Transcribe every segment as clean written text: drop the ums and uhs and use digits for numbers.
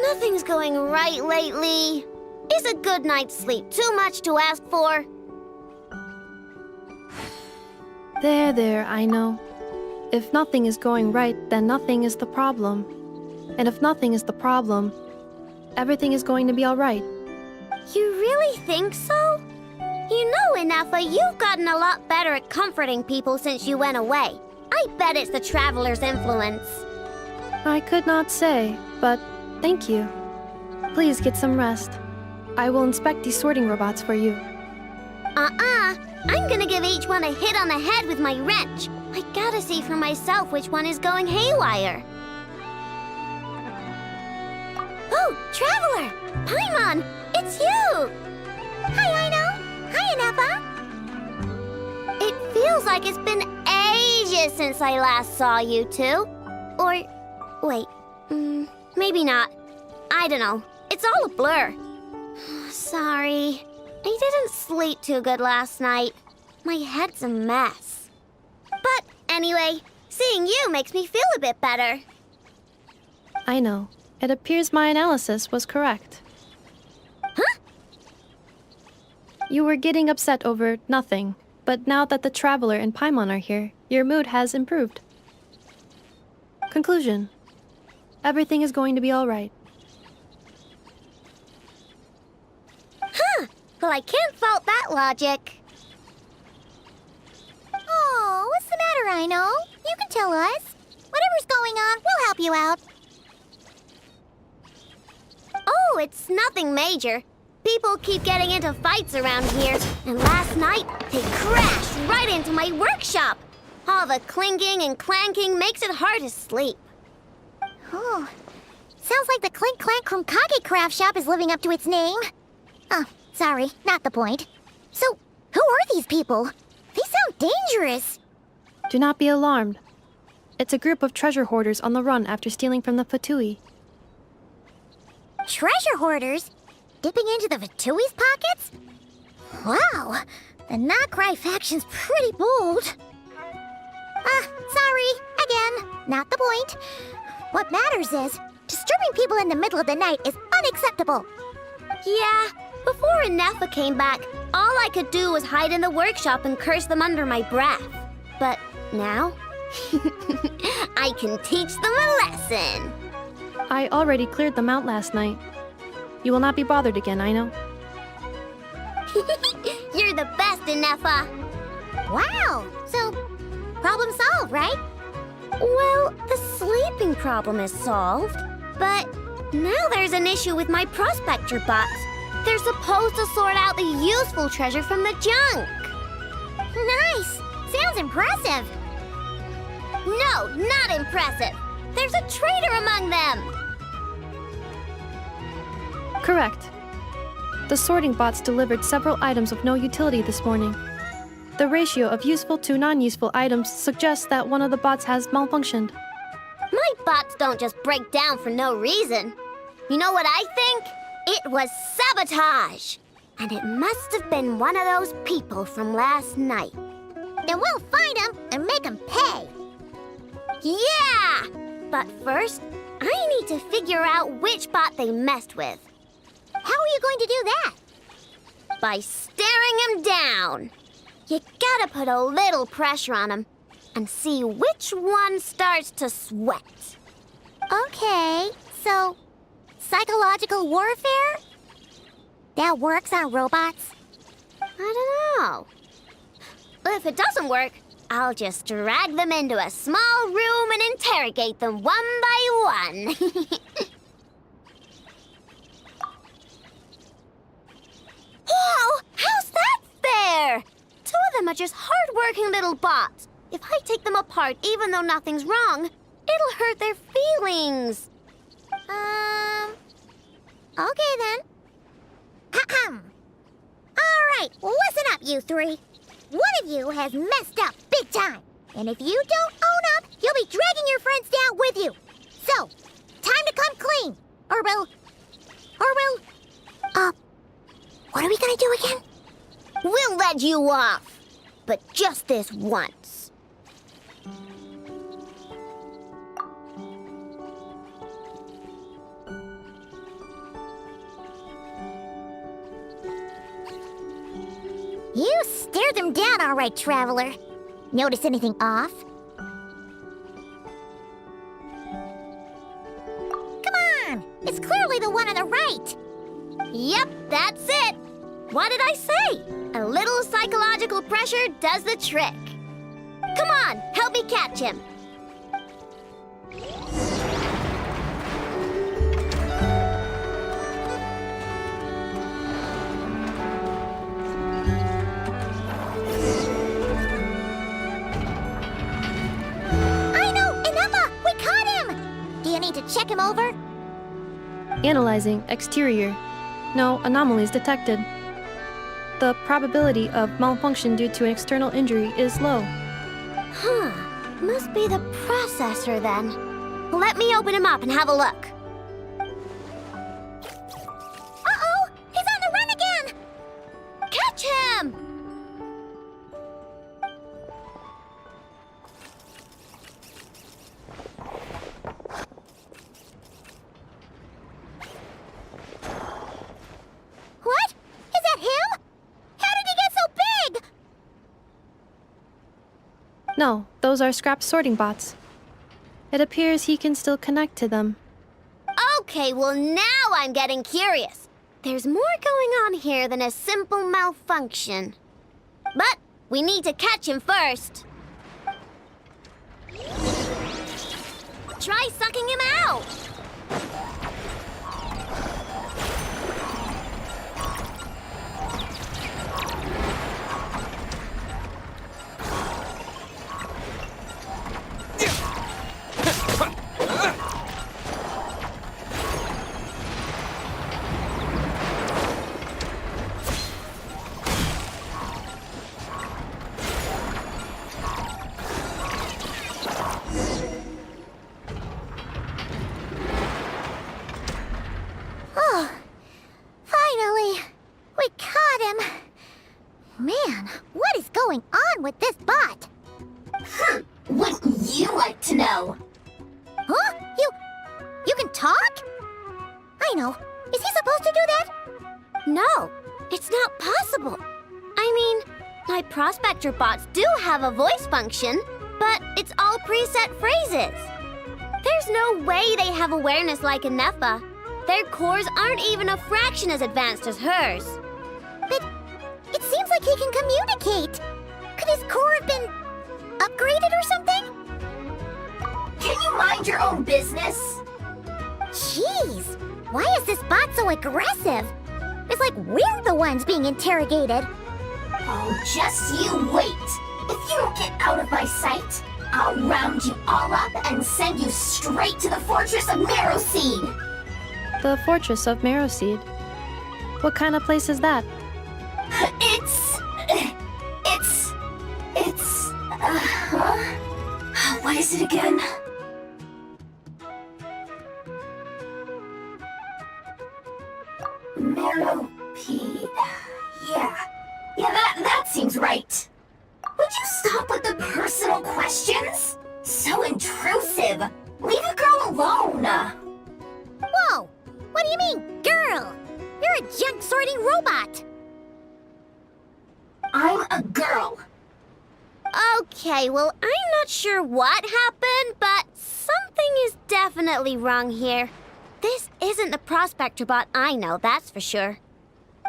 Nothing's going right lately. Is a good night's sleep too much to ask for? There, I know. If nothing is going right, then nothing is the problem. And if nothing is the problem, everything is going to be alright. You really think so? You know, Inefa, you've gotten a lot better at comforting people since you went away. I bet it's the Traveler's influence. I could not say, but thank you. Please get some rest. I will inspect these sorting robots for you. I'm gonna give each one a hit on the head with my wrench. I gotta see for myself which one is going haywire. Oh, Traveler! Paimon, it's you! Hi, Aino! Hi, Inefa! It feels like it's been ages since I last saw you two. Or, wait, maybe not. I don't know. It's all a blur. Sorry. I didn't sleep too good last night. My head's a mess. But anyway, seeing you makes me feel a bit better. I know. It appears my analysis was correct. Huh? You were getting upset over nothing, but now that the Traveler and Paimon are here, your mood has improved. Conclusion. Everything is going to be alright. Huh. Well, I can't fault that logic. Oh, what's the matter, Aino? You can tell us. Whatever's going on, we'll help you out. Oh, it's nothing major. People keep getting into fights around here, and last night they crashed right into my workshop. All the clinking and clanking makes it hard to sleep. Oh, sounds like the clink-clank from Kage Craft Shop is living up to its name. Oh, sorry, not the point. So, who are these people? They sound dangerous. Do not be alarmed. It's a group of treasure hoarders on the run after stealing from the Fatui. Treasure hoarders? Dipping into the Vatui's pockets? Wow, the Nod-Crай faction's pretty bold. Sorry, again, not the point. What matters is, disturbing people in the middle of the night is unacceptable. Yeah, before Inefa came back, all I could do was hide in the workshop and curse them under my breath. But now, I can teach them a lesson. I already cleared them out last night. You will not be bothered again, I know. You're the best, Inefa. Wow, so problem solved, right? Well, the sleeping problem is solved, but now there's an issue with my prospector box. They're supposed to sort out the useful treasure from the junk. Nice! Sounds impressive. No, not impressive. There's a traitor among them. Correct. The sorting bots delivered several items of no utility this morning. The ratio of useful to non-useful items suggests that one of the bots has malfunctioned. My bots don't just break down for no reason. You know what I think? It was sabotage. And it must have been one of those people from last night. Then we'll find him and make him pay. Yeah! But first, I need to figure out which bot they messed with. How are you going to do that? By staring him down. You gotta put a little pressure on him and see which one starts to sweat. Okay, so psychological warfare? That works on robots? I don't know. If it doesn't work, I'll just drag them into a small room and interrogate them one by one. Whoa! How's that fair? Two of them are just hard-working little bots. If I take them apart, even though nothing's wrong, it'll hurt their feelings. Okay then. All right, listen up, you three. One of you has messed up big time. And if you don't own up, you'll be dragging your friends down with you. So, time to come clean. Or we'll... what are we gonna do again? We'll let you off. But just this once. You stared them down all right, Traveler. Notice anything off? Come on! It's clearly the one on the right! Yep, that's it! What did I say? A little psychological pressure does the trick. Come on, help me catch him. Check him over. Analyzing exterior. No anomalies detected. The probability of malfunction due to an external injury is low. Huh. Must be the processor then. Let me open him up and have a look. Uh-oh! He's on the run again! Catch him! No, those are scrap sorting bots. It appears he can still connect to them. Okay, well now I'm getting curious. There's more going on here than a simple malfunction. But we need to catch him first. Try sucking him out. With this bot. Wouldn't you like to know? Huh? You can talk? I know. Is he supposed to do that? No, it's not possible. I mean, my prospector bots do have a voice function, but it's all preset phrases. There's no way they have awareness like a Nepha. Their cores aren't even a fraction as advanced as hers. But it seems like he can communicate. Could his core have been upgraded or something? Can you mind your own business? Jeez, why is this bot so aggressive? It's like we're the ones being interrogated. Oh, just you wait. If you don't get out of my sight, I'll round you all up and send you straight to the Fortress of Marrowseed. The Fortress of Marrowseed? What kind of place is that? What is it again? Marrowseed. seems right. Would you stop with the personal questions? So intrusive. Leave a girl alone. Whoa! What do you mean, girl? You're a junk sorting robot. I'm a girl. Okay, well, I'm not sure what happened, but something is definitely wrong here. This isn't the prospector bot I know, that's for sure.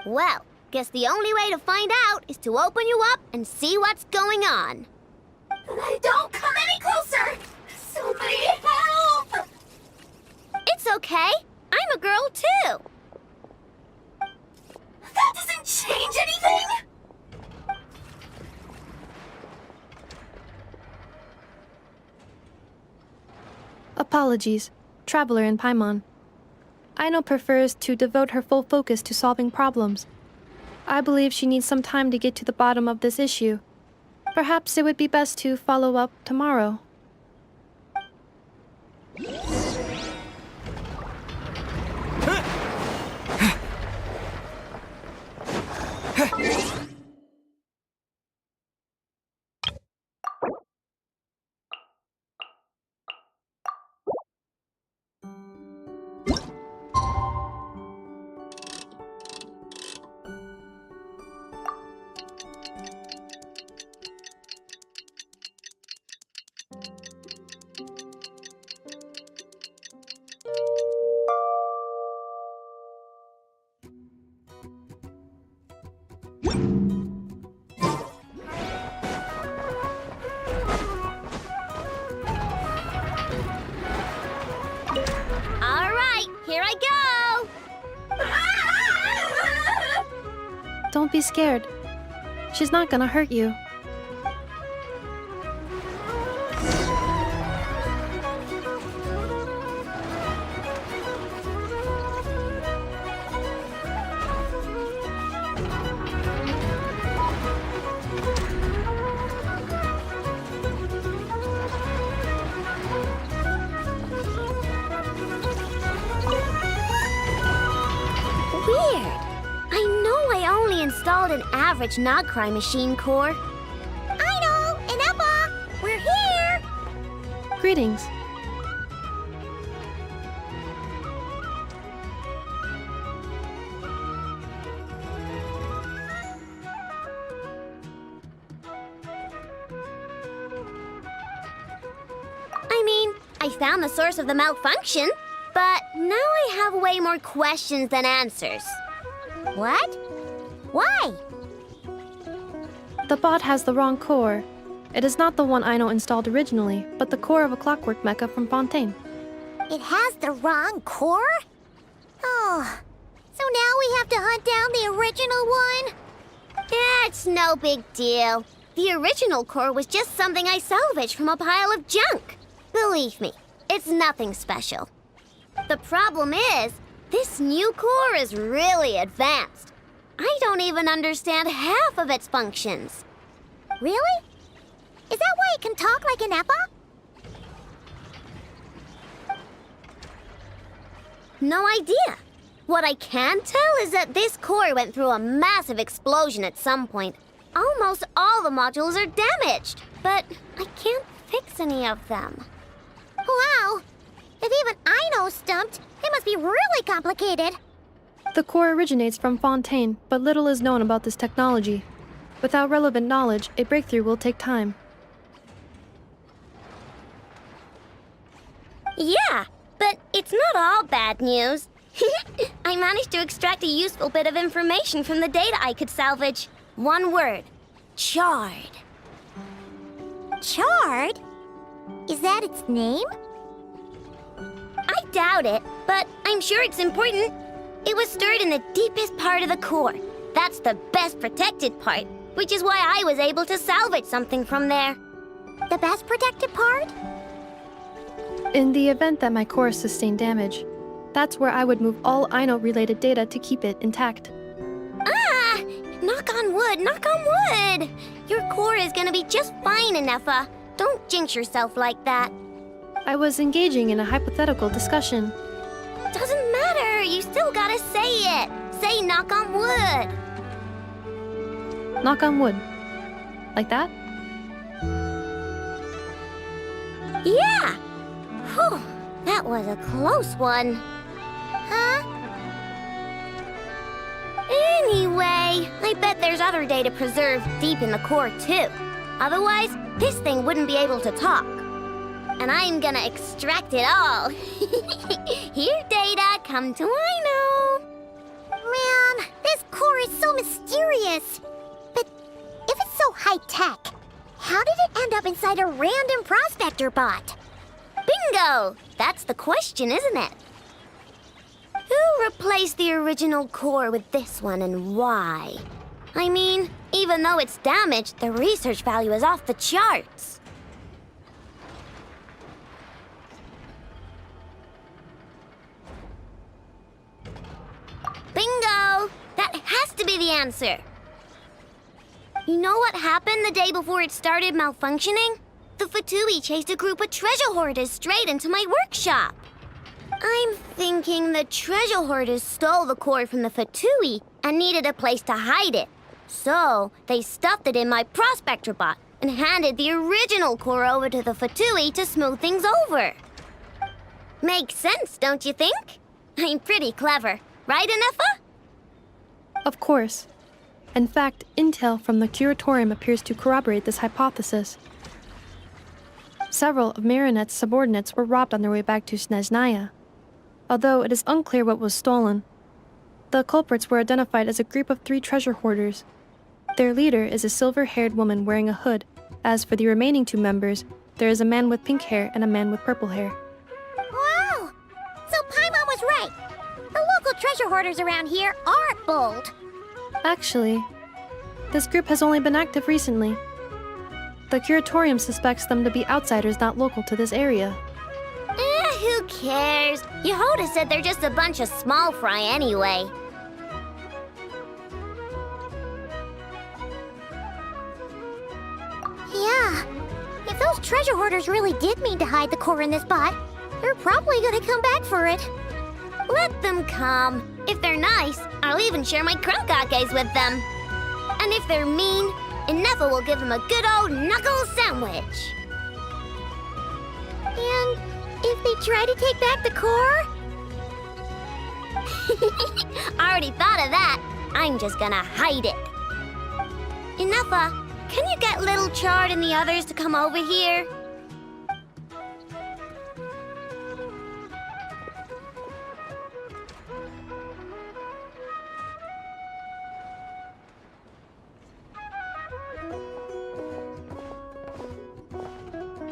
Well, guess the only way to find out is to open you up and see what's going on. Don't come any closer! Somebody help! It's okay. I'm a girl, too. That doesn't change anything! Apologies, Traveler in Paimon. Aino prefers to devote her full focus to solving problems. I believe she needs some time to get to the bottom of this issue. Perhaps it would be best to follow up tomorrow. All right, here I go. Don't be scared. She's not gonna hurt you. Weird. I know I only installed an average Nod-Crай machine core. I know, Inepa, we're here. Greetings. I mean, I found the source of the malfunction, but now I have way more questions than answers. What? Why? The bot has the wrong core. It is not the one Aino installed originally, but the core of a clockwork mecha from Fontaine. It has the wrong core? Oh, so now we have to hunt down the original one? It's no big deal. The original core was just something I salvaged from a pile of junk. Believe me, it's nothing special. The problem is, this new core is really advanced. I don't even understand half of its functions. Really? Is that why it can talk like an Eppa? No idea. What I can tell is that this core went through a massive explosion at some point. Almost all the modules are damaged, but I can't fix any of them. Wow! If even Aino's stumped, it must be really complicated. The core originates from Fontaine, but little is known about this technology. Without relevant knowledge, a breakthrough will take time. Yeah, but it's not all bad news. I managed to extract a useful bit of information from the data I could salvage. One word. Charred. Charred? Is that its name? I doubt it, but I'm sure it's important. It was stored in the deepest part of the core. That's the best protected part, which is why I was able to salvage something from there. The best protected part? In the event that my core sustained damage, that's where I would move all Aino-related data to keep it intact. Ah! Knock on wood, knock on wood! Your core is gonna be just fine, Inefa. Don't jinx yourself like that. I was engaging in a hypothetical discussion. Doesn't matter, you still gotta say it. Say knock on wood. Knock on wood. Like that? Yeah! Whew, that was a close one. Huh? Anyway, I bet there's other data preserved deep in the core too. Otherwise, this thing wouldn't be able to talk. And I'm gonna extract it all. Here, data, come to I know. Man, this core is so mysterious. But if it's so high-tech, how did it end up inside a random prospector bot? Bingo! That's the question, isn't it? Who replaced the original core with this one and why? I mean, even though it's damaged, the research value is off the charts. Bingo! That has to be the answer. You know what happened the day before it started malfunctioning? The Fatui chased a group of treasure hoarders straight into my workshop. I'm thinking the treasure hoarders stole the core from the Fatui and needed a place to hide it. So they stuffed it in my prospector bot and handed the original core over to the Fatui to smooth things over. Makes sense, don't you think? I'm pretty clever, right, Anefa? Of course. In fact, intel from the curatorium appears to corroborate this hypothesis. Several of Marinette's subordinates were robbed on their way back to Снежная. Although it is unclear what was stolen, the culprits were identified as a group of 3 treasure hoarders. Their leader is a silver-haired woman wearing a hood. As for the remaining 2 members, there is a man with pink hair and a man with purple hair. Wow! So Paimon was right. The local treasure hoarders around here aren't bold. Actually, this group has only been active recently. The curatorium suspects them to be outsiders not local to this area. Who cares? Yehoda said they're just a bunch of small fry anyway. Yeah. If those treasure hoarders really did mean to hide the core in this bot, they're probably gonna come back for it. Let them come. If they're nice, I'll even share my crunkakes with them. And if they're mean, Anefa will give them a good old knuckle sandwich. And if they try to take back the core? I already thought of that. I'm just gonna hide it. Anefa, can you get Little Chard and the others to come over here?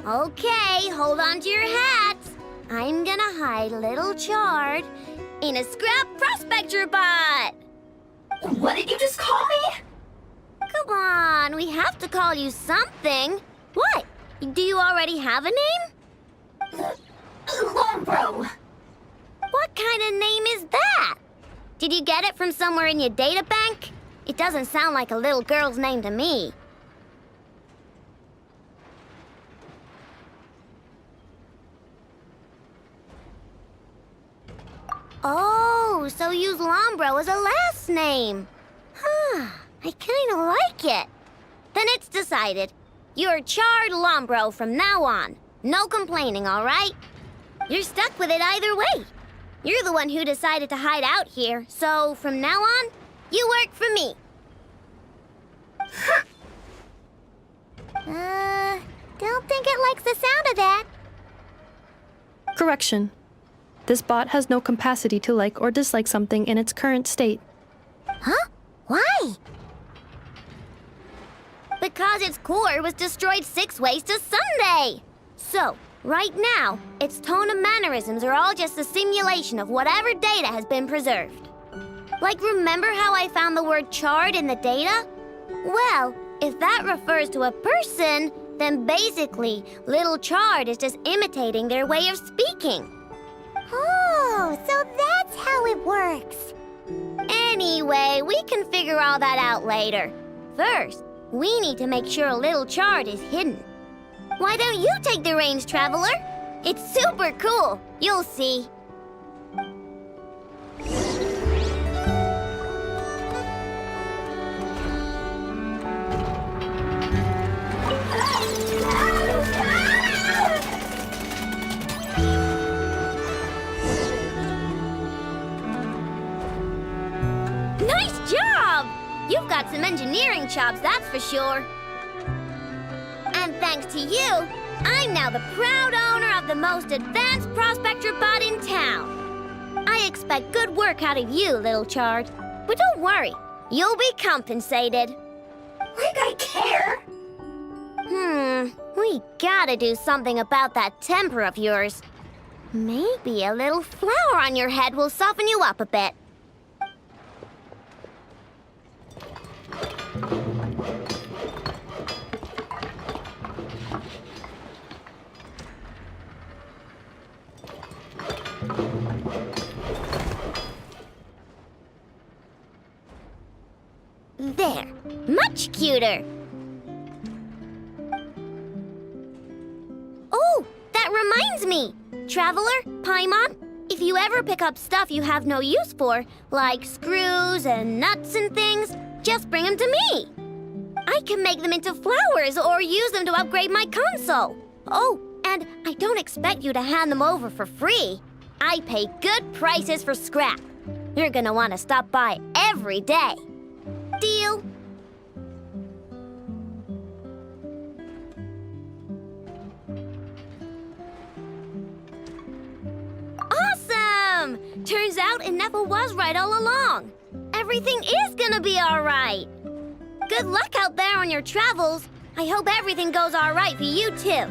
Okay, hold on to your hats. I'm gonna hide Little Chard in a scrap prospector bot. What did you just call me? Come on, we have to call you something. What? Do you already have a name? Lombro. What kind of name is that? Did you get it from somewhere in your data bank? It doesn't sound like a little girl's name to me. Oh, so use Lombro as a last name. Huh, I kind of like it. Then it's decided. You're Chard Lombro from now on. No complaining, all right? You're stuck with it either way. You're the one who decided to hide out here, so from now on, you work for me. Don't think it likes the sound of that. Correction. This bot has no capacity to like or dislike something in its current state. Huh? Why? Because its core was destroyed 6 ways to Sunday. So, right now, its tone and mannerisms are all just a simulation of whatever data has been preserved. Like, remember how I found the word chard in the data? Well, if that refers to a person, then basically, Little Chard is just imitating their way of speaking. Oh, so that's how it works. Anyway, we can figure all that out later. First, we need to make sure Little Chard is hidden. Why don't you take the reins, Traveler? It's super cool. You'll see. You've got some engineering chops, that's for sure. And thanks to you, I'm now the proud owner of the most advanced prospector bot in town. I expect good work out of you, little Chard. But don't worry, you'll be compensated. Like I care. We gotta do something about that temper of yours. Maybe a little flour on your head will soften you up a bit. There, much cuter. Oh, that reminds me. Traveler, Paimon, if you ever pick up stuff you have no use for, like screws and nuts and things, just bring them to me. I can make them into flowers or use them to upgrade my console. Oh, and I don't expect you to hand them over for free. I pay good prices for scrap. You're gonna want to stop by every day. Deal? Awesome! Turns out Inefa was right all along. Everything is gonna be all right. Good luck out there on your travels. I hope everything goes all right for you too.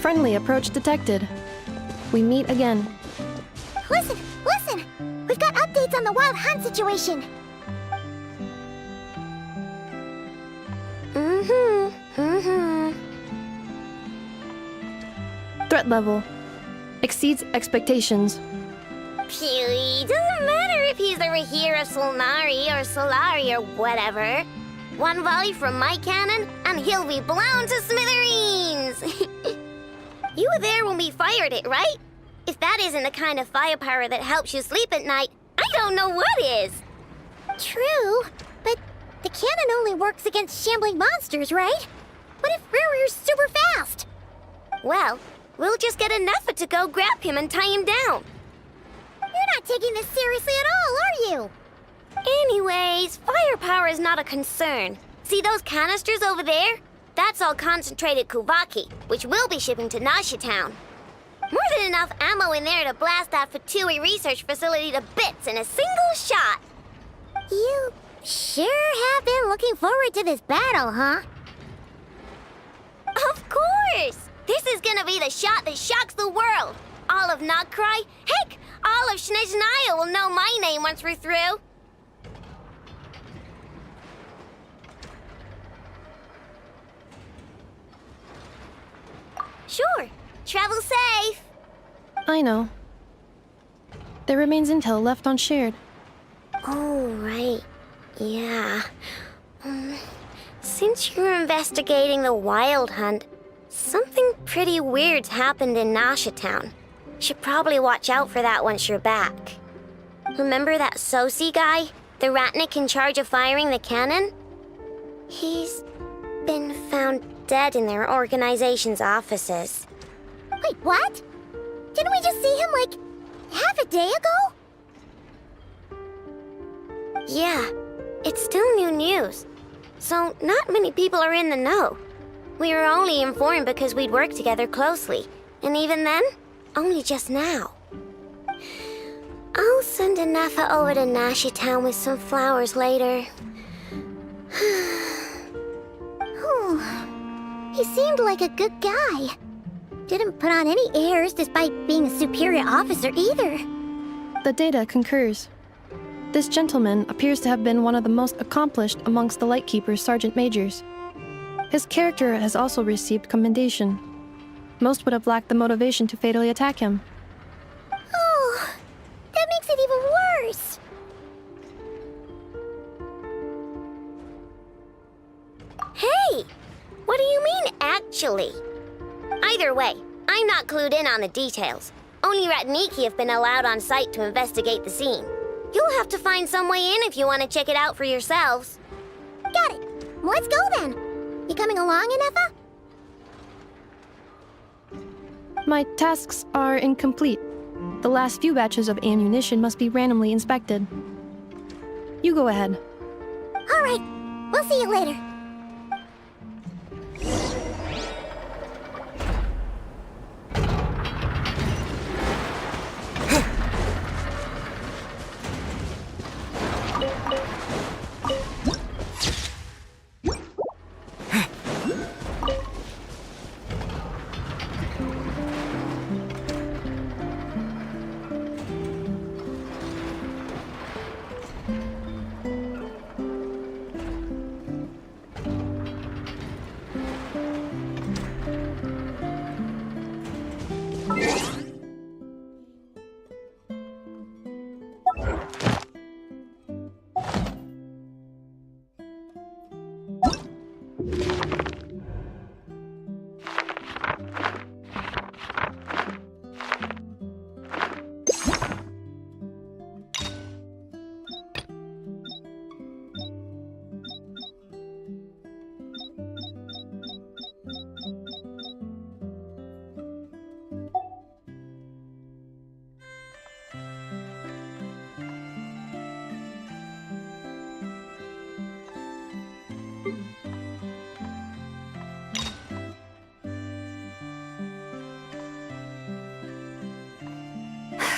Friendly approach detected. We meet again. Listen, listen! We've got updates on the wild hunt situation. Threat level exceeds expectations. Phew, doesn't matter if he's the Rahir of Solnari or Solari or whatever. One volley from my cannon, and he'll be blown to smithereens! You were there when we fired it, right? If that isn't the kind of firepower that helps you sleep at night, I don't know what is! True, but the cannon only works against shambling monsters, right? What if Rahir's super fast? Well, we'll just get enough to go grab him and tie him down. You're not taking this seriously at all, are you? Anyways, firepower is not a concern. See those canisters over there? That's all concentrated Kuvaki, which we'll be shipping to Nasha Town. More than enough ammo in there to blast that Fatui research facility to bits in a single shot. You sure have been looking forward to this battle, huh? Of course! This is gonna be the shot that shocks the world. All of Nod-Crай, heck, all of Снежная will know my name once we're through. Sure. Travel safe. I know. There remains intel left unshared. Oh, right. Yeah. Since you're investigating the wild hunt, something pretty weird's happened in Nasha Town. Should probably watch out for that once you're back. Remember that Sosi guy? The Ratnik in charge of firing the cannon? He's been found dead in their organization's offices. Wait, what? Didn't we just see him, like, half a day ago? Yeah, it's still new news. So not many people are in the know. We were only informed because we'd worked together closely. And even then, only just now. I'll send a Nafa over to Nasha Town with some flowers later. He seemed like a good guy. Didn't put on any airs despite being a superior officer either. The data concurs. This gentleman appears to have been one of the most accomplished amongst the Lightkeeper's sergeant majors. His character has also received commendation. Most would have lacked the motivation to fatally attack him. Oh, that makes it even worse. Hey! What do you mean, actually? Either way, I'm not clued in on the details. Only Ratniki have been allowed on site to investigate the scene. You'll have to find some way in if you want to check it out for yourselves. Got it. Let's go then. You coming along, Inefa? My tasks are incomplete. The last few batches of ammunition must be randomly inspected. You go ahead. All right, we'll see you later.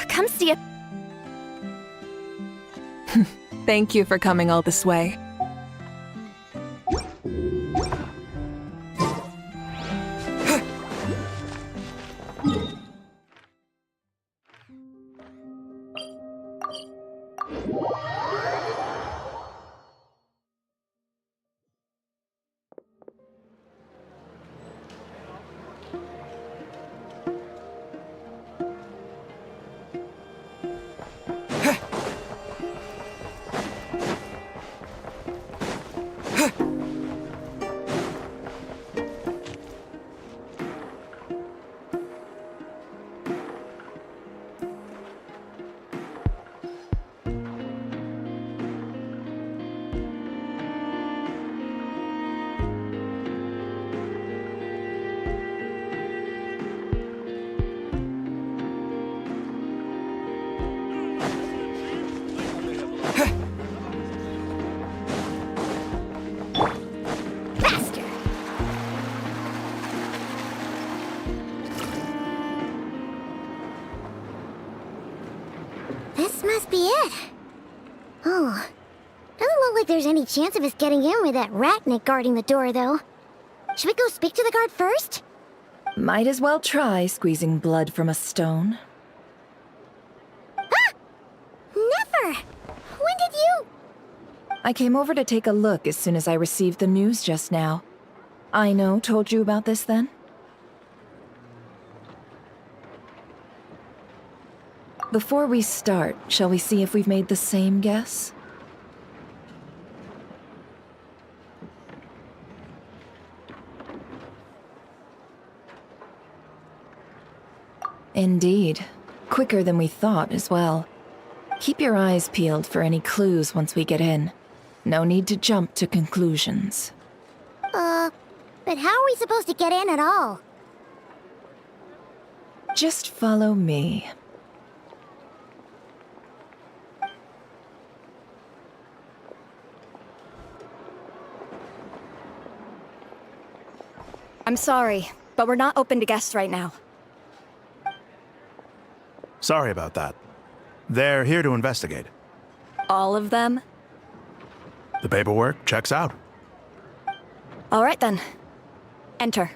Come see it. Thank you for coming all this way. This must be it. Oh, doesn't look like there's any chance of us getting in with that ratnik guarding the door, though. Should we go speak to the guard first? Might as well try squeezing blood from a stone. Ah! Never! When did you... I came over to take a look as soon as I received the news just now. Aino told you about this then? Before we start, shall we see if we've made the same guess? Indeed. Quicker than we thought as well. Keep your eyes peeled for any clues once we get in. No need to jump to conclusions. But how are we supposed to get in at all? Just follow me. I'm sorry, but we're not open to guests right now. Sorry about that. They're here to investigate. All of them? The paperwork checks out. All right then. Enter.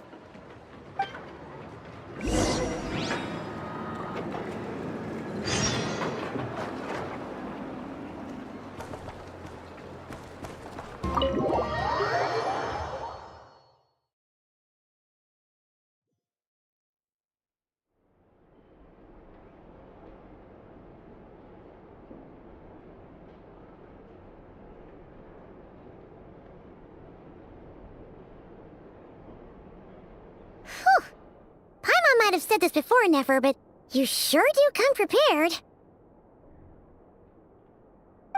Might have said this before, Nefer, but you sure do come prepared.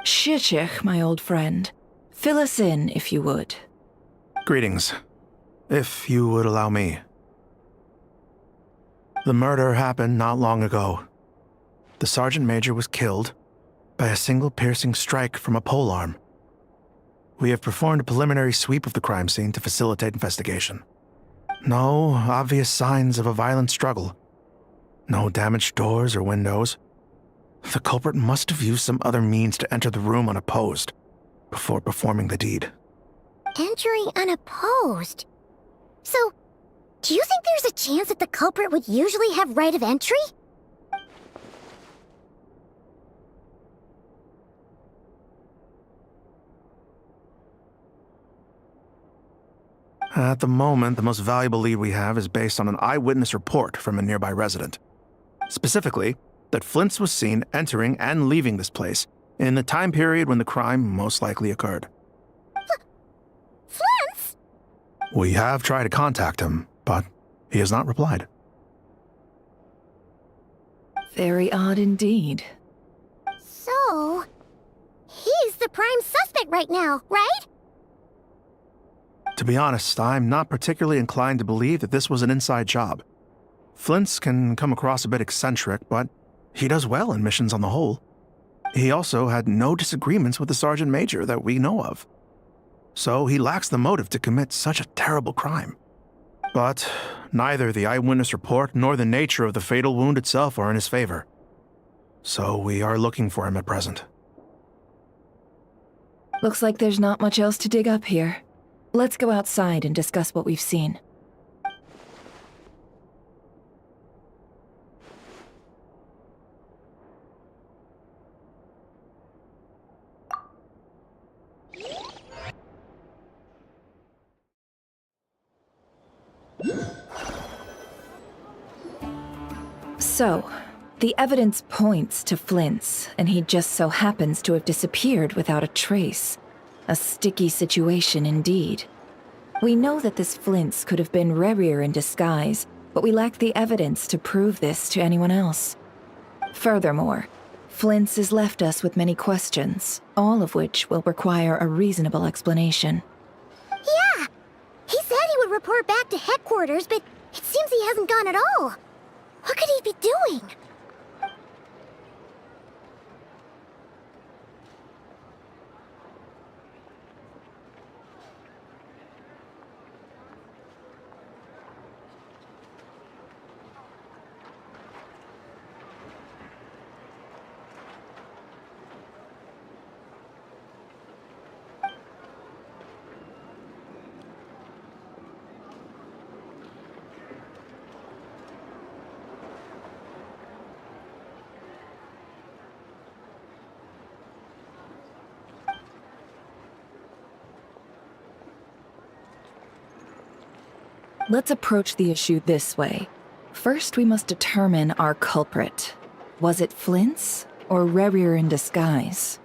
Shishich, my old friend. Fill us in, if you would. Greetings. If you would allow me. The murder happened not long ago. the Sergeant Major was killed by a single piercing strike from a polearm. We have performed a preliminary sweep of the crime scene to facilitate investigation. No obvious signs of a violent struggle. No damaged doors or windows. The culprit must have used some other means to enter the room unopposed before performing the deed. Entering unopposed? So, do you think there's a chance that the culprit would usually have right of entry? At the moment, the most valuable lead we have is based on an eyewitness report from a nearby resident. Specifically, that Flints was seen entering and leaving this place in the time period when the crime most likely occurred. Flints? We have tried to contact him, but he has not replied. Very odd indeed. So, he's the prime suspect right now, right? To be honest, I'm not particularly inclined to believe that this was an inside job. Flints can come across a bit eccentric, but he does well in missions on the whole. He also had no disagreements with the Sergeant Major that we know of. So he lacks the motive to commit such a terrible crime. But neither the eyewitness report nor the nature of the fatal wound itself are in his favor. So we are looking for him at present. Looks like there's not much else to dig up here. Let's go outside and discuss what we've seen. So, the evidence points to Flints, and he just so happens to have disappeared without a trace. A sticky situation indeed. We know that this Flints could have been Rerir in disguise, but we lack the evidence to prove this to anyone else. Furthermore, Flints has left us with many questions, all of which will require a reasonable explanation. Yeah! He said he would report back to headquarters, but it seems he hasn't gone at all. What could he be doing? Let's approach the issue this way. First, we must determine our culprit. Was it Flints or Rerir in disguise?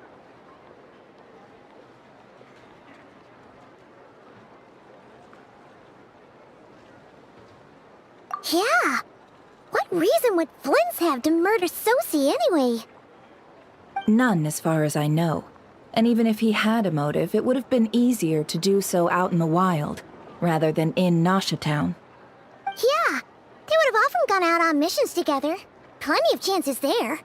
Yeah! What reason would Flints have to murder Sosie anyway? None, as far as I know. And even if he had a motive, it would have been easier to do so out in the wild, rather than in Nasha Town. Yeah! They would have often gone out on missions together. Plenty of chances there.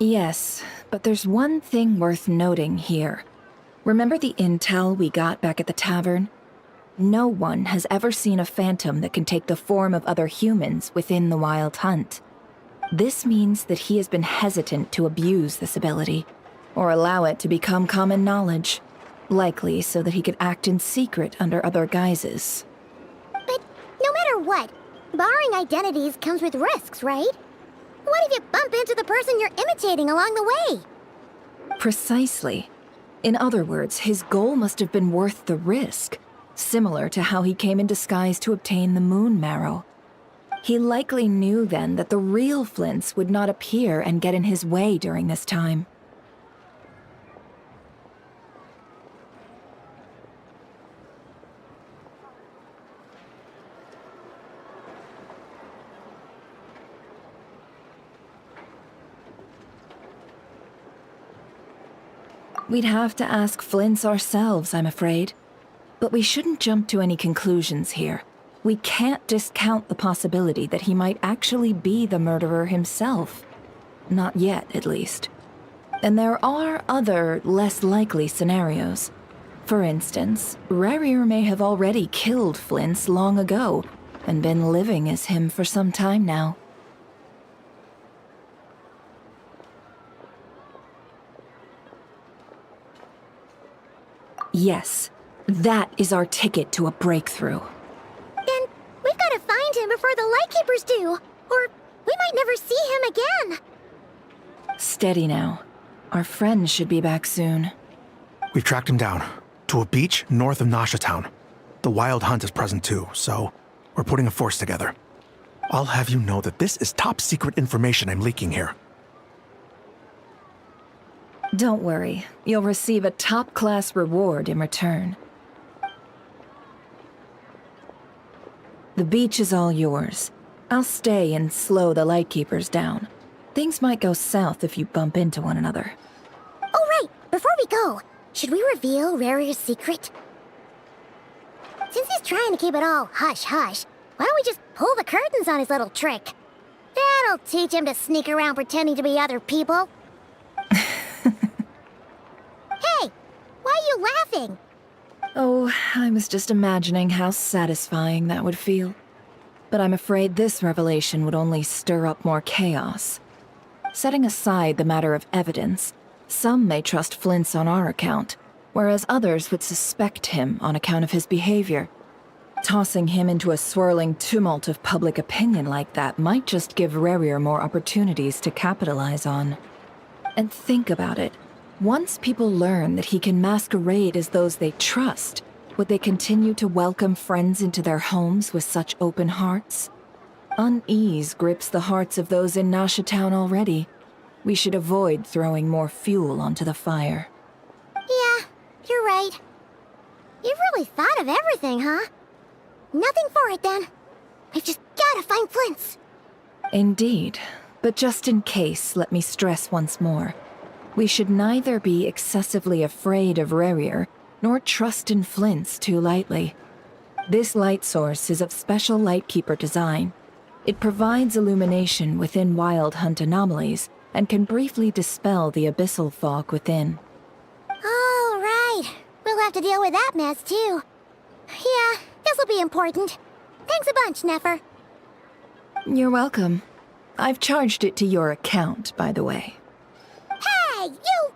Yes, but there's one thing worth noting here. Remember the intel we got back at the tavern? No one has ever seen a phantom that can take the form of other humans within the Wild Hunt. This means that he has been hesitant to abuse this ability, or allow it to become common knowledge, likely so that he could act in secret under other guises. But no matter what, borrowing identities comes with risks, right? What if you bump into the person you're imitating along the way? Precisely. In other words, his goal must have been worth the risk, similar to how he came in disguise to obtain the moon marrow. He likely knew then that the real Flints would not appear and get in his way during this time. We'd have to ask Flints ourselves, I'm afraid. But we shouldn't jump to any conclusions here. We can't discount the possibility that he might actually be the murderer himself. Not yet, at least. And there are other, less likely scenarios. For instance, Rarier may have already killed Flints long ago, and been living as him for some time now. Yes, that is our ticket to a breakthrough. Then we've got to find him before the Lightkeepers do, or we might never see him again. Steady now. Our friends should be back soon. We've tracked him down to a beach north of Nasha Town. The Wild Hunt is present too, so we're putting a force together. I'll have you know that this is top secret information I'm leaking here. Don't worry, you'll receive a top-class reward in return. The beach is all yours. I'll stay and slow the Lightkeepers down. Things might go south if you bump into one another. Oh, right. Before we go, should we reveal Rarier's secret? Since he's trying to keep it all hush-hush, why don't we just pull the curtains on his little trick? That'll teach him to sneak around pretending to be other people. Hey, why are you laughing? Oh, I was just imagining how satisfying that would feel. But I'm afraid this revelation would only stir up more chaos. Setting aside the matter of evidence, some may trust Flints on our account, whereas others would suspect him on account of his behavior. Tossing him into a swirling tumult of public opinion like that might just give Rarier more opportunities to capitalize on. And think about it. Once people learn that he can masquerade as those they trust, would they continue to welcome friends into their homes with such open hearts? Unease grips the hearts of those in Nasha Town already. We should avoid throwing more fuel onto the fire. Yeah, you're right. You've really thought of everything, huh? Nothing for it, then. We've just gotta find Flints. Indeed. But just in case, let me stress once more. We should neither be excessively afraid of Rarier, nor trust in Flints too lightly. This light source is of special Lightkeeper design. It provides illumination within Wild Hunt anomalies, and can briefly dispel the abyssal fog within. Oh, right. We'll have to deal with that mess, too. Yeah, this'll be important. Thanks a bunch, Nefer. You're welcome. I've charged it to your account, by the way. Hey, you!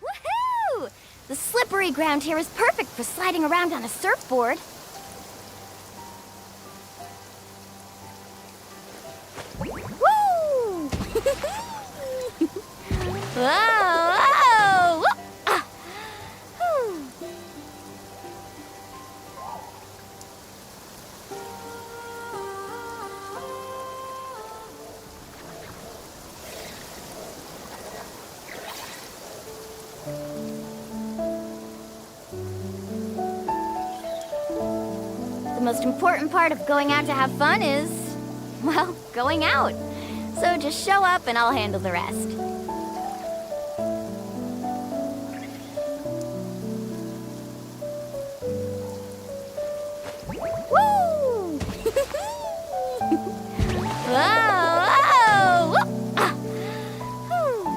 Woohoo! The slippery ground here is perfect for sliding around on a surfboard. Woo! Whoa! Whoa! Ah. Whew. The most important part of going out to have fun is, well, going out. So just show up and I'll handle the rest. Woo! Whoa! Whoa! Ah. Whew.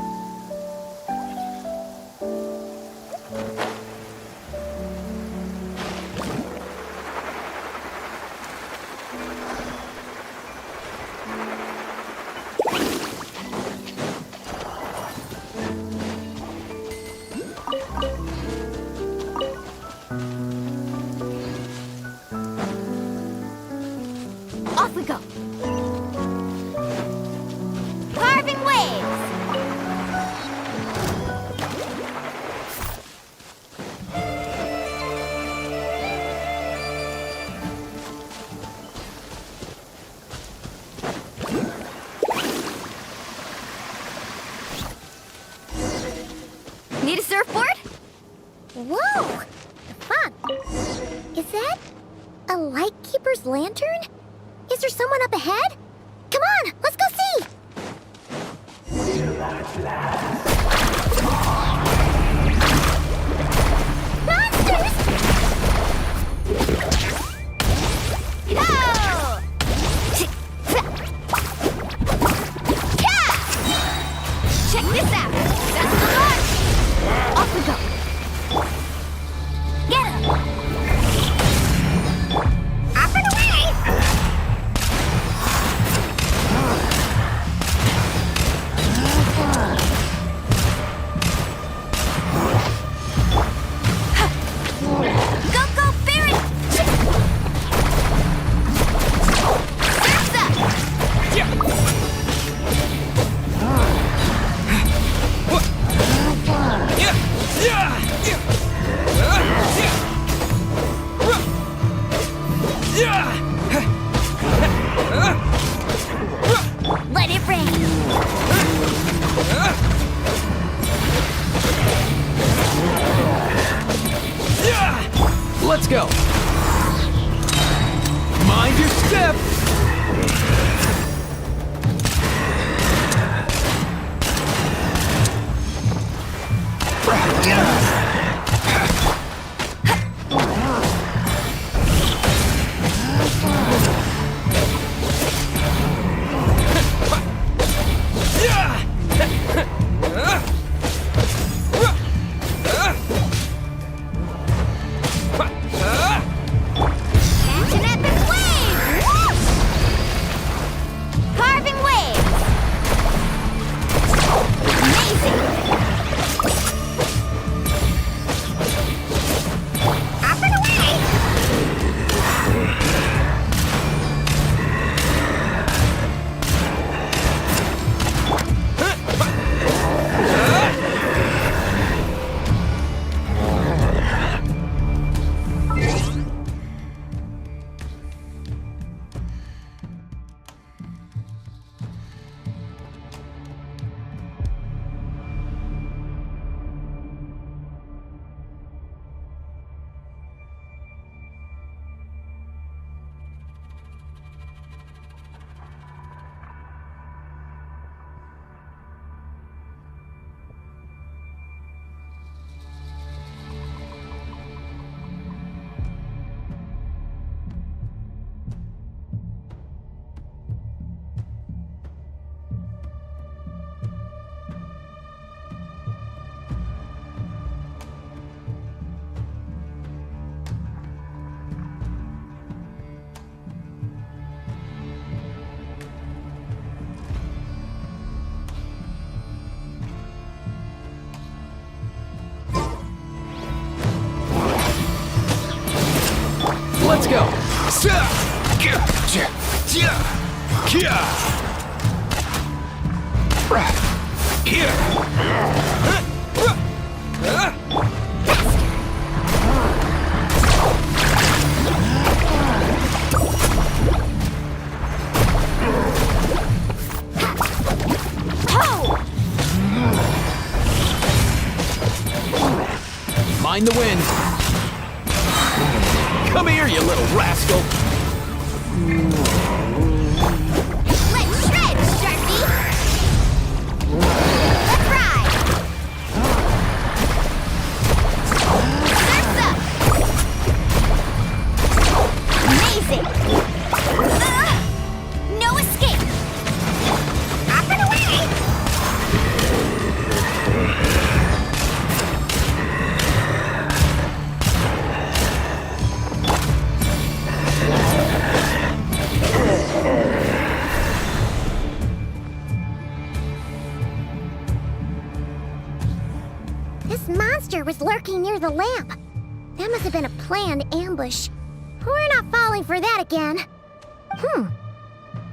Off we go. Carving waves. Need a surfboard? Whoa! Fun! Is that a lightkeeper's lantern? Is there someone up ahead? Come on, let's go see! Monsters! Go! Check this out. That's the launch. Off we go. Get him. Off and away. Go, go, Barry! Surf's up! Let it rain! Let's go. Mind your step. Catch an epic wave! Whoosh! Carving waves! Amazing! Up and away! Let's go. Mind the wind. Come here, you little rascal. Let's shred, Sharky! Let's ride! Surf's up! Amazing! No escape! Up and away! This monster was lurking near the lamp. That must have been a planned ambush. We're not falling for that again.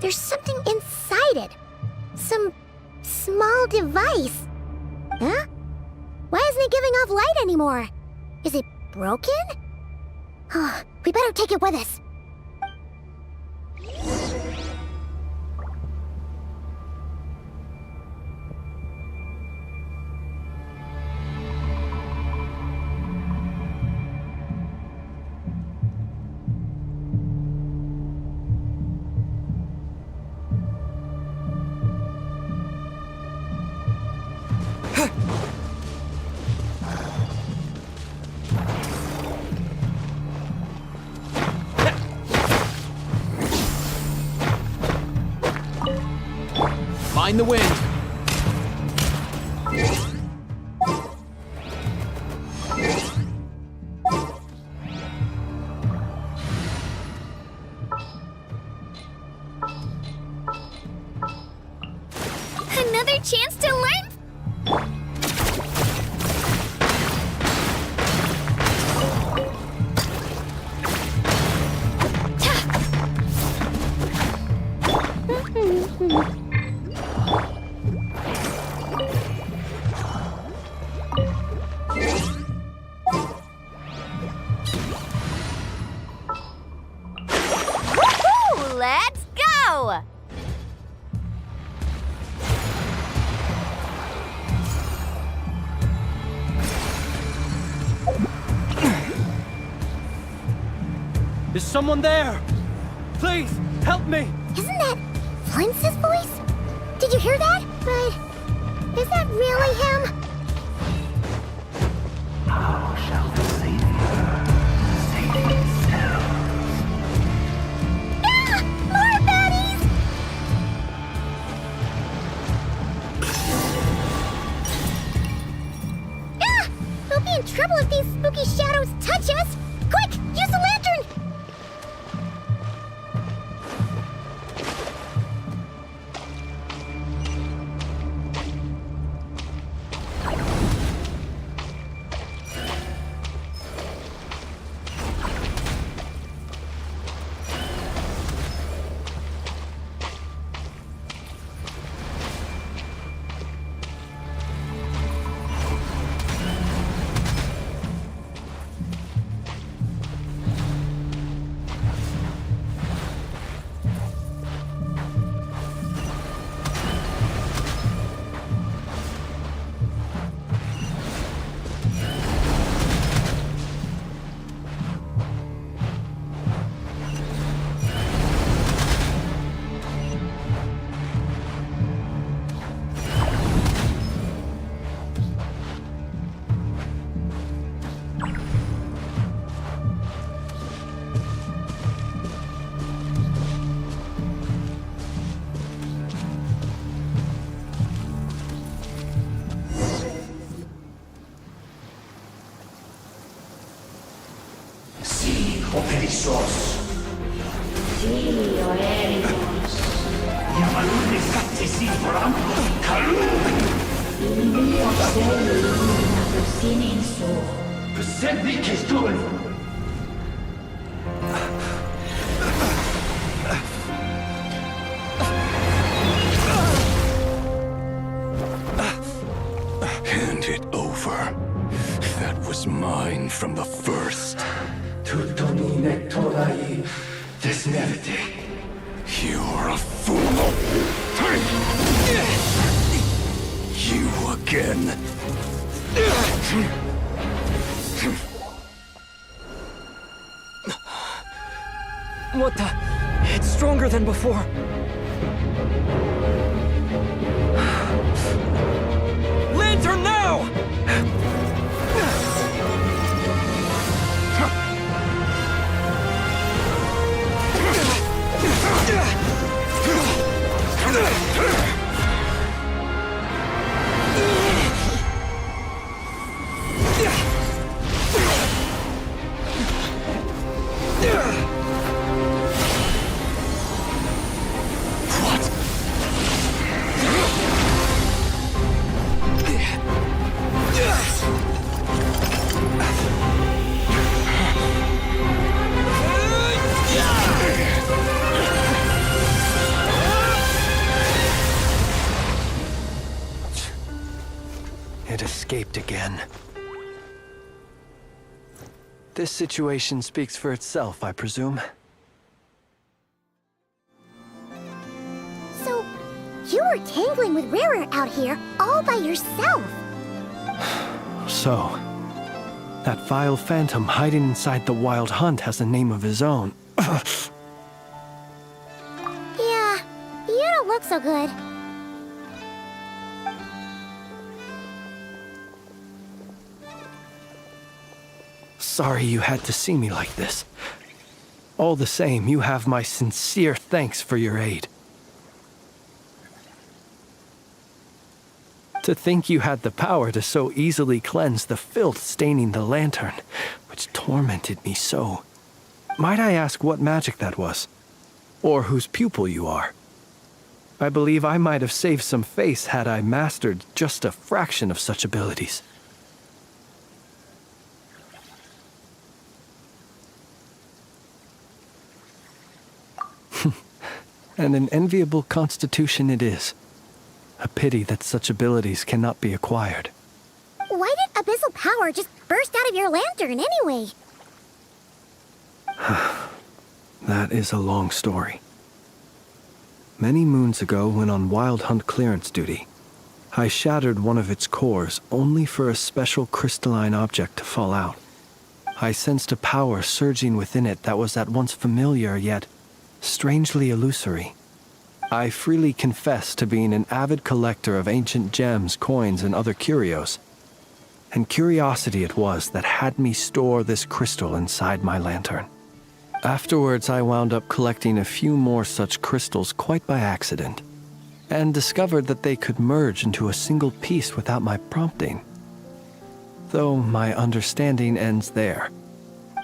There's something inside it. Some small device. Huh? Why isn't it giving off light anymore? Is it broken? Oh, we better take it with us. Mind the wind. Another chance to learn? Woohoo! Let's go! Is someone there? Please, help me! Isn't that Flints's voice? Did you hear that? But is that really him? How shall the Savior save himself? Ah! More baddies! Ah! We'll be in trouble if these spooky shadows touch us! Quick! Use the lantern! Operissos. Llamalune sattesi voram kalun. Besendik istun. Hand it over. That was mine from the first. Tutoni Nectorai desnevite. You're a fool. You again. What the? It's stronger than before. Lantern now! This situation speaks for itself, I presume. So, you were tangling with Rarer out here all by yourself. So, that vile phantom hiding inside the Wild Hunt has a name of his own. Yeah, you don't look so good. Sorry you had to see me like this. All the same, you have my sincere thanks for your aid. To think you had the power to so easily cleanse the filth staining the lantern, which tormented me so. Might I ask what magic that was? Or whose pupil you are? I believe I might have saved some face had I mastered just a fraction of such abilities. And an enviable constitution it is. A pity that such abilities cannot be acquired. Why did abyssal power just burst out of your lantern anyway? That is a long story. Many moons ago, when on Wild Hunt clearance duty, I shattered one of its cores only for a special crystalline object to fall out. I sensed a power surging within it that was at once familiar yet strangely illusory. I freely confess to being an avid collector of ancient gems, coins, and other curios. And curiosity it was that had me store this crystal inside my lantern. Afterwards, I wound up collecting a few more such crystals quite by accident, and discovered that they could merge into a single piece without my prompting. Though my understanding ends there.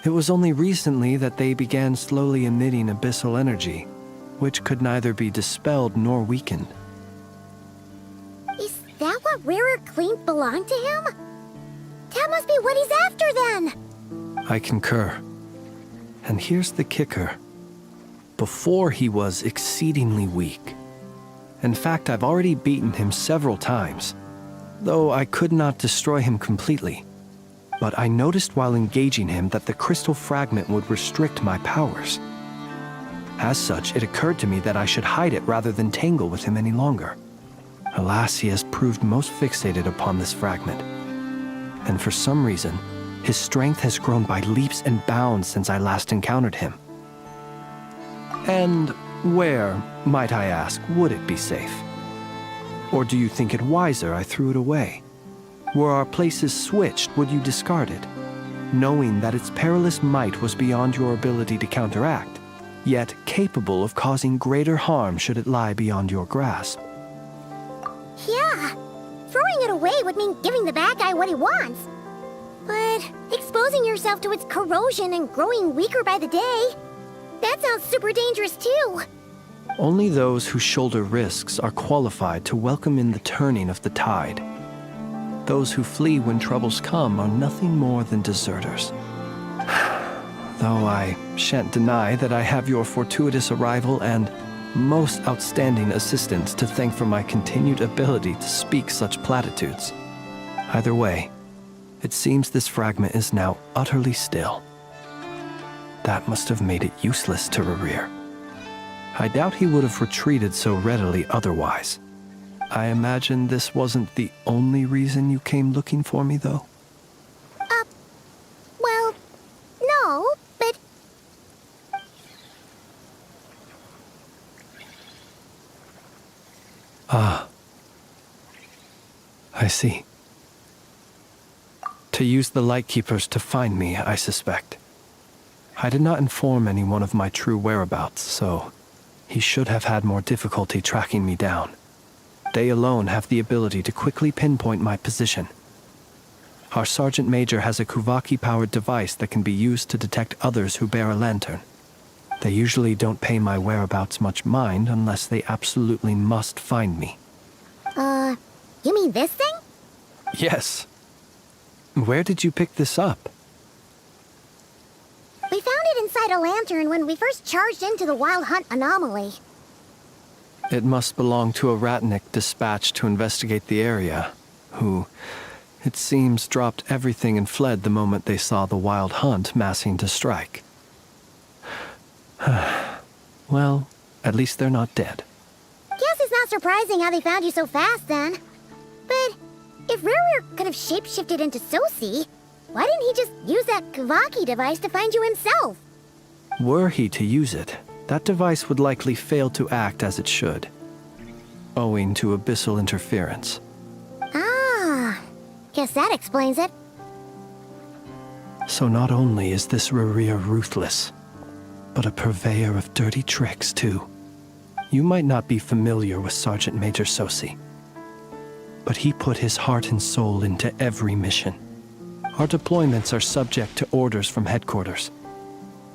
It was only recently that they began slowly emitting abyssal energy, which could neither be dispelled nor weakened. Is that what Rarer claimed belonged to him? That must be what he's after then! I concur. And here's the kicker. Before he was exceedingly weak. In fact, I've already beaten him several times, though I could not destroy him completely. But I noticed while engaging him that the crystal fragment would restrict my powers. As such, it occurred to me that I should hide it rather than tangle with him any longer. Alas, he has proved most fixated upon this fragment. And for some reason, his strength has grown by leaps and bounds since I last encountered him. And where, might I ask, would it be safe? Or do you think it wiser I threw it away? Were our places switched, would you discard it, knowing that its perilous might was beyond your ability to counteract, yet capable of causing greater harm should it lie beyond your grasp? Yeah, throwing it away would mean giving the bad guy what he wants. But exposing yourself to its corrosion and growing weaker by the day, that sounds super dangerous too. Only those who shoulder risks are qualified to welcome in the turning of the tide. Those who flee when troubles come are nothing more than deserters. Though I shan't deny that I have your fortuitous arrival and most outstanding assistance to thank for my continued ability to speak such platitudes. Either way, it seems this fragment is now utterly still. That must have made it useless to Rarer. I doubt he would have retreated so readily otherwise. I imagine this wasn't the only reason you came looking for me, though? Well, no, but... Ah. I see. To use the Lightkeepers to find me, I suspect. I did not inform anyone of my true whereabouts, so he should have had more difficulty tracking me down. They alone have the ability to quickly pinpoint my position. Our Sergeant Major has a Kuvaki-powered device that can be used to detect others who bear a lantern. They usually don't pay my whereabouts much mind unless they absolutely must find me. You mean this thing? Yes. Where did you pick this up? We found it inside a lantern when we first charged into the Wild Hunt anomaly. It must belong to a Ratnik dispatched to investigate the area, who it seems, dropped everything and fled the moment they saw the wild hunt massing to strike. Well, at least they're not dead. Guess it's not surprising how they found you so fast, then. But if Rurier could have shapeshifted into Sosi, why didn't he just use that Kavaki device to find you himself? Were he to use it, that device would likely fail to act as it should, owing to abyssal interference. Ah, guess that explains it. So not only is this Rurier ruthless, but a purveyor of dirty tricks, too. You might not be familiar with Sergeant Major Sosi, but he put his heart and soul into every mission. Our deployments are subject to orders from headquarters,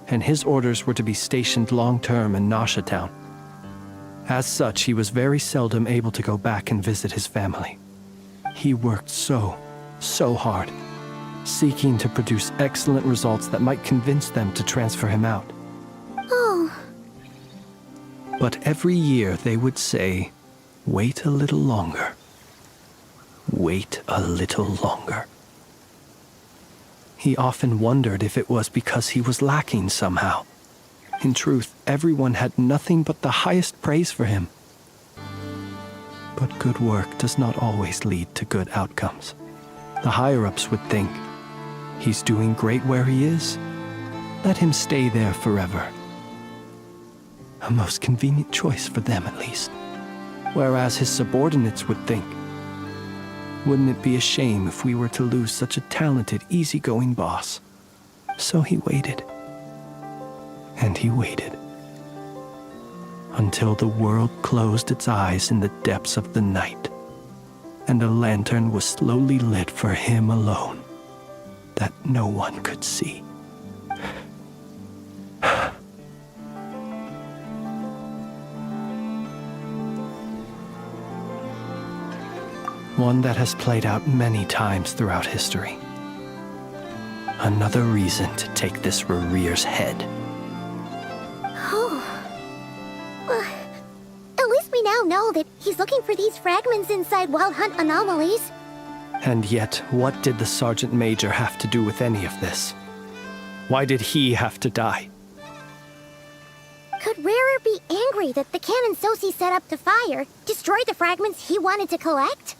and his orders were to be stationed long-term in Nasha Town. As such, he was very seldom able to go back and visit his family. He worked so hard, seeking to produce excellent results that might convince them to transfer him out. Oh. But every year they would say, "Wait a little longer. Wait a little longer." He often wondered if it was because he was lacking somehow. In truth, everyone had nothing but the highest praise for him. But good work does not always lead to good outcomes. The higher-ups would think, he's doing great where he is. Let him stay there forever. A most convenient choice for them, at least. Whereas his subordinates would think, wouldn't it be a shame if we were to lose such a talented, easygoing boss? So he waited. And he waited. Until the world closed its eyes in the depths of the night, and a lantern was slowly lit for him alone, that no one could see. One that has played out many times throughout history. Another reason to take this Rurier's head. Oh. Well, at least we now know that he's looking for these fragments inside Wild Hunt anomalies. And yet, what did the Sergeant Major have to do with any of this? Why did he have to die? Could Rarer be angry that the cannon Sosi set up to fire destroyed the fragments he wanted to collect?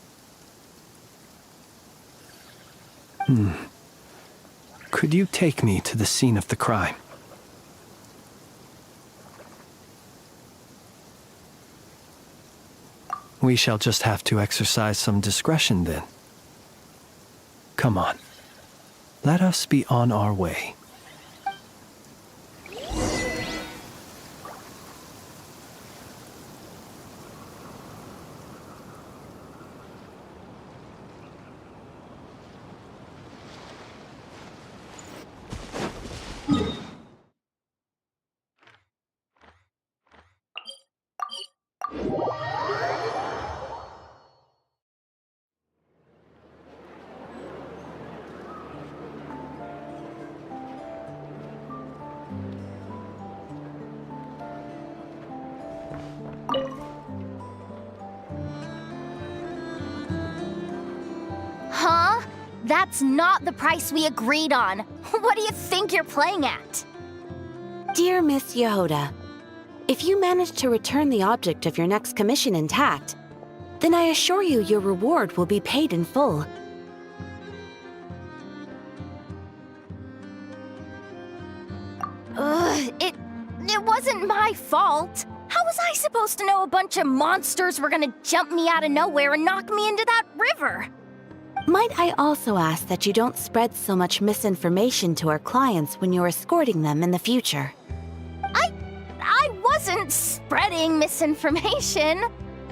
Could you take me to the scene of the crime? We shall just have to exercise some discretion then. Come on. Let us be on our way. Huh? That's not the price we agreed on. What do you think you're playing at? Dear Miss Yehoda, if you manage to return the object of your next commission intact, then I assure you your reward will be paid in full. It wasn't my fault. How was I supposed to know a bunch of monsters were gonna jump me out of nowhere and knock me into that river? Might I also ask that you don't spread so much misinformation to our clients when you're escorting them in the future? I wasn't spreading misinformation.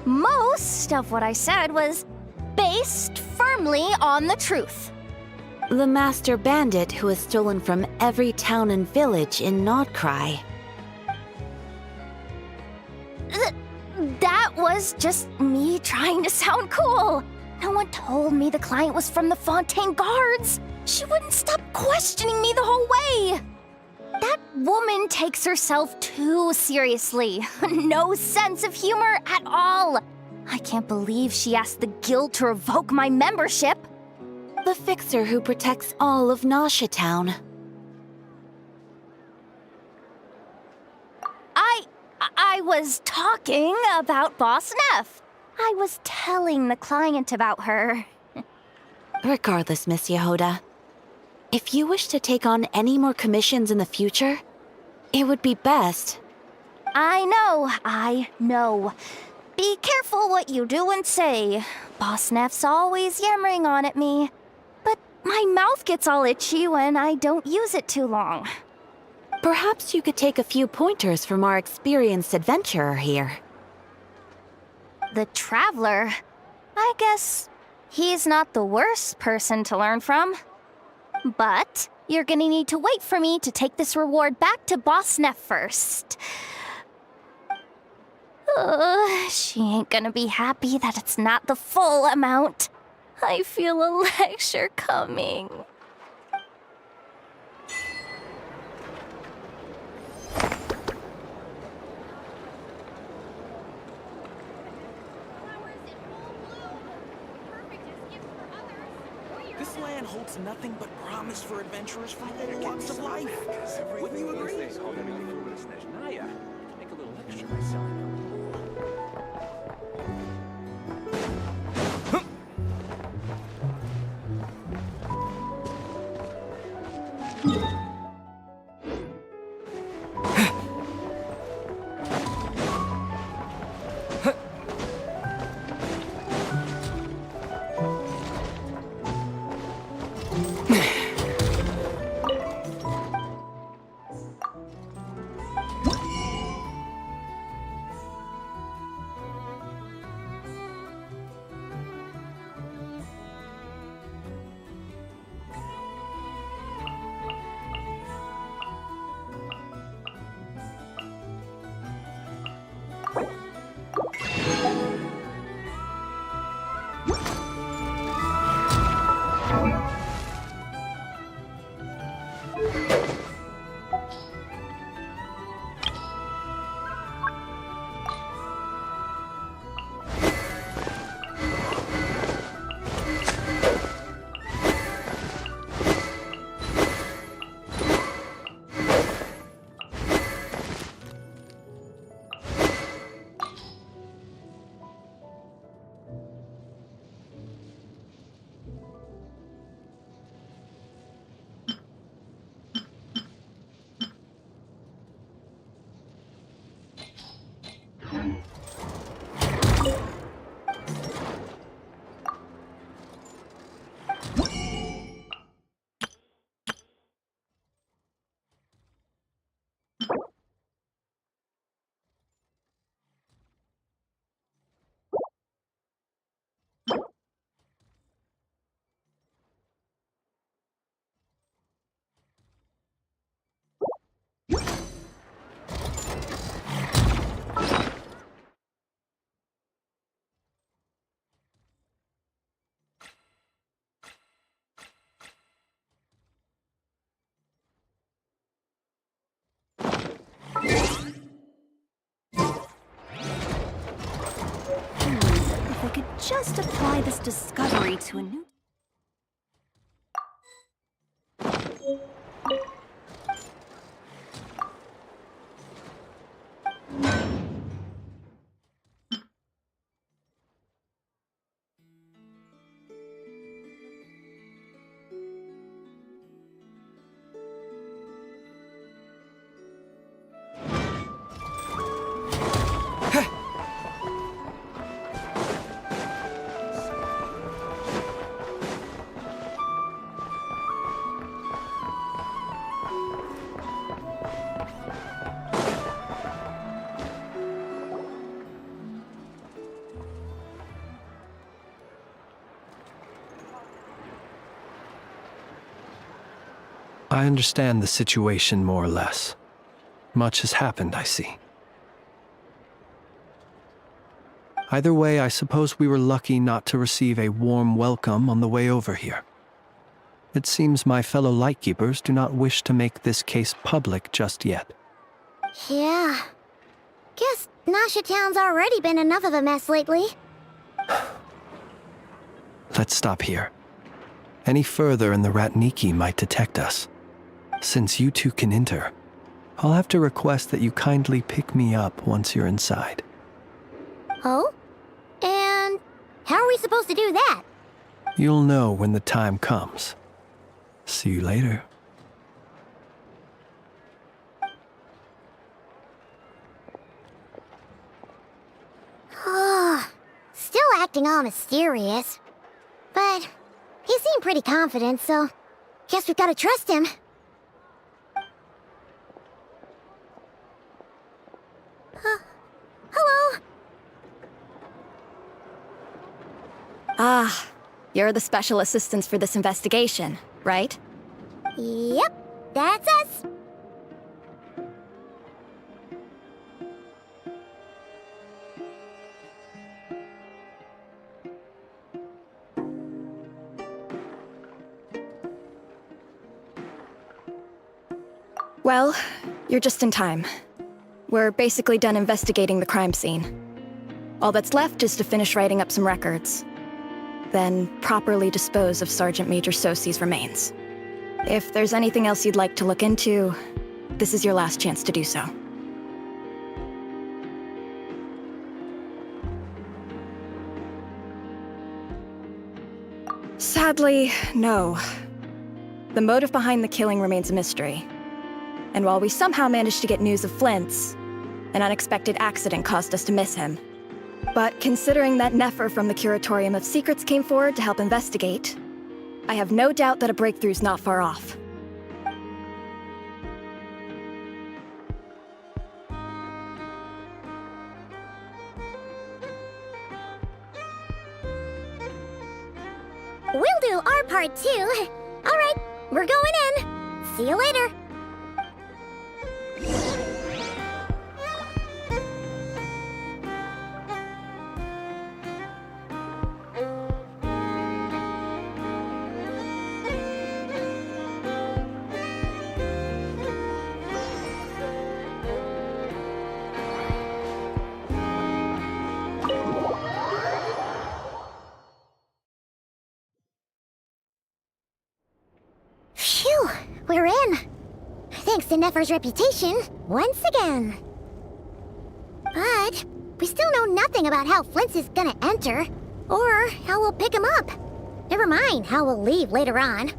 Most of what I said was based firmly on the truth. The master bandit who has stolen from every town and village in Nod-Crай. That was just me trying to sound cool. No one told me the client was from the Fontaine Guards. She wouldn't stop questioning me the whole way. That woman takes herself too seriously. No sense of humor at all. I can't believe she asked the guild to revoke my membership. The fixer who protects all of Nasha Town. I was talking about Boss Neff. I was telling the client about her. Regardless, Miss Yehoda, if you wish to take on any more commissions in the future, it would be best. I know. Be careful what you do and say. Boss Neff's always yammering on at me. But my mouth gets all itchy when I don't use it too long. Perhaps you could take a few pointers from our experienced adventurer here. The Traveler? I guess he's not the worst person to learn from. But you're gonna need to wait for me to take this reward back to Boss Neff first. She ain't gonna be happy that it's not the full amount. I feel a lecture coming. This land holds nothing but promise for adventurers from all walks of life. Wouldn't you agree? Снежная. Make a little extra by selling them. If I could just apply this discovery to a new... I understand the situation more or less. Much has happened, I see. Either way, I suppose we were lucky not to receive a warm welcome on the way over here. It seems my fellow Lightkeepers do not wish to make this case public just yet. Yeah. Guess Nasha Town's already been enough of a mess lately. Let's stop here. Any further and the Ratniki might detect us. Since you two can enter, I'll have to request that you kindly pick me up once you're inside. Oh? And how are we supposed to do that? You'll know when the time comes. See you later. Still acting all mysterious. But he seemed pretty confident, so guess we've got to trust him. Hello? Ah, you're the special assistants for this investigation, right? Yep, that's us. Well, you're just in time. We're basically done investigating the crime scene. All that's left is to finish writing up some records. Then properly dispose of Sergeant Major Sosi's remains. If there's anything else you'd like to look into, this is your last chance to do so. Sadly, no. The motive behind the killing remains a mystery. And while we somehow managed to get news of Flint's, an unexpected accident caused us to miss him. But considering that Nefer from the Curatorium of Secrets came forward to help investigate, I have no doubt that a breakthrough's not far off. We'll do our part too. All right, we're going in. See you later. Phew, we're in. Thanks to Nefer's reputation, once again. But we still know nothing about how Flint's is gonna enter, or how we'll pick him up. Never mind how we'll leave later on.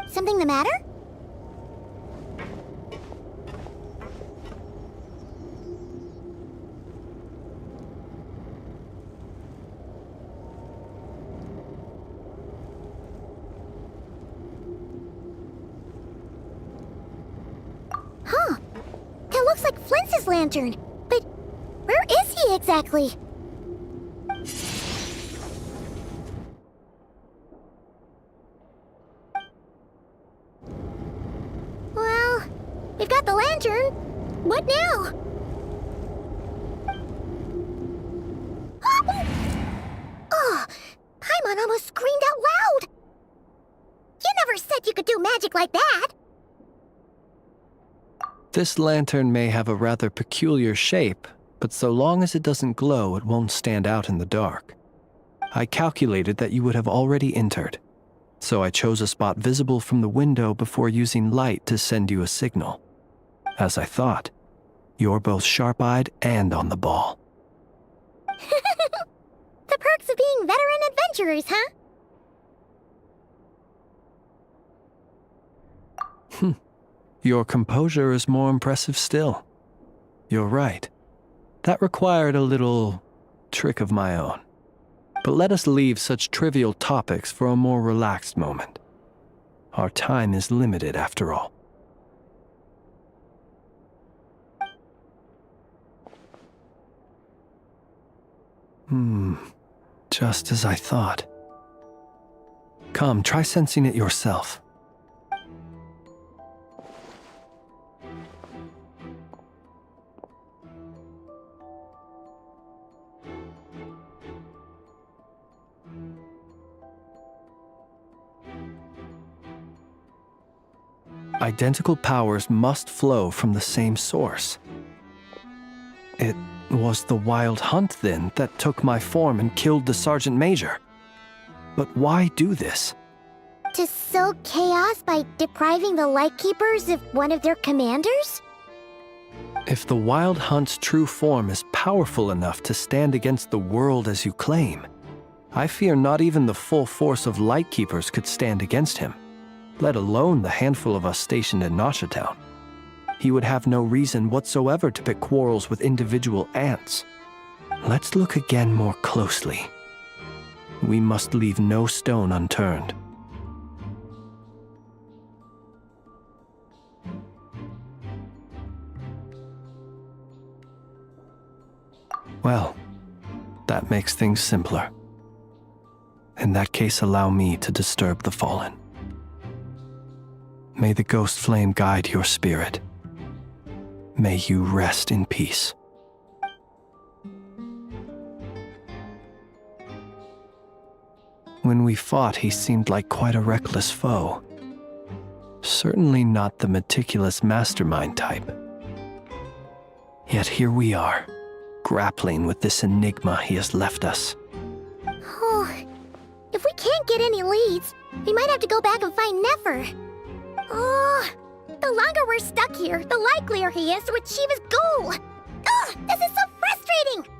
Something the matter? Huh. That looks like Flint's lantern. But where is he exactly? Well, we've got the lantern. What now? Oh, Paimon almost screamed out loud. You never said you could do magic like that. This lantern may have a rather peculiar shape, but so long as it doesn't glow, it won't stand out in the dark. I calculated that you would have already entered, so I chose a spot visible from the window before using light to send you a signal. As I thought, you're both sharp-eyed and on the ball. The perks of being veteran adventurers, huh? Your composure is more impressive still. You're right. That required a little trick of my own. But let us leave such trivial topics for a more relaxed moment. Our time is limited after all. Just as I thought. Come, try sensing it yourself. Identical powers must flow from the same source. It It was the Wild Hunt, then, that took my form and killed the Sergeant Major. But why do this? To sow chaos by depriving the Lightkeepers of one of their commanders? If the Wild Hunt's true form is powerful enough to stand against the world as you claim, I fear not even the full force of Lightkeepers could stand against him, let alone the handful of us stationed in Town. He would have no reason whatsoever to pick quarrels with individual ants. Let's look again more closely. We must leave no stone unturned. Well, that makes things simpler. In that case, allow me to disturb the fallen. May the ghost flame guide your spirit. May you rest in peace. When we fought, he seemed like quite a reckless foe. Certainly not the meticulous mastermind type. Yet here we are, grappling with this enigma he has left us. Oh, if we can't get any leads, we might have to go back and find Nefer. Oh, the longer we're stuck here, the likelier he is to achieve his goal. Ugh, this is so frustrating!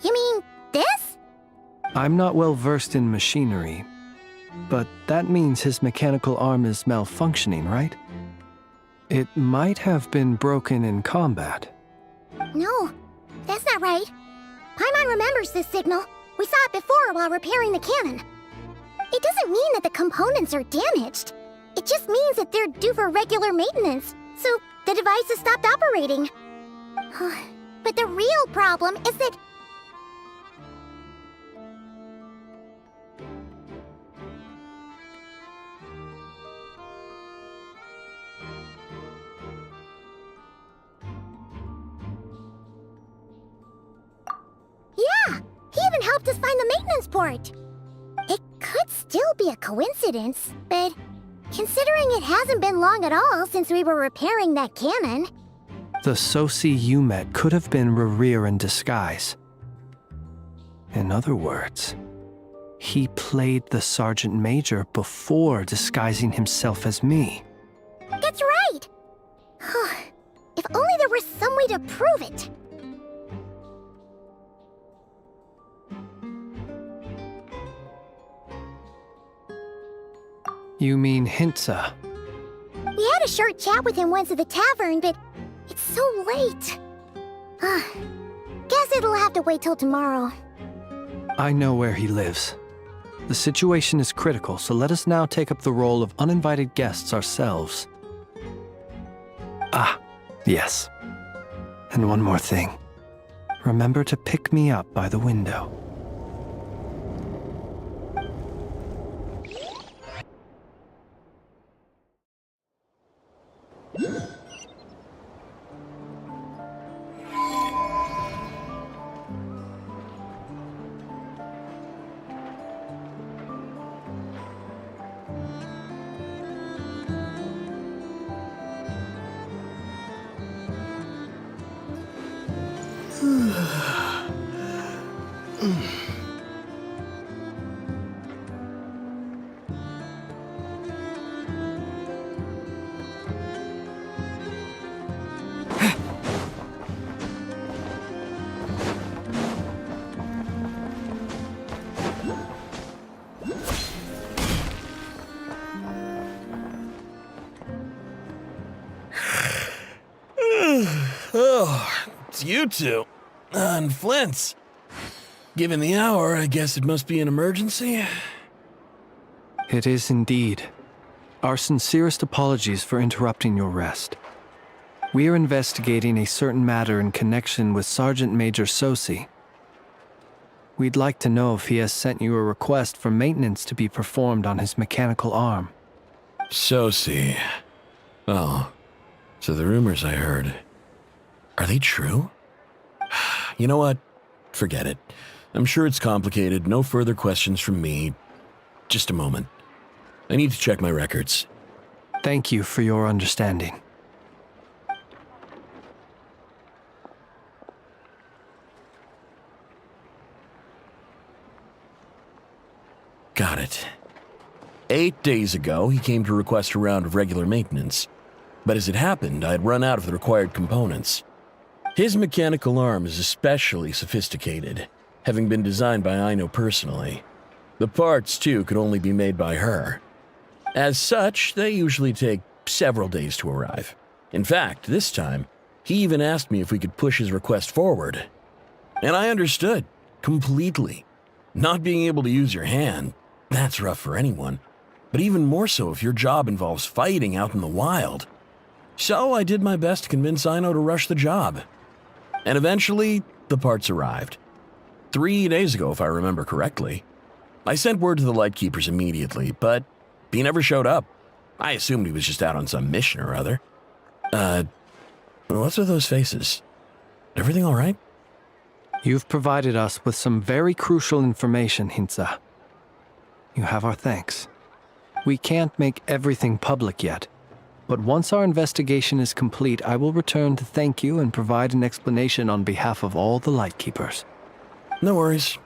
You mean this? I'm not well versed in machinery, but that means his mechanical arm is malfunctioning, right? It might have been broken in combat. No, that's not right. Paimon remembers this signal. We saw it before while repairing the cannon. It doesn't mean that the components are damaged. It just means that they're due for regular maintenance, so the device has stopped operating. But the real problem is that... Yeah! He even helped us find the maintenance port! It could still be a coincidence, but considering it hasn't been long at all since we were repairing that cannon... The Soci you met could have been Rerir in disguise. In other words, he played the Sergeant Major before disguising himself as me. That's right! If only there was some way to prove it! You mean Hintsa? We had a short chat with him once at the tavern, but it's so late. Guess it'll have to wait till tomorrow. I know where he lives. The situation is critical, so let us now take up the role of uninvited guests ourselves. Ah, yes. And one more thing. Remember to pick me up by the window. Oh, it's you two. And Flints. Given the hour, I guess it must be an emergency. It is indeed. Our sincerest apologies for interrupting your rest. We are investigating a certain matter in connection with Sergeant Major Sosi. We'd like to know if he has sent you a request for maintenance to be performed on his mechanical arm. Sosi. Oh, so the rumors I heard, are they true? You know what? Forget it. I'm sure it's complicated. No further questions from me. Just a moment. I need to check my records. Thank you for your understanding. Got it. 8 days ago, he came to request a round of regular maintenance. But as it happened, I had run out of the required components. His mechanical arm is especially sophisticated, having been designed by Aino personally. The parts, too, could only be made by her. As such, they usually take several days to arrive. In fact, this time, he even asked me if we could push his request forward. And I understood, completely. Not being able to use your hand, that's rough for anyone. But even more so if your job involves fighting out in the wild. So I did my best to convince Aino to rush the job. And eventually, the parts arrived. 3 days ago, if I remember correctly. I sent word to the Lightkeepers immediately, but he never showed up. I assumed he was just out on some mission or other. What's with those faces? Everything all right? You've provided us with some very crucial information, Hintsa. You have our thanks. We can't make everything public yet, but once our investigation is complete, I will return to thank you and provide an explanation on behalf of all the Lightkeepers. No worries.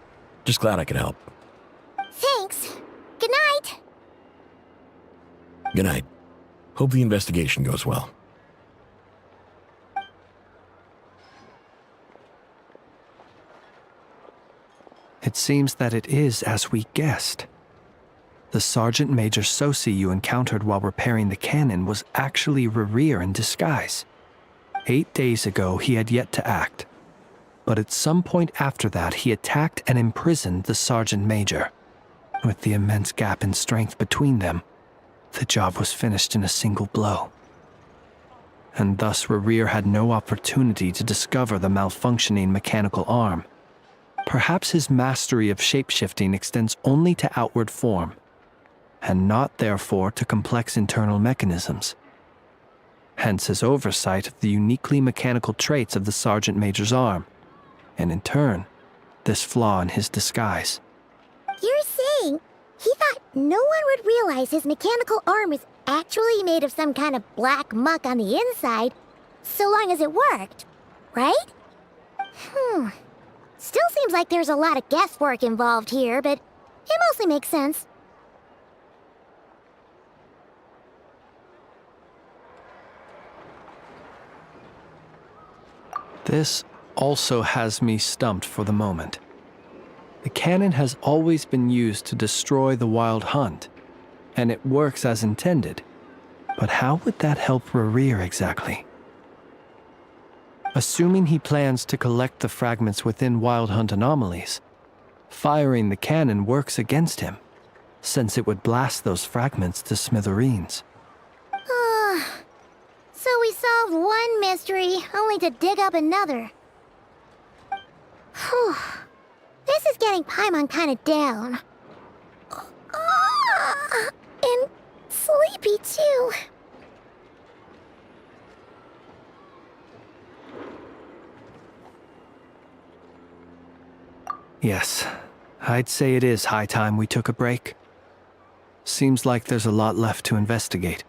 Just glad I could help. Thanks. Good night. Good night. Hope the investigation goes well. It seems that it is as we guessed. The Sergeant Major Sosi you encountered while repairing the cannon was actually Rerir in disguise. 8 days ago, he had yet to act. But at some point after that, he attacked and imprisoned the Sergeant Major. With the immense gap in strength between them, the job was finished in a single blow. And thus Rerir had no opportunity to discover the malfunctioning mechanical arm. Perhaps his mastery of shapeshifting extends only to outward form, and not therefore to complex internal mechanisms. Hence his oversight of the uniquely mechanical traits of the Sergeant Major's arm, and in turn, this flaw in his disguise. You're saying he thought no one would realize his mechanical arm is actually made of some kind of black muck on the inside, so long as it worked, right? Still seems like there's a lot of guesswork involved here, but it mostly makes sense. This also has me stumped for the moment. The cannon has always been used to destroy the wild hunt, and it works as intended. But how would that help Rerir exactly? Assuming he plans to collect the fragments within wild hunt anomalies, firing the cannon works against him, since it would blast those fragments to smithereens. So we solved one mystery, only to dig up another. Whew. This is getting Paimon kind of down. And sleepy, too. Yes, I'd say it is high time we took a break. Seems like there's a lot left to investigate.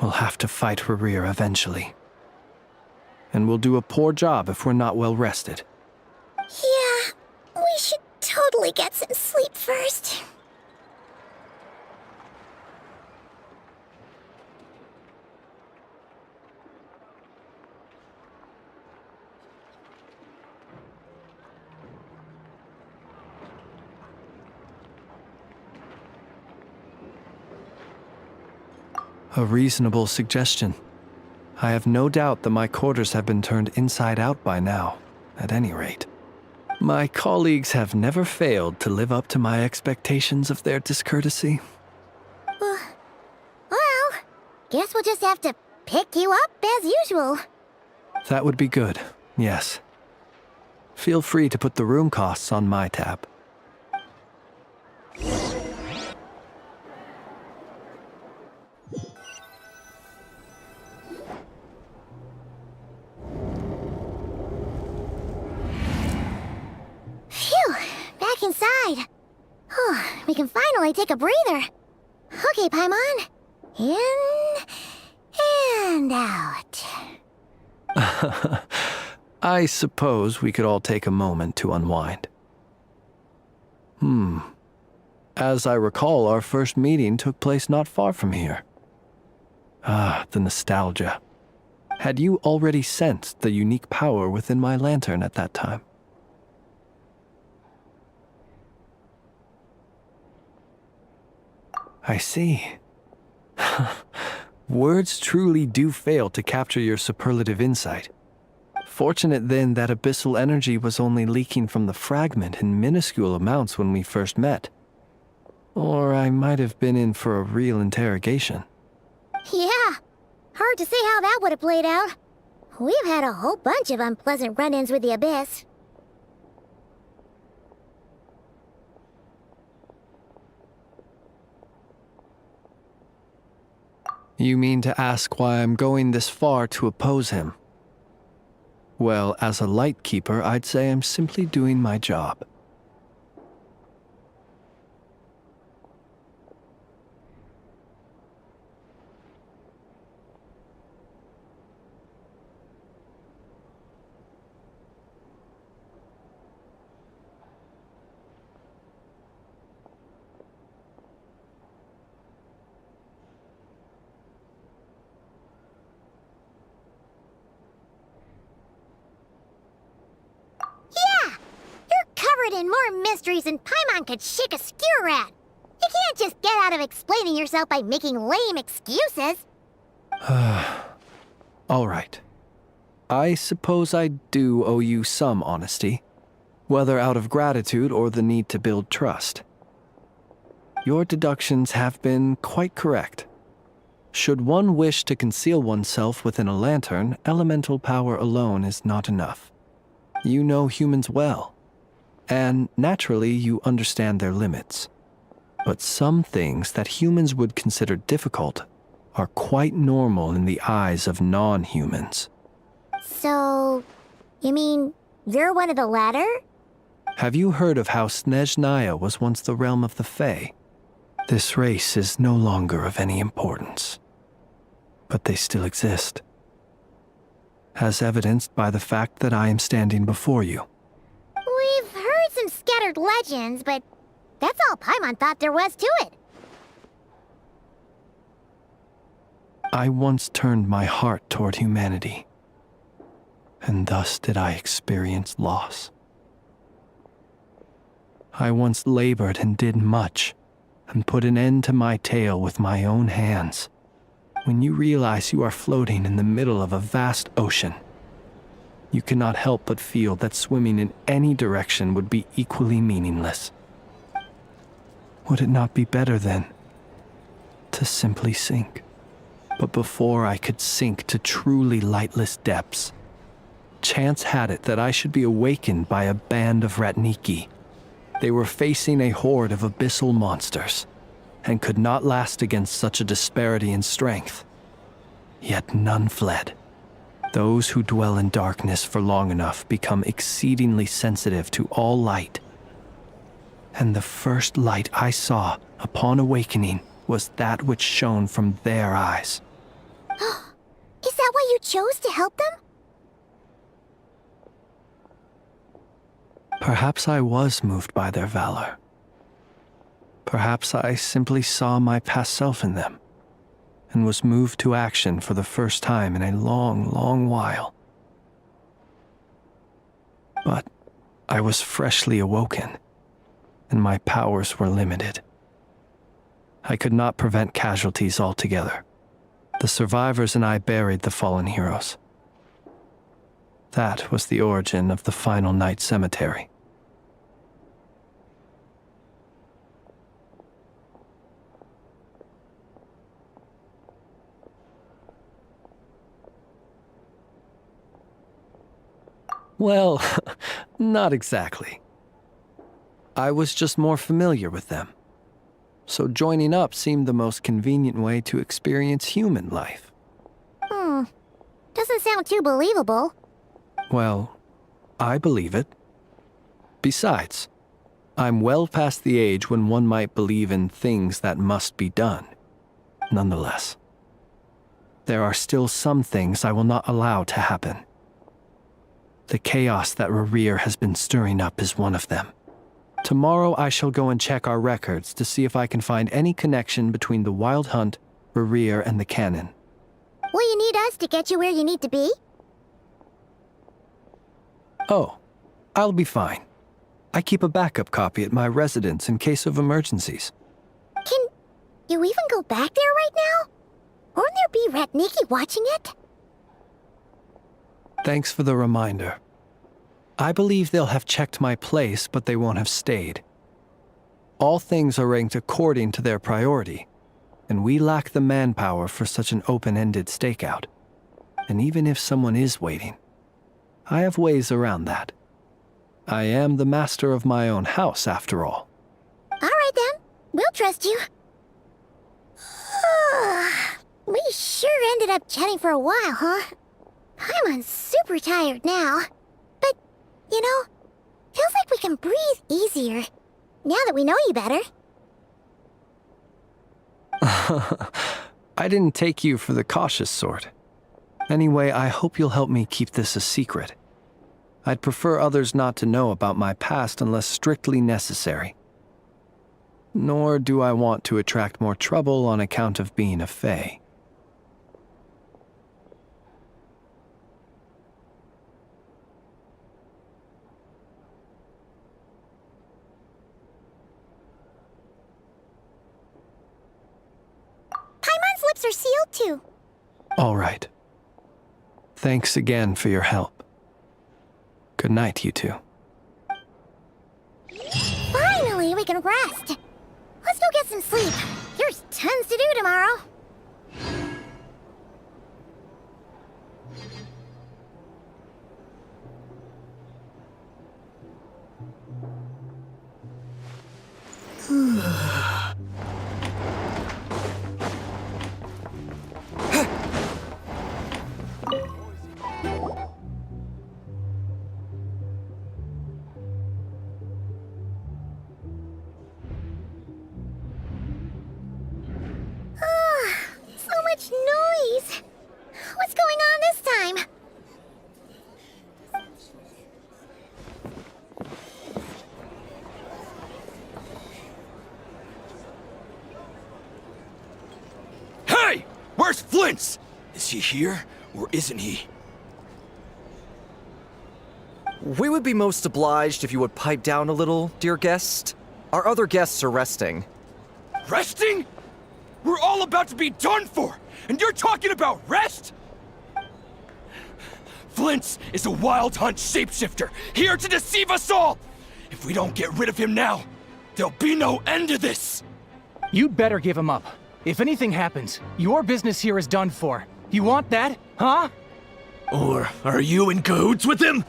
We'll have to fight Rerir eventually. And we'll do a poor job if we're not well rested. Yeah, we should totally get some sleep first. A reasonable suggestion. I have no doubt that my quarters have been turned inside out by now, at any rate. My colleagues have never failed to live up to my expectations of their discourtesy. Well, guess we'll just have to pick you up as usual. That would be good, yes. Feel free to put the room costs on my tab. Phew, back inside. We can finally take a breather. Okay, Paimon. In and out. I suppose we could all take a moment to unwind. As I recall, our first meeting took place not far from here. Ah, the nostalgia. Had you already sensed the unique power within my lantern at that time? I see. Words truly do fail to capture your superlative insight. Fortunate then that abyssal energy was only leaking from the fragment in minuscule amounts when we first met. Or I might have been in for a real interrogation. Yeah, hard to say how that would have played out. We've had a whole bunch of unpleasant run-ins with the Abyss. You mean to ask why I'm going this far to oppose him? Well, as a light keeper, I'd say I'm simply doing my job. And more mysteries than Paimon could shake a skewer at. You can't just get out of explaining yourself by making lame excuses. All right. I suppose I do owe you some honesty, whether out of gratitude or the need to build trust. Your deductions have been quite correct. Should one wish to conceal oneself within a lantern, elemental power alone is not enough. You know humans well. And naturally, you understand their limits. But some things that humans would consider difficult are quite normal in the eyes of non-humans. So, you mean you're one of the latter? Have you heard of how Снежная was once the realm of the Fae? This race is no longer of any importance. But they still exist. As evidenced by the fact that I am standing before you. We've heard some scattered legends, but that's all Paimon thought there was to it. I once turned my heart toward humanity, and thus did I experience loss. I once labored and did much, and put an end to my tale with my own hands. When you realize you are floating in the middle of a vast ocean, you cannot help but feel that swimming in any direction would be equally meaningless. Would it not be better, then, to simply sink? But before I could sink to truly lightless depths, chance had it that I should be awakened by a band of Ratniki. They were facing a horde of abyssal monsters, and could not last against such a disparity in strength. Yet none fled. Those who dwell in darkness for long enough become exceedingly sensitive to all light. And the first light I saw upon awakening was that which shone from their eyes. Is that why you chose to help them? Perhaps I was moved by their valor. Perhaps I simply saw my past self in them, and was moved to action for the first time in a long, long while. But I was freshly awoken, and my powers were limited. I could not prevent casualties altogether. The survivors and I buried the fallen heroes. That was the origin of the Final Night Cemetery. Well, not exactly. I was just more familiar with them. So joining up seemed the most convenient way to experience human life. Doesn't sound too believable. Well, I believe it. Besides, I'm well past the age when one might believe in things that must be done. Nonetheless, there are still some things I will not allow to happen. The chaos that Rerir has been stirring up is one of them. Tomorrow I shall go and check our records to see if I can find any connection between the Wild Hunt, Rerir, and the canon. Will you need us to get you where you need to be? Oh, I'll be fine. I keep a backup copy at my residence in case of emergencies. Can you even go back there right now? Won't there be Ratniki watching it? Thanks for the reminder. I believe they'll have checked my place, but they won't have stayed. All things are ranked according to their priority, and we lack the manpower for such an open-ended stakeout. And even if someone is waiting, I have ways around that. I am the master of my own house, after all. All right then, we'll trust you. We sure ended up chatting for a while, huh? I'm super tired now. But, you know, feels like we can breathe easier, now that we know you better. I didn't take you for the cautious sort. Anyway, I hope you'll help me keep this a secret. I'd prefer others not to know about my past unless strictly necessary. Nor do I want to attract more trouble on account of being a fae. Paimon's lips are sealed too. All right. Thanks again for your help. Good night, you two. Finally, we can rest. Let's go get some sleep. There's tons to do tomorrow. So much noise. What's going on this time? Hey! Where's Flints? Is he here, or isn't he? We would be most obliged if you would pipe down a little, dear guest. Our other guests are resting. Resting? We're all about to be done for, and you're talking about rest? Flints is a Wild Hunt shapeshifter, here to deceive us all! If we don't get rid of him now, there'll be no end to this! You'd better give him up. If anything happens, your business here is done for. You want that, huh? Or are you in cahoots with him?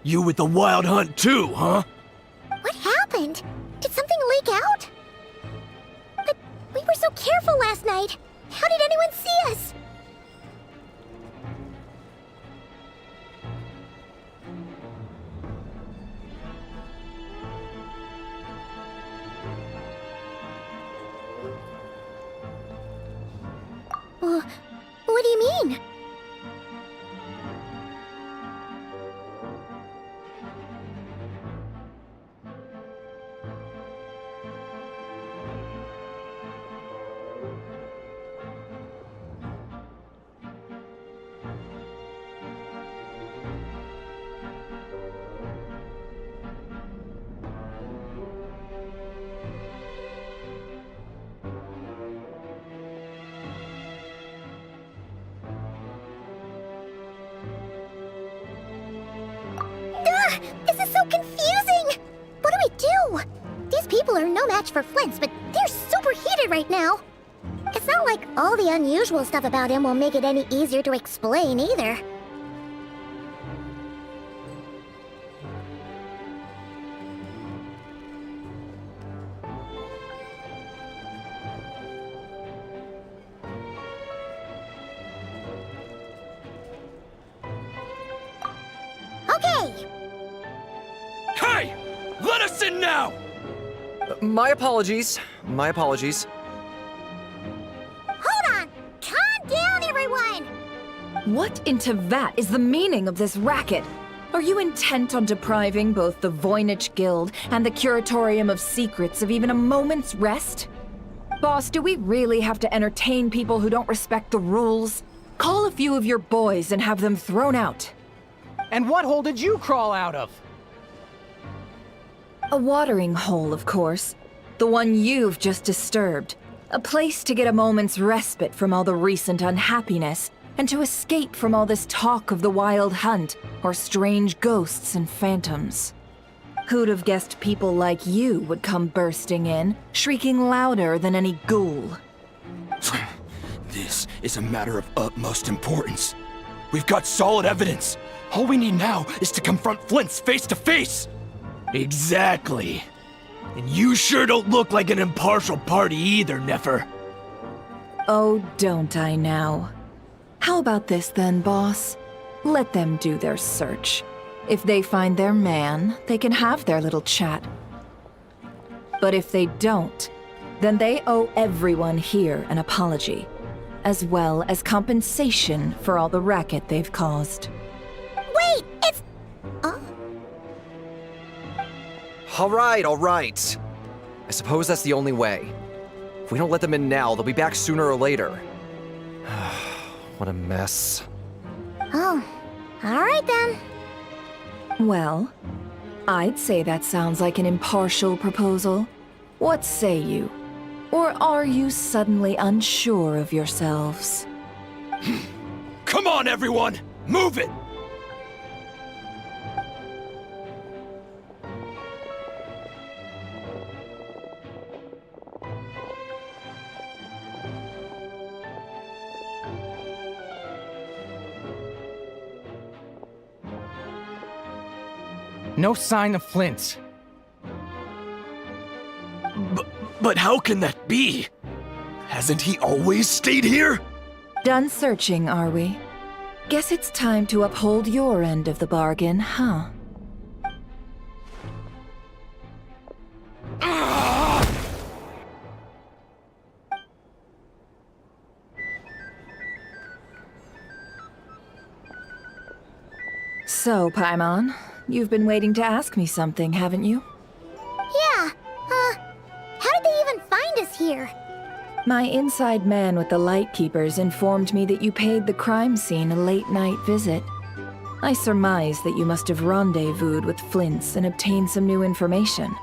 You with the Wild Hunt too, huh? What happened? Did something leak out? But we were so careful last night. How did anyone see us? What do you mean? This is so confusing! What do we do? These people are no match for Flints, but they're super heated right now. It's not like all the unusual stuff about him will make it any easier to explain either. Let us in now! My apologies. My apologies. Hold on! Calm down, everyone! What in Tevat is the meaning of this racket? Are you intent on depriving both the Voynich Guild and the Curatorium of Secrets of even a moment's rest? Boss, do we really have to entertain people who don't respect the rules? Call a few of your boys and have them thrown out. And what hole did you crawl out of? A watering hole, of course. The one you've just disturbed. A place to get a moment's respite from all the recent unhappiness, and to escape from all this talk of the wild hunt, or strange ghosts and phantoms. Who'd have guessed people like you would come bursting in, shrieking louder than any ghoul? This is a matter of utmost importance. We've got solid evidence. All we need now is to confront Flints face to face. Exactly. And you sure don't look like an impartial party either, Nefer. Oh, don't I now? How about this then, boss? Let them do their search. If they find their man, they can have their little chat. But if they don't, then they owe everyone here an apology, as well as compensation for all the racket they've caused. Wait, it's... All right. I suppose that's the only way. If we don't let them in now, they'll be back sooner or later. What a mess. Oh, all right then. Well, I'd say that sounds like an impartial proposal. What say you? Or are you suddenly unsure of yourselves? Come on, everyone! Move it! No sign of Flint. But how can that be? Hasn't he always stayed here? Done searching, are we? Guess it's time to uphold your end of the bargain, huh? So, Paimon, you've been waiting to ask me something, haven't you? Yeah, how did they even find us here? My inside man with the Lightkeepers informed me that you paid the crime scene a late-night visit. I surmise that you must have rendezvoused with Flints and obtained some new information.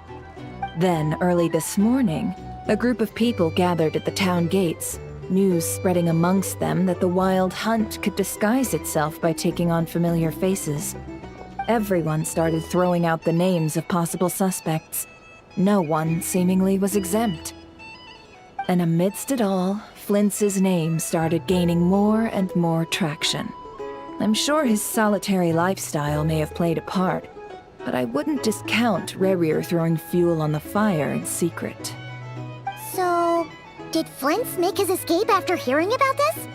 Then, early this morning, a group of people gathered at the town gates, news spreading amongst them that the wild hunt could disguise itself by taking on familiar faces. Everyone started throwing out the names of possible suspects. No one, seemingly, was exempt. And amidst it all, Flints's name started gaining more and more traction. I'm sure his solitary lifestyle may have played a part, but I wouldn't discount Rerir throwing fuel on the fire in secret. So, did Flints make his escape after hearing about this?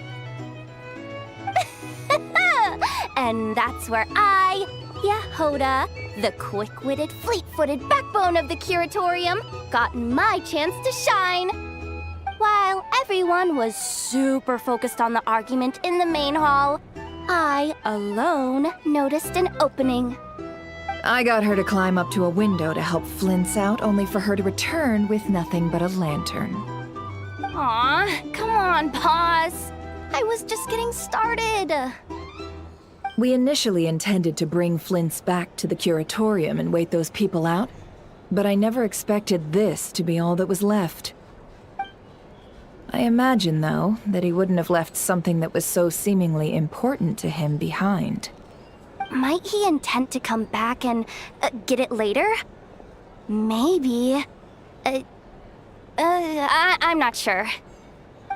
And that's where I, Yehoda, the quick-witted, fleet-footed backbone of the Curatorium, got my chance to shine. While everyone was super focused on the argument in the main hall, I alone noticed an opening. I got her to climb up to a window to help Flints out, only for her to return with nothing but a lantern. Aw, come on, pause. I was just getting started. We initially intended to bring Flints back to the Curatorium and wait those people out, but I never expected this to be all that was left. I imagine, though, that he wouldn't have left something that was so seemingly important to him behind. Might he intend to come back and get it later? Maybe. I'm not sure.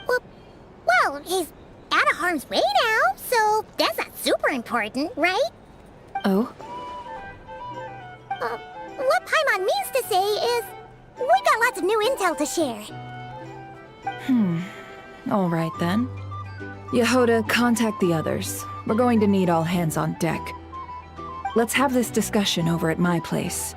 Well, he's out of harm's way now, so that's not super important, right? Oh? What Paimon means to say is, we got lots of new intel to share. All right then. Yehoda, contact the others. We're going to need all hands on deck. Let's have this discussion over at my place.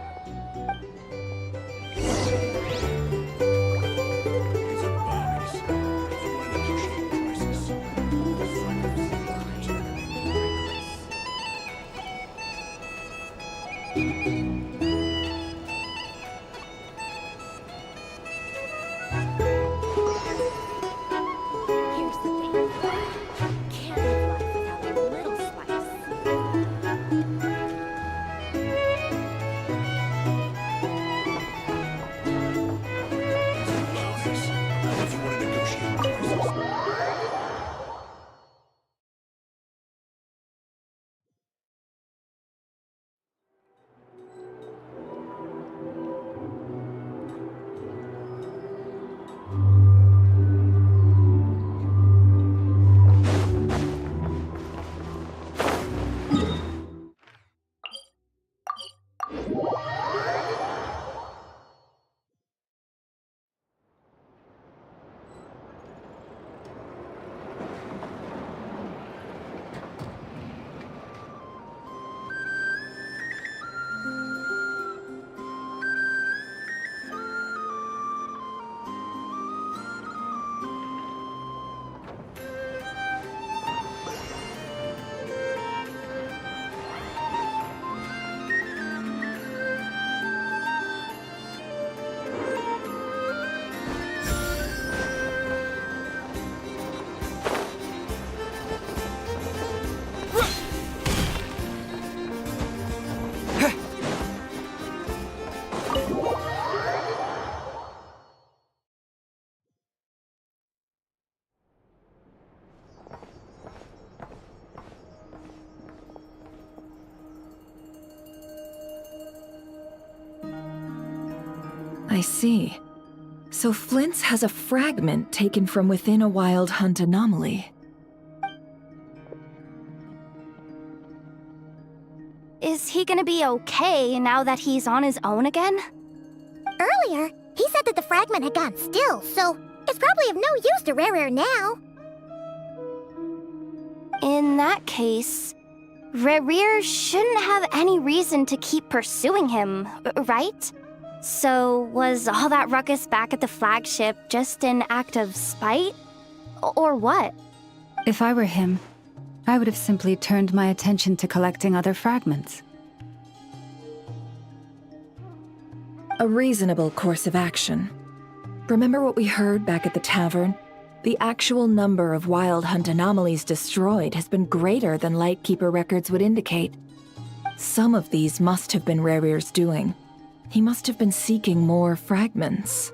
I see. So Flints has a fragment taken from within a wild hunt anomaly. Is he gonna be okay now that he's on his own again? Earlier, he said that the fragment had gone still, so it's probably of no use to Rare now. In that case, Rare shouldn't have any reason to keep pursuing him, right? So, was all that ruckus back at the flagship just an act of spite? Or what? If I were him, I would have simply turned my attention to collecting other fragments. A reasonable course of action. Remember what we heard back at the tavern? The actual number of wild hunt anomalies destroyed has been greater than Lightkeeper records would indicate. Some of these must have been Rare's doing. He must have been seeking more fragments.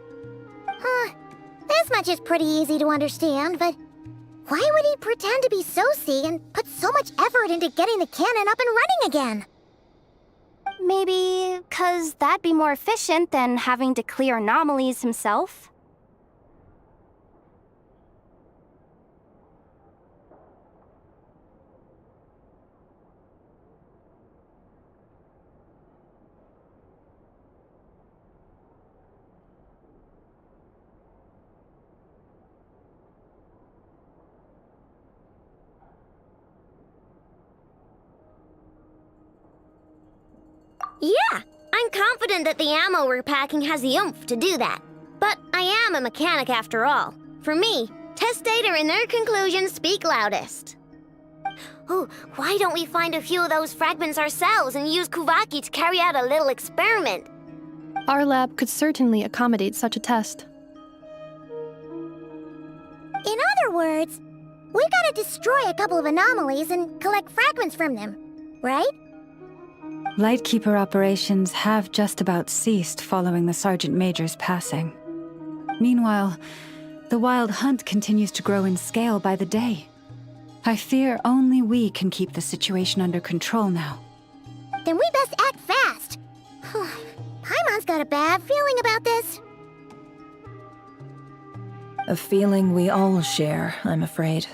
This much is pretty easy to understand, but why would he pretend to be Soci and put so much effort into getting the cannon up and running again? Maybe 'cause that'd be more efficient than having to clear anomalies himself. Yeah, I'm confident that the ammo we're packing has the oomph to do that. But I am a mechanic after all. For me, test data and their conclusions speak loudest. Ooh, why don't we find a few of those fragments ourselves and use Kuvaki to carry out a little experiment? Our lab could certainly accommodate such a test. In other words, we gotta destroy a couple of anomalies and collect fragments from them, right? Lightkeeper operations have just about ceased following the Sergeant Major's passing. Meanwhile, the wild hunt continues to grow in scale by the day. I fear only we can keep the situation under control now. Then we best act fast. Paimon's got a bad feeling about this. A feeling we all share, I'm afraid.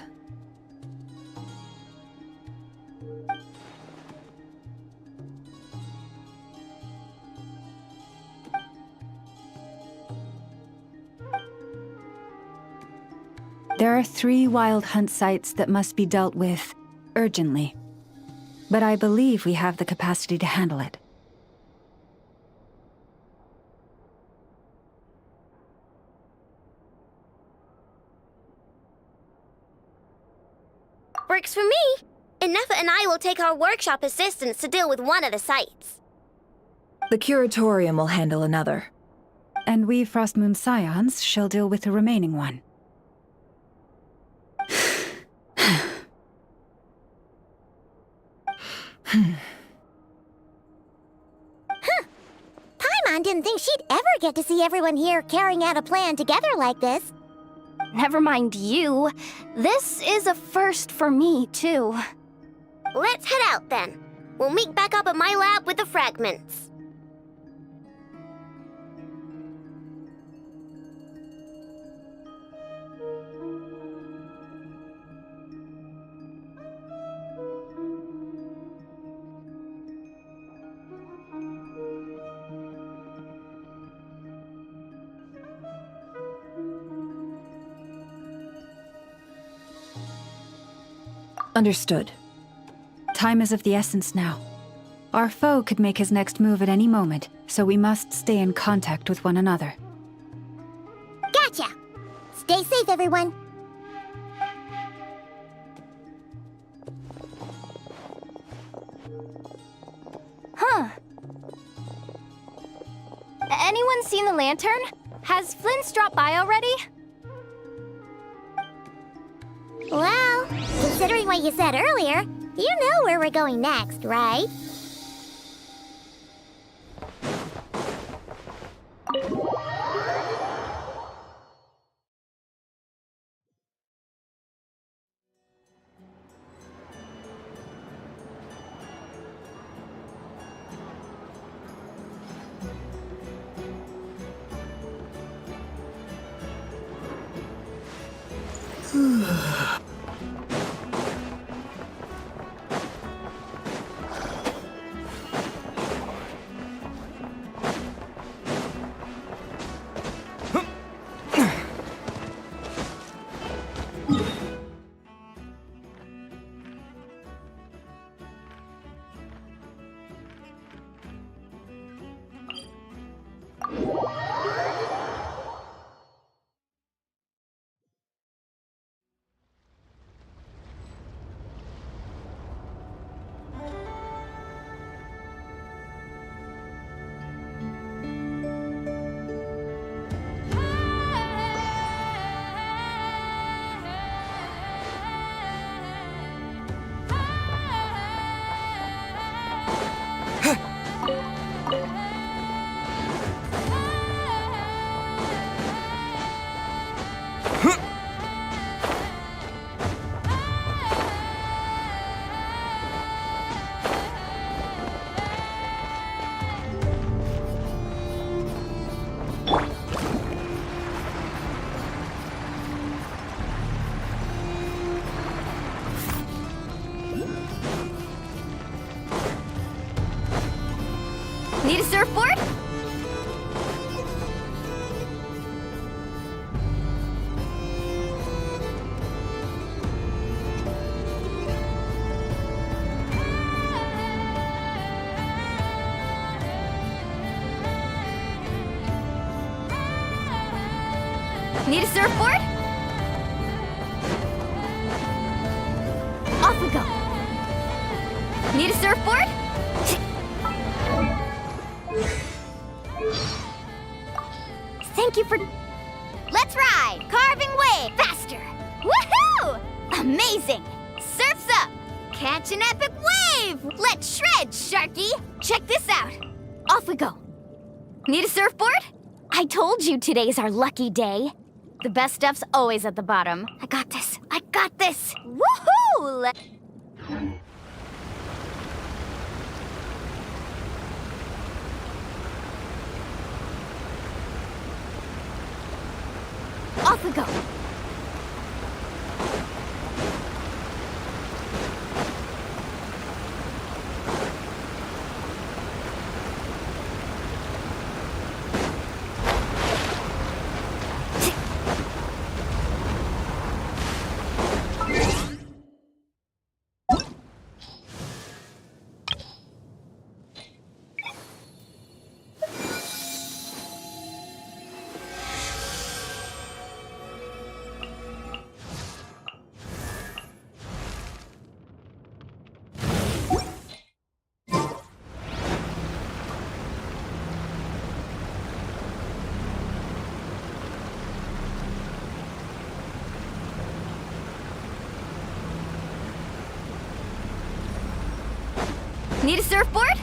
There are 3 wild hunt sites that must be dealt with urgently. But I believe we have the capacity to handle it. Works for me. Inefa and I will take our workshop assistants to deal with one of the sites. The Curatorium will handle another. And we Frostmoon Scions shall deal with the remaining one. Paimon didn't think she'd ever get to see everyone here carrying out a plan together like this. Never mind you. This is a first for me, too. Let's head out then. We'll meet back up at my lab with the fragments. Understood. Time is of the essence now. Our foe could make his next move at any moment, so we must stay in contact with one another. Gotcha! Stay safe, everyone. Huh. Anyone seen the lantern? Has Flints dropped by already? Well, considering what you said earlier, you know where we're going next, right? Need a surfboard? Need a surfboard? Off we go. Need a surfboard? Thank you for... Let's ride! Carving wave! Faster! Woohoo! Amazing! Surf's up! Catch an epic wave! Let's shred, Sharky! Check this out! Off we go. Need a surfboard? I told you today's our lucky day. The best stuff's always at the bottom. I got this! I got this! Woohoo! Off we go. Need a surfboard?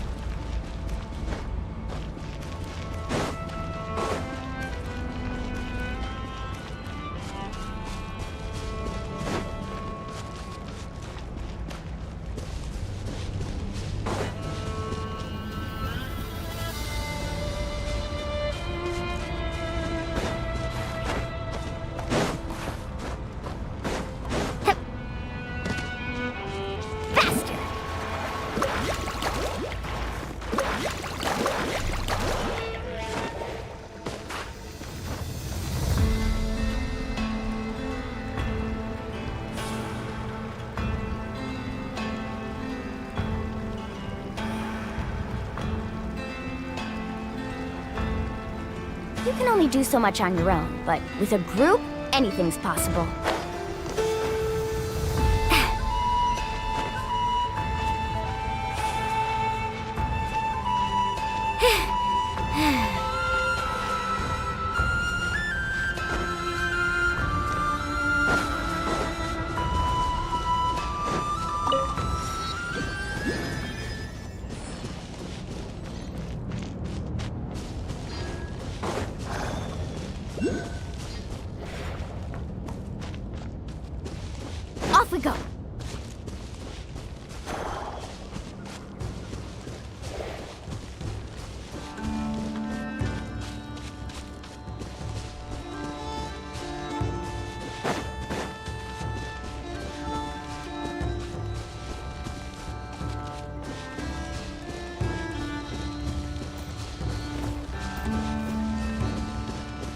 You can only do so much on your own, but with a group, anything's possible. Off we go.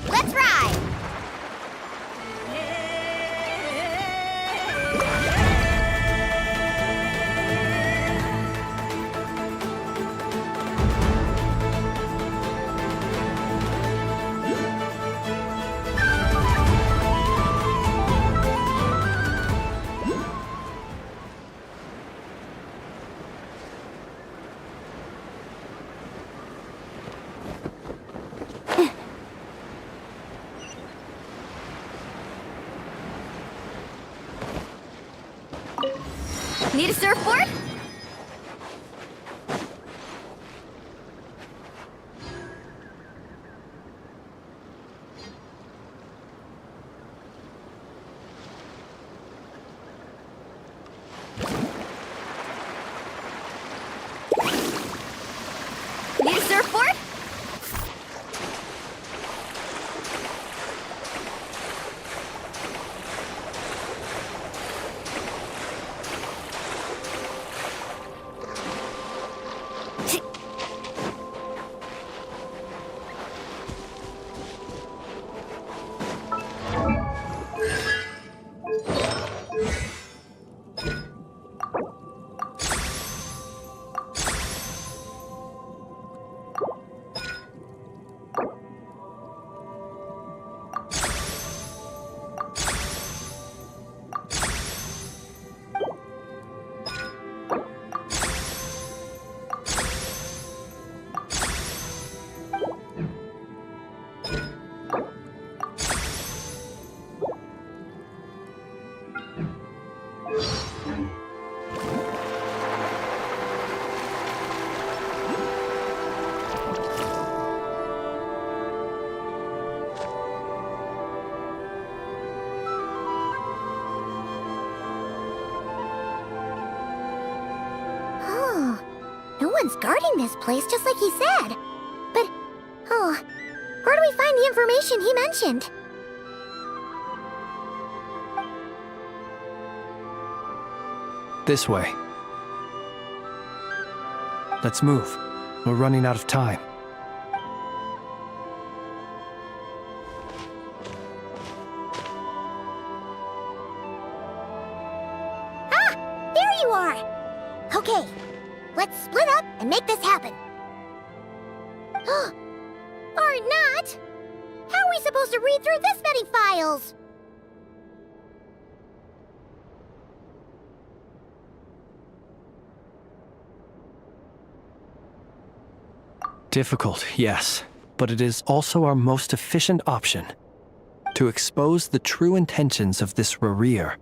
Let's ride. Need a surfboard? Need a surfboard? Someone's guarding this place just like he said. But, where do we find the information he mentioned? This way. Let's move. We're running out of time. Ah! There you are! Okay, let's split up and make this happen. Or not! How are we supposed to read through this many files? Difficult, yes, but it is also our most efficient option. To expose the true intentions of this Rereer,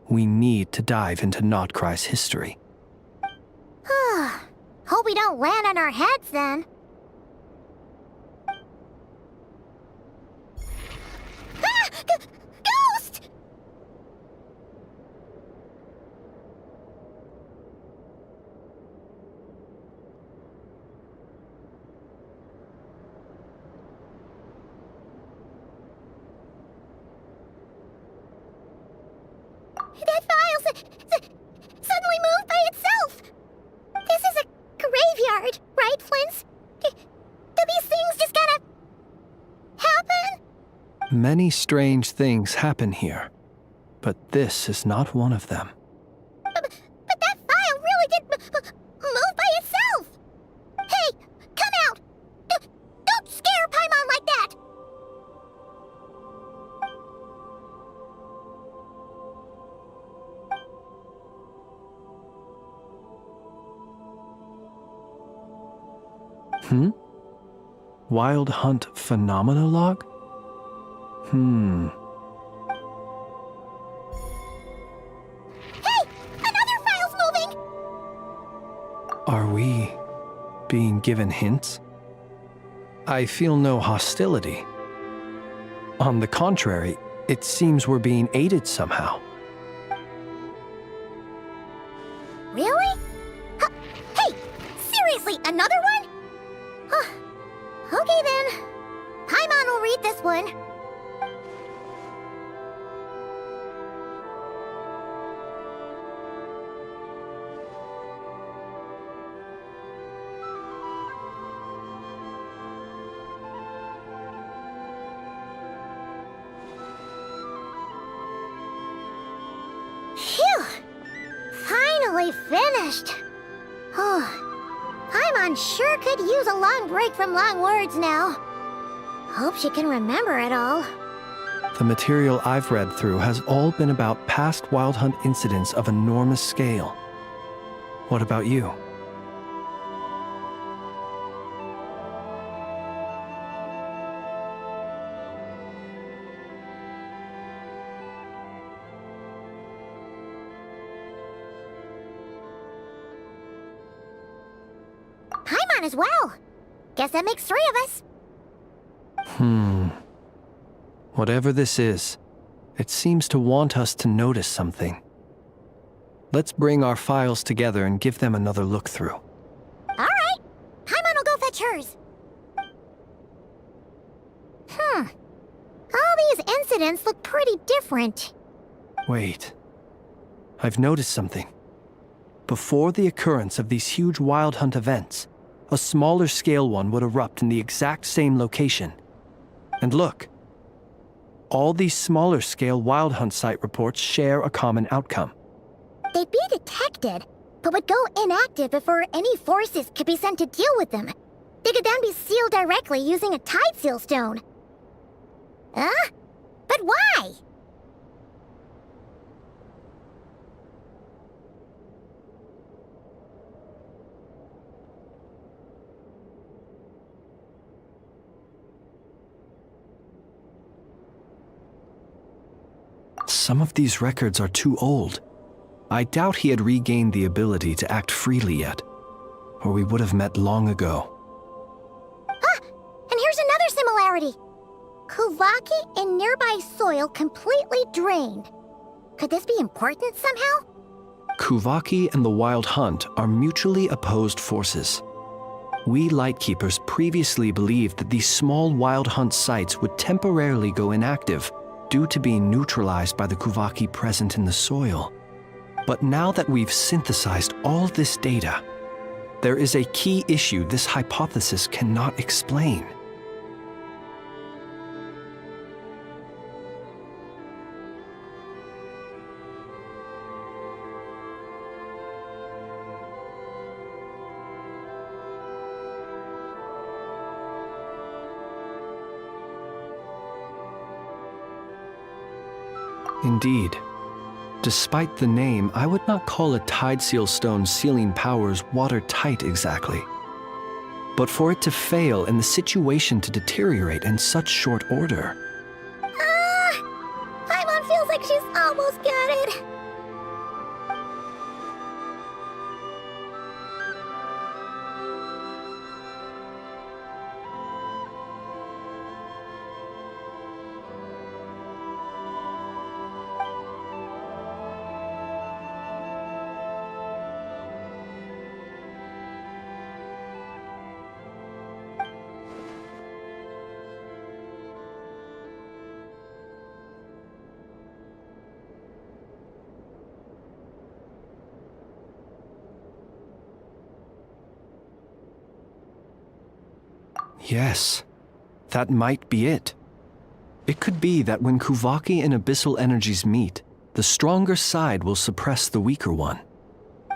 we need to dive into Nod-Crai's history. Hope we don't land on our heads then. Ah! Ghost! That file suddenly moved by itself! This is a graveyard, right, Flints? Do these things just kind of happen? Many strange things happen here, but this is not one of them. But that file really did move by itself! Hey, come out! Don't scare Paimon like that! Wild Hunt Phenomenologue? Hey! Another file's moving! Are we being given hints? I feel no hostility. On the contrary, it seems we're being aided somehow. Really? Hey! Seriously, another one? Okay then. Paimon will read this one. Phew! Finally finished. Oh, Paimon sure could use a long break from long words now. Hope she can remember it all. The material I've read through has all been about past Wild Hunt incidents of enormous scale. What about you? Paimon as well. Guess that makes 3 of us. Whatever this is, it seems to want us to notice something. Let's bring our files together and give them another look through. Alright. Paimon will go fetch hers. All these incidents look pretty different. Wait. I've noticed something. Before the occurrence of these huge Wild Hunt events, a smaller scale one would erupt in the exact same location. And look. All these smaller scale Wild Hunt site reports share a common outcome. They'd be detected, but would go inactive before any forces could be sent to deal with them. They could then be sealed directly using a tide seal stone. But why? Some of these records are too old. I doubt he had regained the ability to act freely yet, or we would have met long ago. And here's another similarity. Kuvaki in nearby soil completely drained. Could this be important somehow? Kuvaki and the Wild Hunt are mutually opposed forces. We Lightkeepers previously believed that these small Wild Hunt sites would temporarily go inactive due to being neutralized by the Kuvaki present in the soil. But now that we've synthesized all this data, there is a key issue this hypothesis cannot explain. Indeed. Despite the name, I would not call a tide seal stone's sealing powers watertight exactly. But for it to fail and the situation to deteriorate in such short order. Paimon feels like she's almost got it. Yes, that might be it. It could be that when Kuvaki and abyssal energies meet, the stronger side will suppress the weaker one.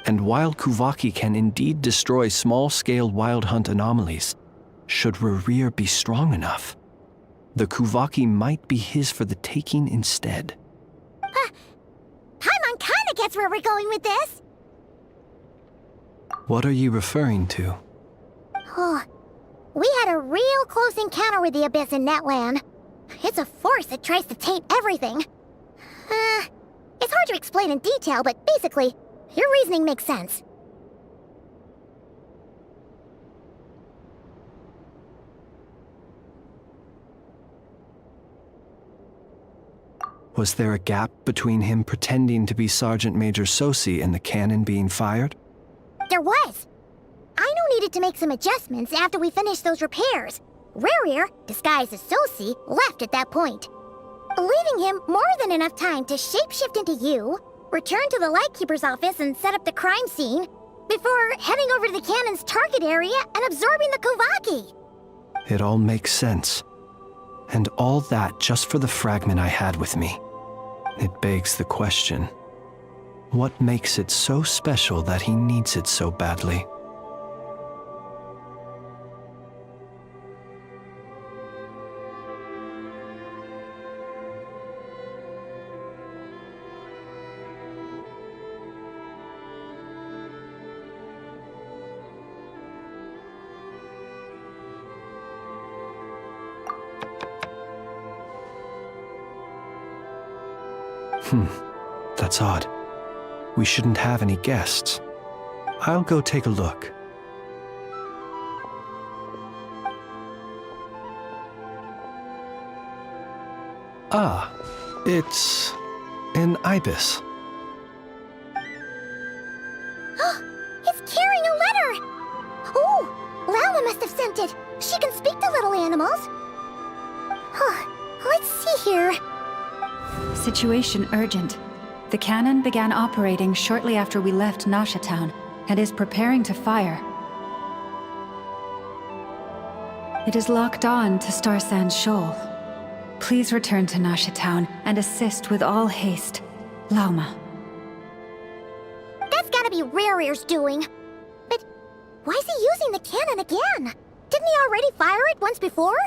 And while Kuvaki can indeed destroy small-scale Wild Hunt anomalies, should Rerir be strong enough, the Kuvaki might be his for the taking instead. Paimon kinda gets where we're going with this. What are you referring to? Oh, We had a real close encounter with the Abyss in Netland. It's a force that tries to taint everything. It's hard to explain in detail, but basically, your reasoning makes sense. Was there a gap between him pretending to be Sergeant Major Sosi and the cannon being fired? There was. Aino needed to make some adjustments after we finished those repairs. Rerir, disguised as Sosi, left at that point, leaving him more than enough time to shapeshift into you, return to the Lightkeeper's office and set up the crime scene, before heading over to the cannon's target area and absorbing the Kovaki. It all makes sense. And all that just for the fragment I had with me. It begs the question, what makes it so special that he needs it so badly? That's odd. We shouldn't have any guests. I'll go take a look. Ah, it's an ibis. It's carrying a letter! Oh, Lala must have sent it. She can speak to little animals. Let's see here. Situation urgent. The cannon began operating shortly after we left Nasha Town and is preparing to fire. It is locked on to Star Sand Shoal. Please return to Nasha Town and assist with all haste. Lauma. That's gotta be Rerir's doing. But why is he using the cannon again? Didn't he already fire it once before?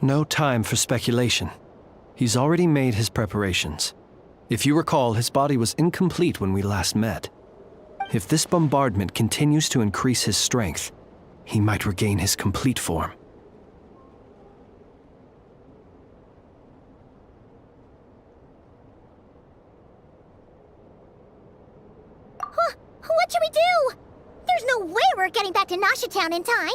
No time for speculation. He's already made his preparations. If you recall, his body was incomplete when we last met. If this bombardment continues to increase his strength, he might regain his complete form. What should we do? There's no way we're getting back to Nasha Town in time.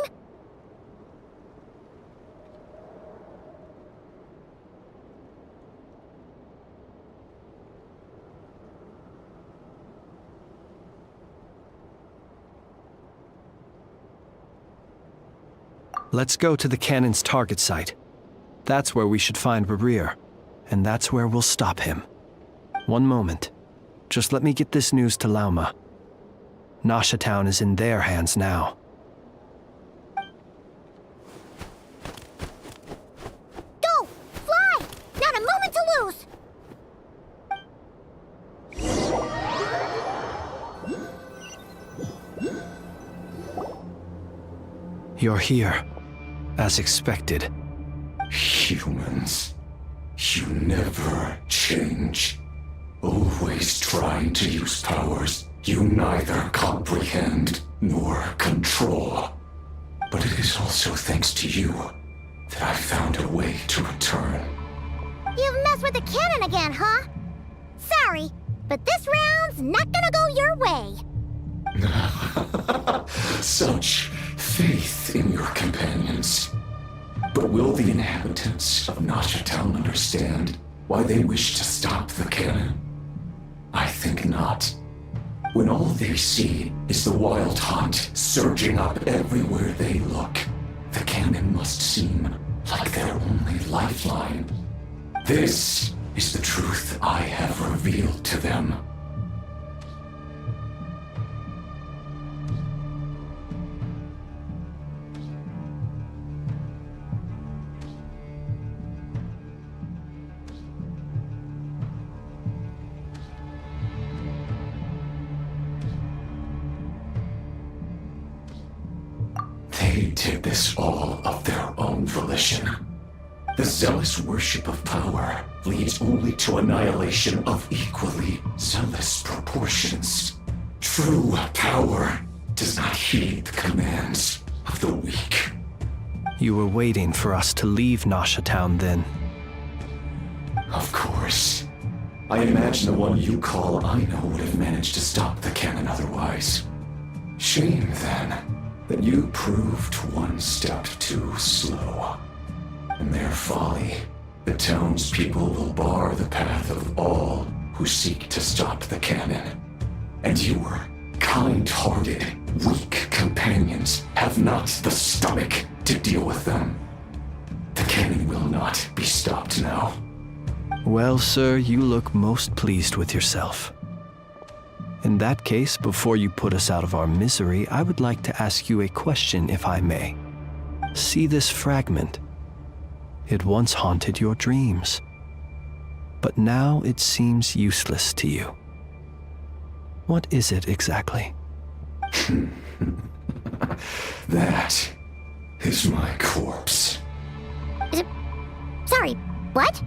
Let's go to the cannon's target site. That's where we should find Rerir, and that's where we'll stop him. One moment. Just let me get this news to Lauma. Nasha Town is in their hands now. Go! Fly! Not a moment to lose! You're here, as expected. Humans, you never change. Always trying to use powers you neither comprehend nor control. But it is also thanks to you that I found a way to return. You've messed with the cannon again, huh? Sorry, but this round's not gonna go your way. Such faith in your companions. But will the inhabitants of Nasha Town understand why they wish to stop the cannon? I think not. When all they see is the wild hunt surging up everywhere they look, the cannon must seem like their only lifeline. This is the truth I have revealed to them. They did this all of their own volition. The zealous worship of power leads only to annihilation of equally zealous proportions. True power does not heed the commands of the weak. You were waiting for us to leave Nasha Town then. Of course. I imagine the one you call Aino would have managed to stop the cannon otherwise. Shame, then, that you proved one step too slow. In their folly, the townspeople will bar the path of all who seek to stop the cannon. And your kind-hearted, weak companions have not the stomach to deal with them. The cannon will not be stopped now. Well, sir, you look most pleased with yourself. In that case, before you put us out of our misery, I would like to ask you a question, if I may. See this fragment? It once haunted your dreams, but now it seems useless to you. What is it exactly? That is my corpse. Sorry, what?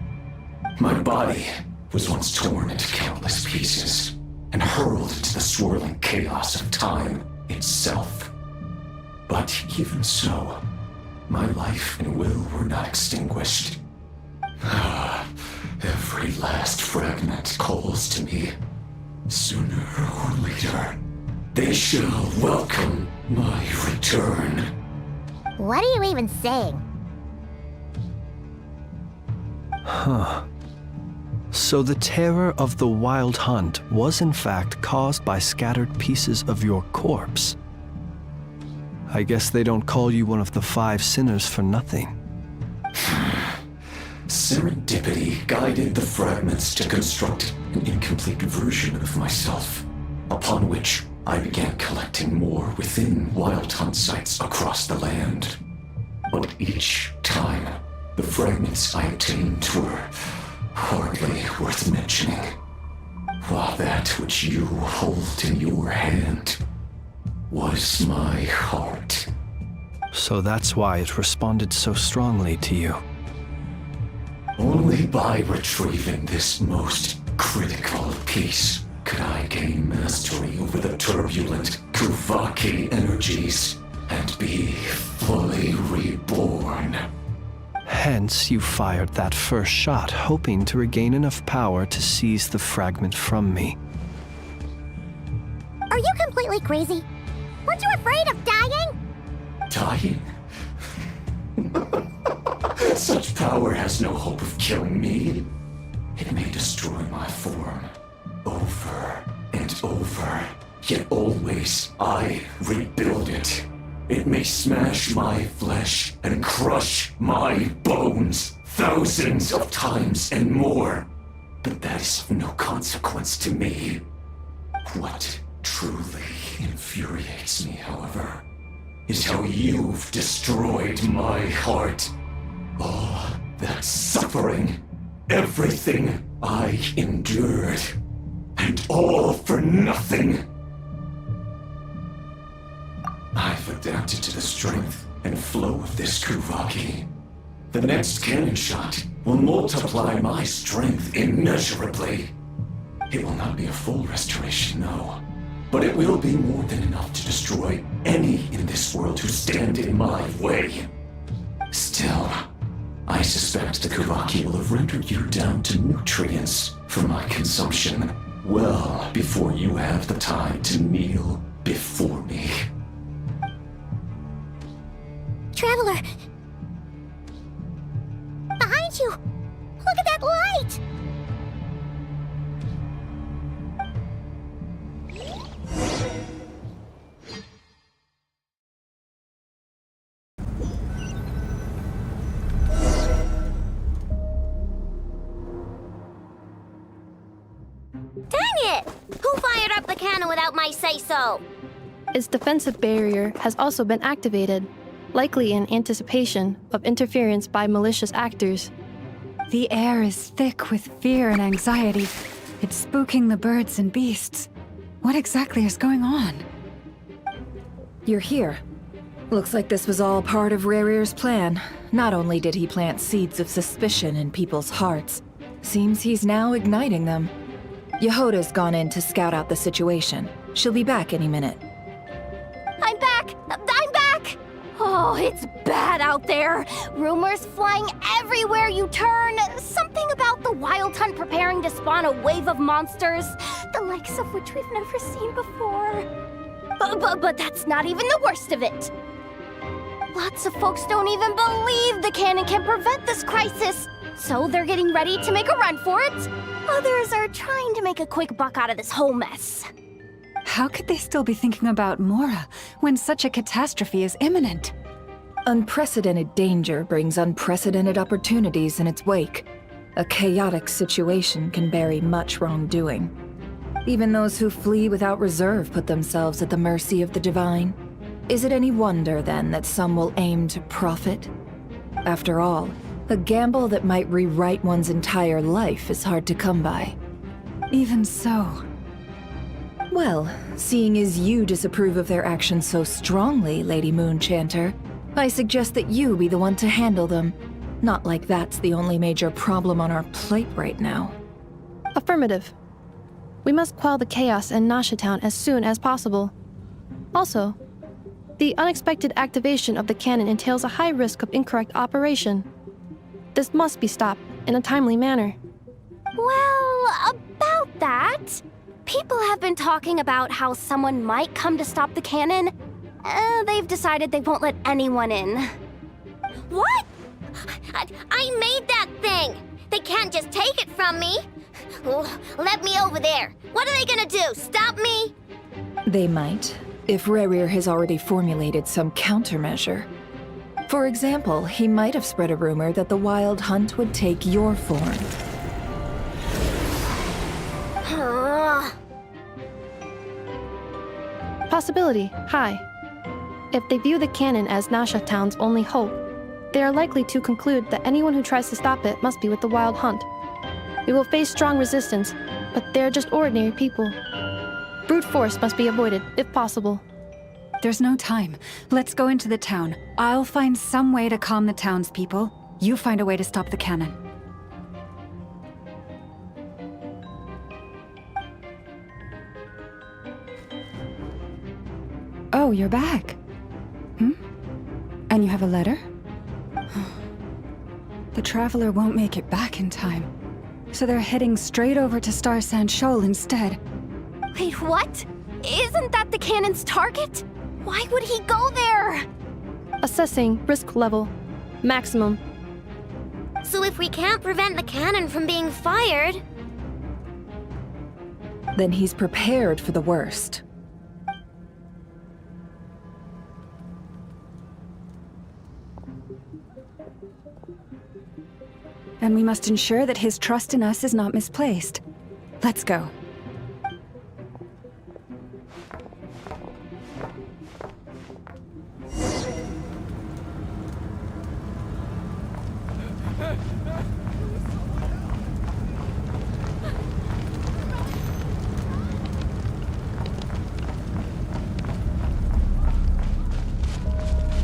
My body was once torn into countless pieces and hurled into the swirling chaos of time itself. But even so, my life and will were not extinguished. Every last fragment calls to me. Sooner or later, they shall welcome my return. What are you even saying? Huh. So the terror of the Wild Hunt was in fact caused by scattered pieces of your corpse. I guess they don't call you one of the 5 sinners for nothing. Serendipity guided the fragments to construct an incomplete version of myself, upon which I began collecting more within Wild Hunt sites across the land. But each time, the fragments I obtained were hardly worth mentioning, while that which you hold in your hand was my heart. So that's why it responded so strongly to you. Only by retrieving this most critical piece could I gain mastery over the turbulent Kuvaki energies and be fully reborn. Hence, you fired that first shot, hoping to regain enough power to seize the fragment from me. Are you completely crazy? Weren't you afraid of dying? Dying? Such power has no hope of killing me. It may destroy my form over and over, yet always I rebuild it. It may smash my flesh and crush my bones thousands of times and more, but that is of no consequence to me. What truly infuriates me, however, is how you've destroyed my heart. All that suffering, everything I endured, and all for nothing. I've adapted to the strength and flow of this Kuvaki. The next cannon shot will multiply my strength immeasurably. It will not be a full restoration, no, but it will be more than enough to destroy any in this world who stand in my way. Still, I suspect the Kuvaki will have rendered you down to nutrients for my consumption well before you have the time to kneel before me. Traveler! Behind you! Look at that light! Dang it! Who fired up the cannon without my say-so? Its defensive barrier has also been activated, likely in anticipation of interference by malicious actors. The air is thick with fear and anxiety. It's spooking the birds and beasts. What exactly is going on? You're here. Looks like this was all part of Rerir's plan. Not only did he plant seeds of suspicion in people's hearts, seems he's now igniting them. Yehoda's gone in to scout out the situation. She'll be back any minute. I'm back! I'm back! Oh, it's bad out there. Rumors flying everywhere you turn. Something about the Wild Hunt preparing to spawn a wave of monsters, the likes of which we've never seen before. But that's not even the worst of it. Lots of folks don't even believe the cannon can prevent this crisis, so they're getting ready to make a run for it. Others are trying to make a quick buck out of this whole mess. How could they still be thinking about Mora when such a catastrophe is imminent? Unprecedented danger brings unprecedented opportunities in its wake. A chaotic situation can bury much wrongdoing. Even those who flee without reserve put themselves at the mercy of the divine. Is it any wonder, then, that some will aim to profit? After all, a gamble that might rewrite one's entire life is hard to come by. Even so. Well, seeing as you disapprove of their actions so strongly, Lady Moonchanter, I suggest that you be the one to handle them. Not like that's the only major problem on our plate right now. Affirmative. We must quell the chaos in Nasha Town as soon as possible. Also, the unexpected activation of the cannon entails a high risk of incorrect operation. This must be stopped in a timely manner. Well, about that, people have been talking about how someone might come to stop the cannon. They've decided they won't let anyone in. What? I made that thing! They can't just take it from me! Let me over there. What are they gonna do, stop me? They might, if Rerir has already formulated some countermeasure. For example, he might have spread a rumor that the Wild Hunt would take your form. Possibility high. If they view the cannon as Nasha Town's only hope, they are likely to conclude that anyone who tries to stop it must be with the Wild Hunt. We will face strong resistance, but they're just ordinary people. Brute force must be avoided, if possible. There's no time. Let's go into the town. I'll find some way to calm the townspeople. You find a way to stop the cannon. Oh, you're back. And you have a letter? The Traveler won't make it back in time. So they're heading straight over to Star Sand Shoal instead. Wait, what? Isn't that the cannon's target? Why would he go there? Assessing risk level. Maximum. So if we can't prevent the cannon from being fired... Then he's prepared for the worst. And we must ensure that his trust in us is not misplaced. Let's go.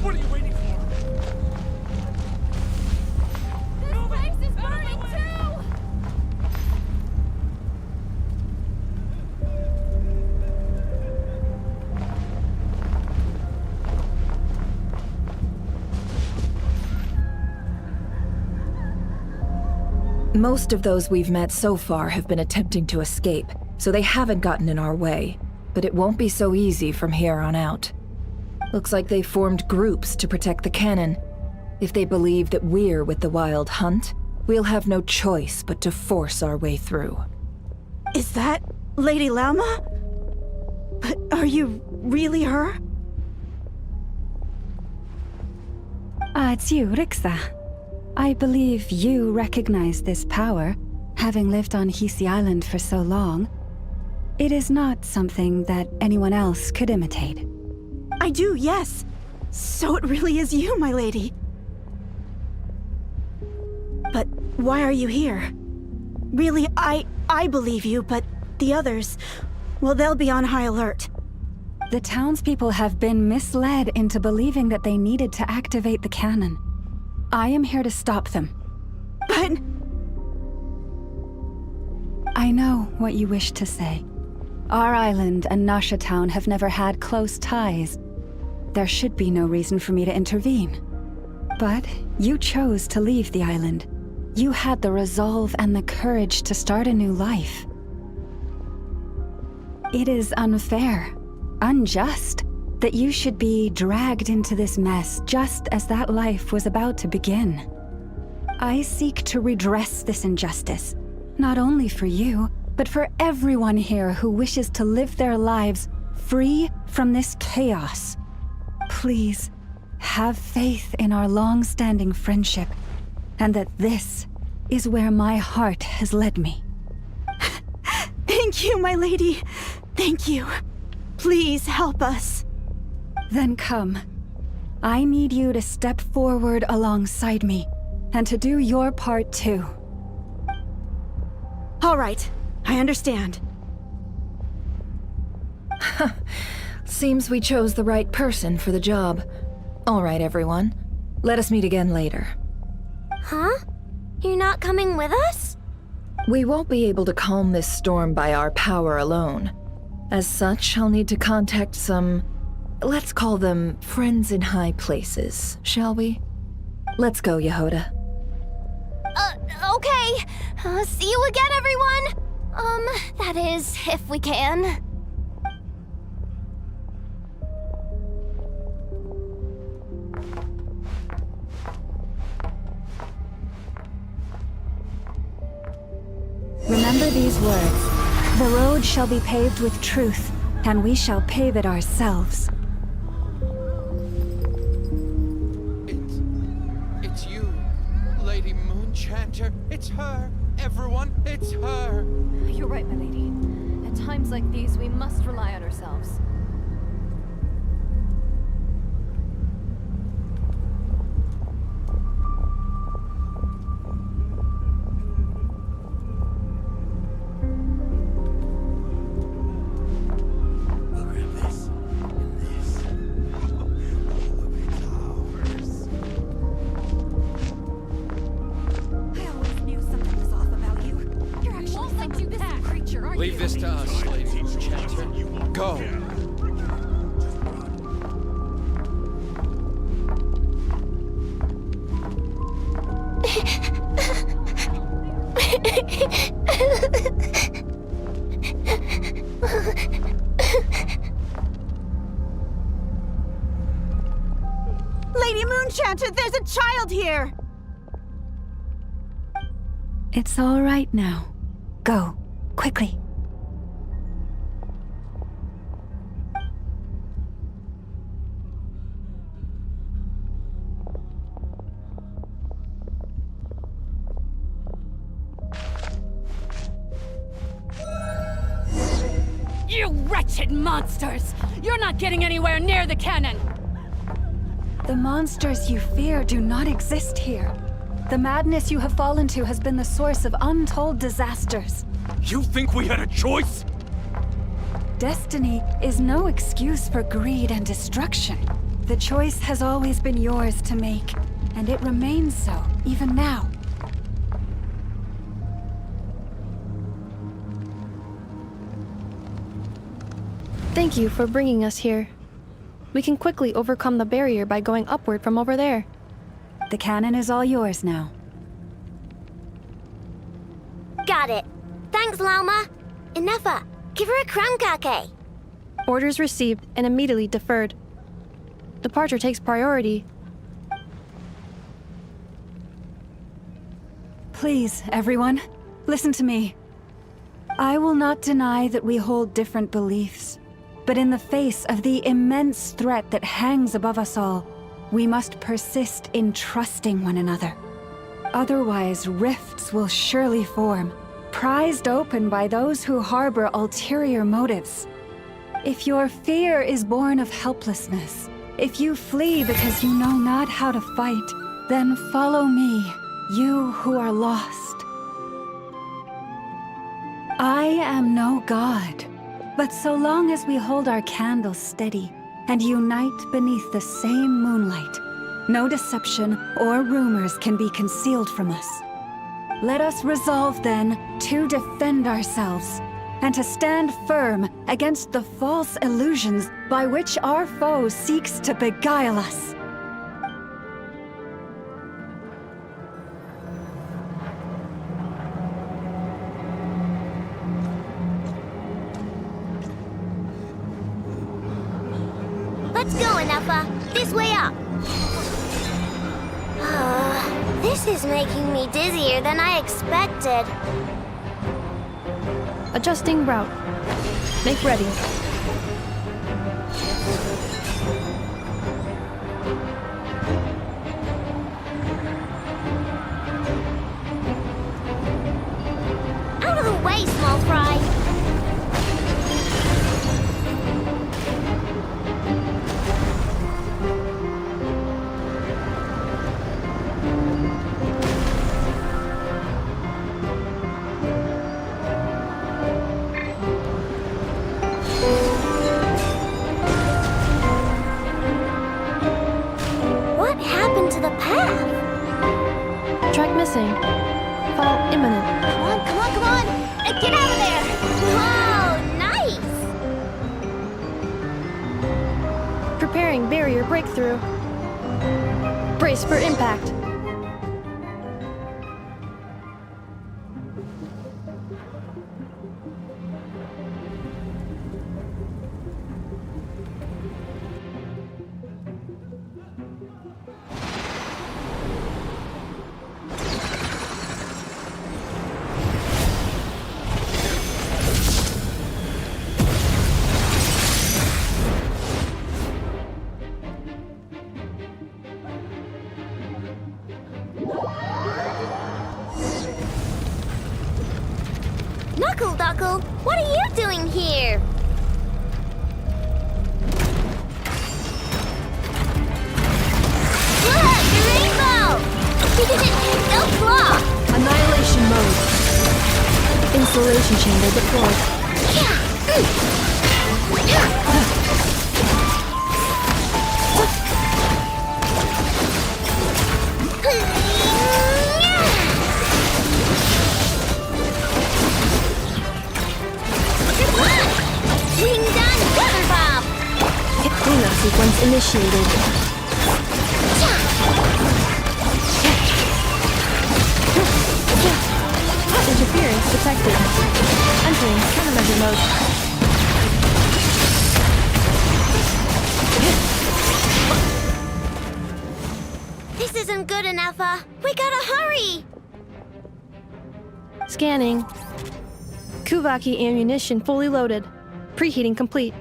What are you waiting for? This place is burning too! Most of those we've met so far have been attempting to escape, so they haven't gotten in our way. But it won't be so easy from here on out. Looks like they formed groups to protect the cannon. If they believe that we're with the Wild Hunt, we'll have no choice but to force our way through. Is that Lady Lauma? But are you really her? It's you, Rixa. I believe you recognize this power, having lived on Hisi Island for so long. It is not something that anyone else could imitate. I do, yes. So it really is you, my lady. But why are you here? Really, I believe you, but the others, well, they'll be on high alert. The townspeople have been misled into believing that they needed to activate the cannon. I am here to stop them. But... I know what you wish to say. Our island and Nasha Town have never had close ties. There should be no reason for me to intervene. But you chose to leave the island. You had the resolve and the courage to start a new life. It is unfair, unjust, that you should be dragged into this mess just as that life was about to begin. I seek to redress this injustice, not only for you, but for everyone here who wishes to live their lives free from this chaos. Please, have faith in our long-standing friendship, and that this is where my heart has led me. Thank you, my lady. Thank you. Please help us. Then come. I need you to step forward alongside me, and to do your part too. All right, I understand. Seems we chose the right person for the job. All right, everyone. Let us meet again later. Huh? You're not coming with us? We won't be able to calm this storm by our power alone. As such, I'll need to contact some... let's call them friends in high places, shall we? Let's go, Yehoda. Okay. See you again, everyone! That is, if we can. Remember these words. The road shall be paved with truth, and we shall pave it ourselves. It's you, Lady Moonchanter. It's her. Everyone, it's her. You're right, my lady. At times like these, we must rely on ourselves. Leave this to us, Lady Moonchanter. Go. Lady Moonchanter, there's a child here! It's all right now. Go, quickly. You wretched monsters! You're not getting anywhere near the cannon! The monsters you fear do not exist here. The madness you have fallen to has been the source of untold disasters. You think we had a choice? Destiny is no excuse for greed and destruction. The choice has always been yours to make, and it remains so, even now. Thank you for bringing us here. We can quickly overcome the barrier by going upward from over there. The cannon is all yours now. Got it. Thanks, Lauma. Inefa, give her a crankake. Orders received and immediately deferred. Departure takes priority. Please, everyone, listen to me. I will not deny that we hold different beliefs, but in the face of the immense threat that hangs above us all, we must persist in trusting one another. Otherwise, rifts will surely form, prized open by those who harbor ulterior motives. If your fear is born of helplessness, if you flee because you know not how to fight, then follow me, you who are lost. I am no god, but so long as we hold our candles steady and unite beneath the same moonlight, no deception or rumors can be concealed from us. Let us resolve, then, to defend ourselves, and to stand firm against the false illusions by which our foe seeks to beguile us. Let's go, Enougha. This way up. This is making me dizzier than I expected. Adjusting route. Make ready. Out of the way, small fry. What happened to the path? Track missing. Fall imminent. Come on, come on, come on! Get out of there! Whoa, nice! Preparing barrier breakthrough. Brace for impact. Knuckle, what are you doing here? Look, the rainbow! No claw! Annihilation mode. Installation chamber deployed. Wing done, weather bomb! Cleanup sequence initiated. Interference detected. Entering countermeasure mode. This isn't good enough, we gotta hurry! Scanning. Kuvaki ammunition fully loaded. Preheating complete.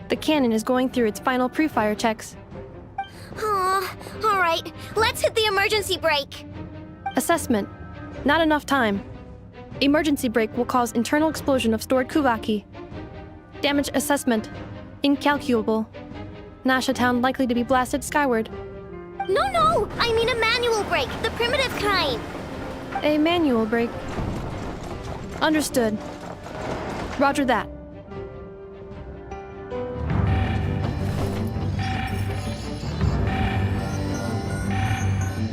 The cannon is going through its final pre-fire checks. Oh, all right. Let's hit the emergency brake. Assessment. Not enough time. Emergency brake will cause internal explosion of stored Kuvaki. Damage assessment. Incalculable. Nasha Town likely to be blasted skyward. No! I mean a manual brake, the primitive kind. A manual brake. Understood. Roger that.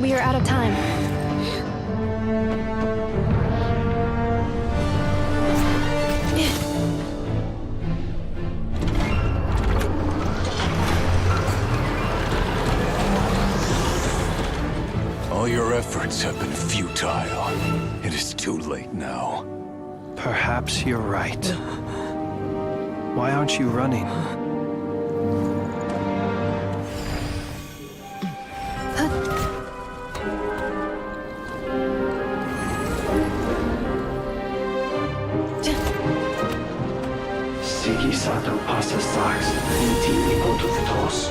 We are out of time. All your efforts have been futile. It is too late now. Perhaps you're right. Why aren't you running? Sigisato passa sax, intimi potutos.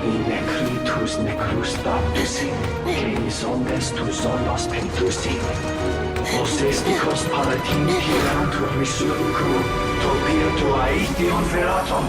Inekritus necrus baptisi, canis omnes tu zonos pentusi. Osesticos palatin pirantur resurcu, topirtu aetion veratum.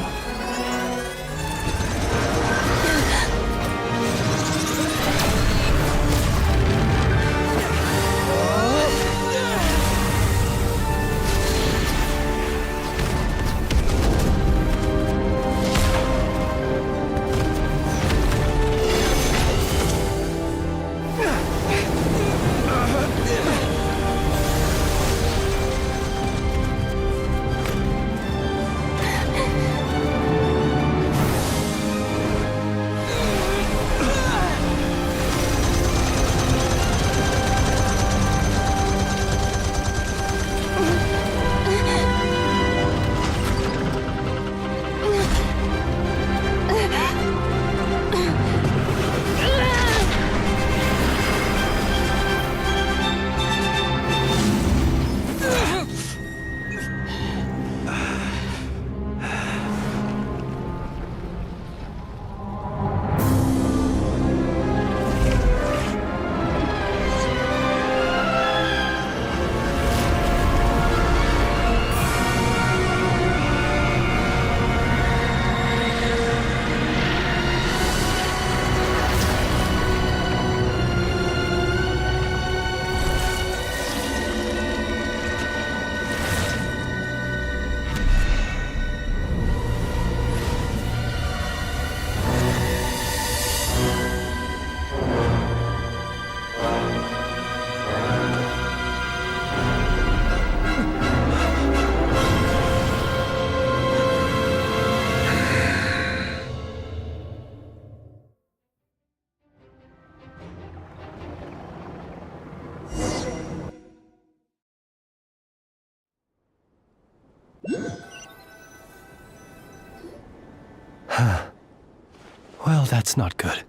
Well, that's not good.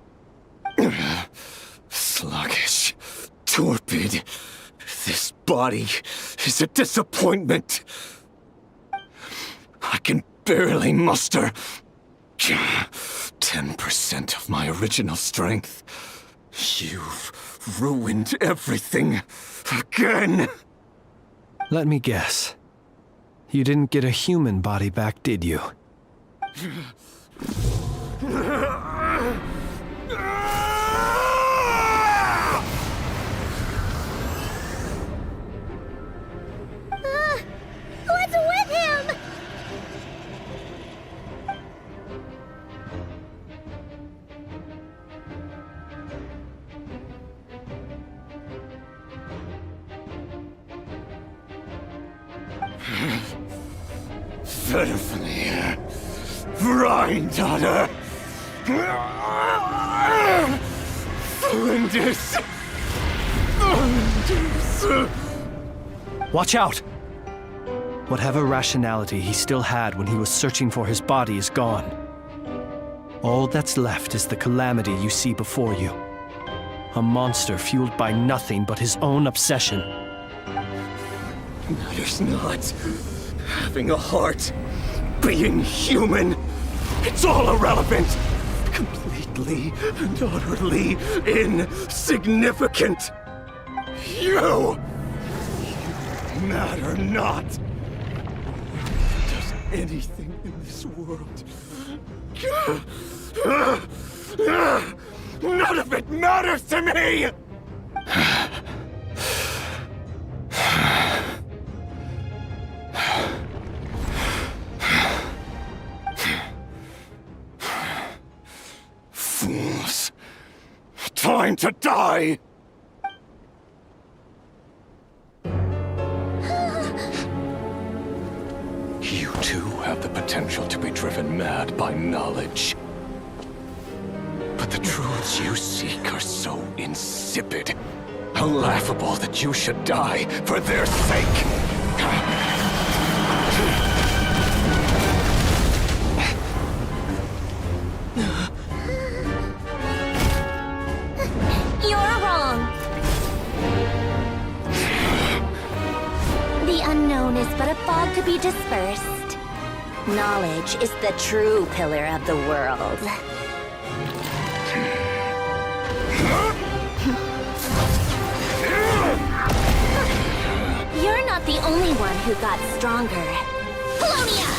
Sluggish. Torpid. This body is a disappointment. I can barely muster 10% of my original strength. You've ruined everything again. Let me guess. You didn't get a human body back, did you? What's with him? Verfnir. Vrindaughter. Flinders. Watch out! Whatever rationality he still had when he was searching for his body is gone. All that's left is the calamity you see before you. A monster fueled by nothing but his own obsession. Matters not. Having a heart. Being human. It's all irrelevant. Completely and utterly insignificant. You matter not. Does anything in this world. None of it matters to me! Fools. Time to die! You too have the potential to be driven mad by knowledge. But the truths you seek are so insipid, how laughable that you should die for their sake. You're wrong. The unknown is but a fog to be dispersed. Knowledge is the true pillar of the world. You're not the only one who got stronger. Polonia!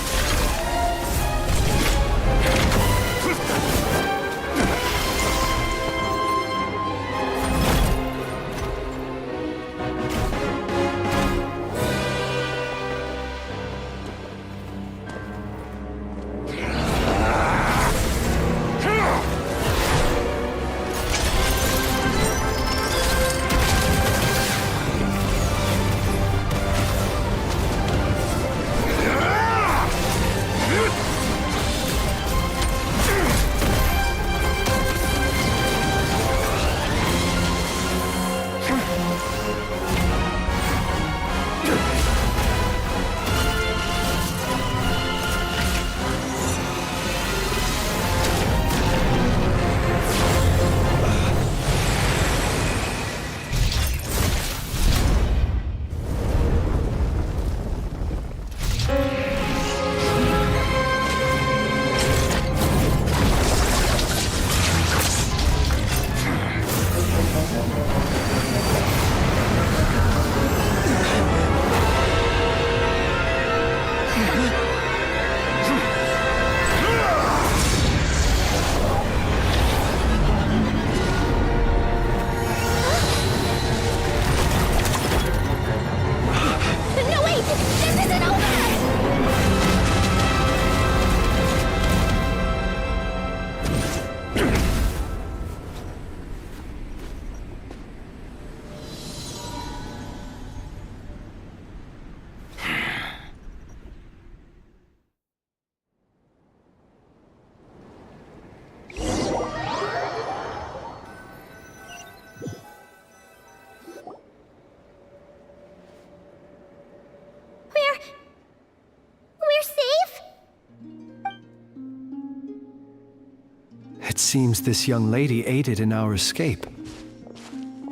It seems this young lady aided in our escape.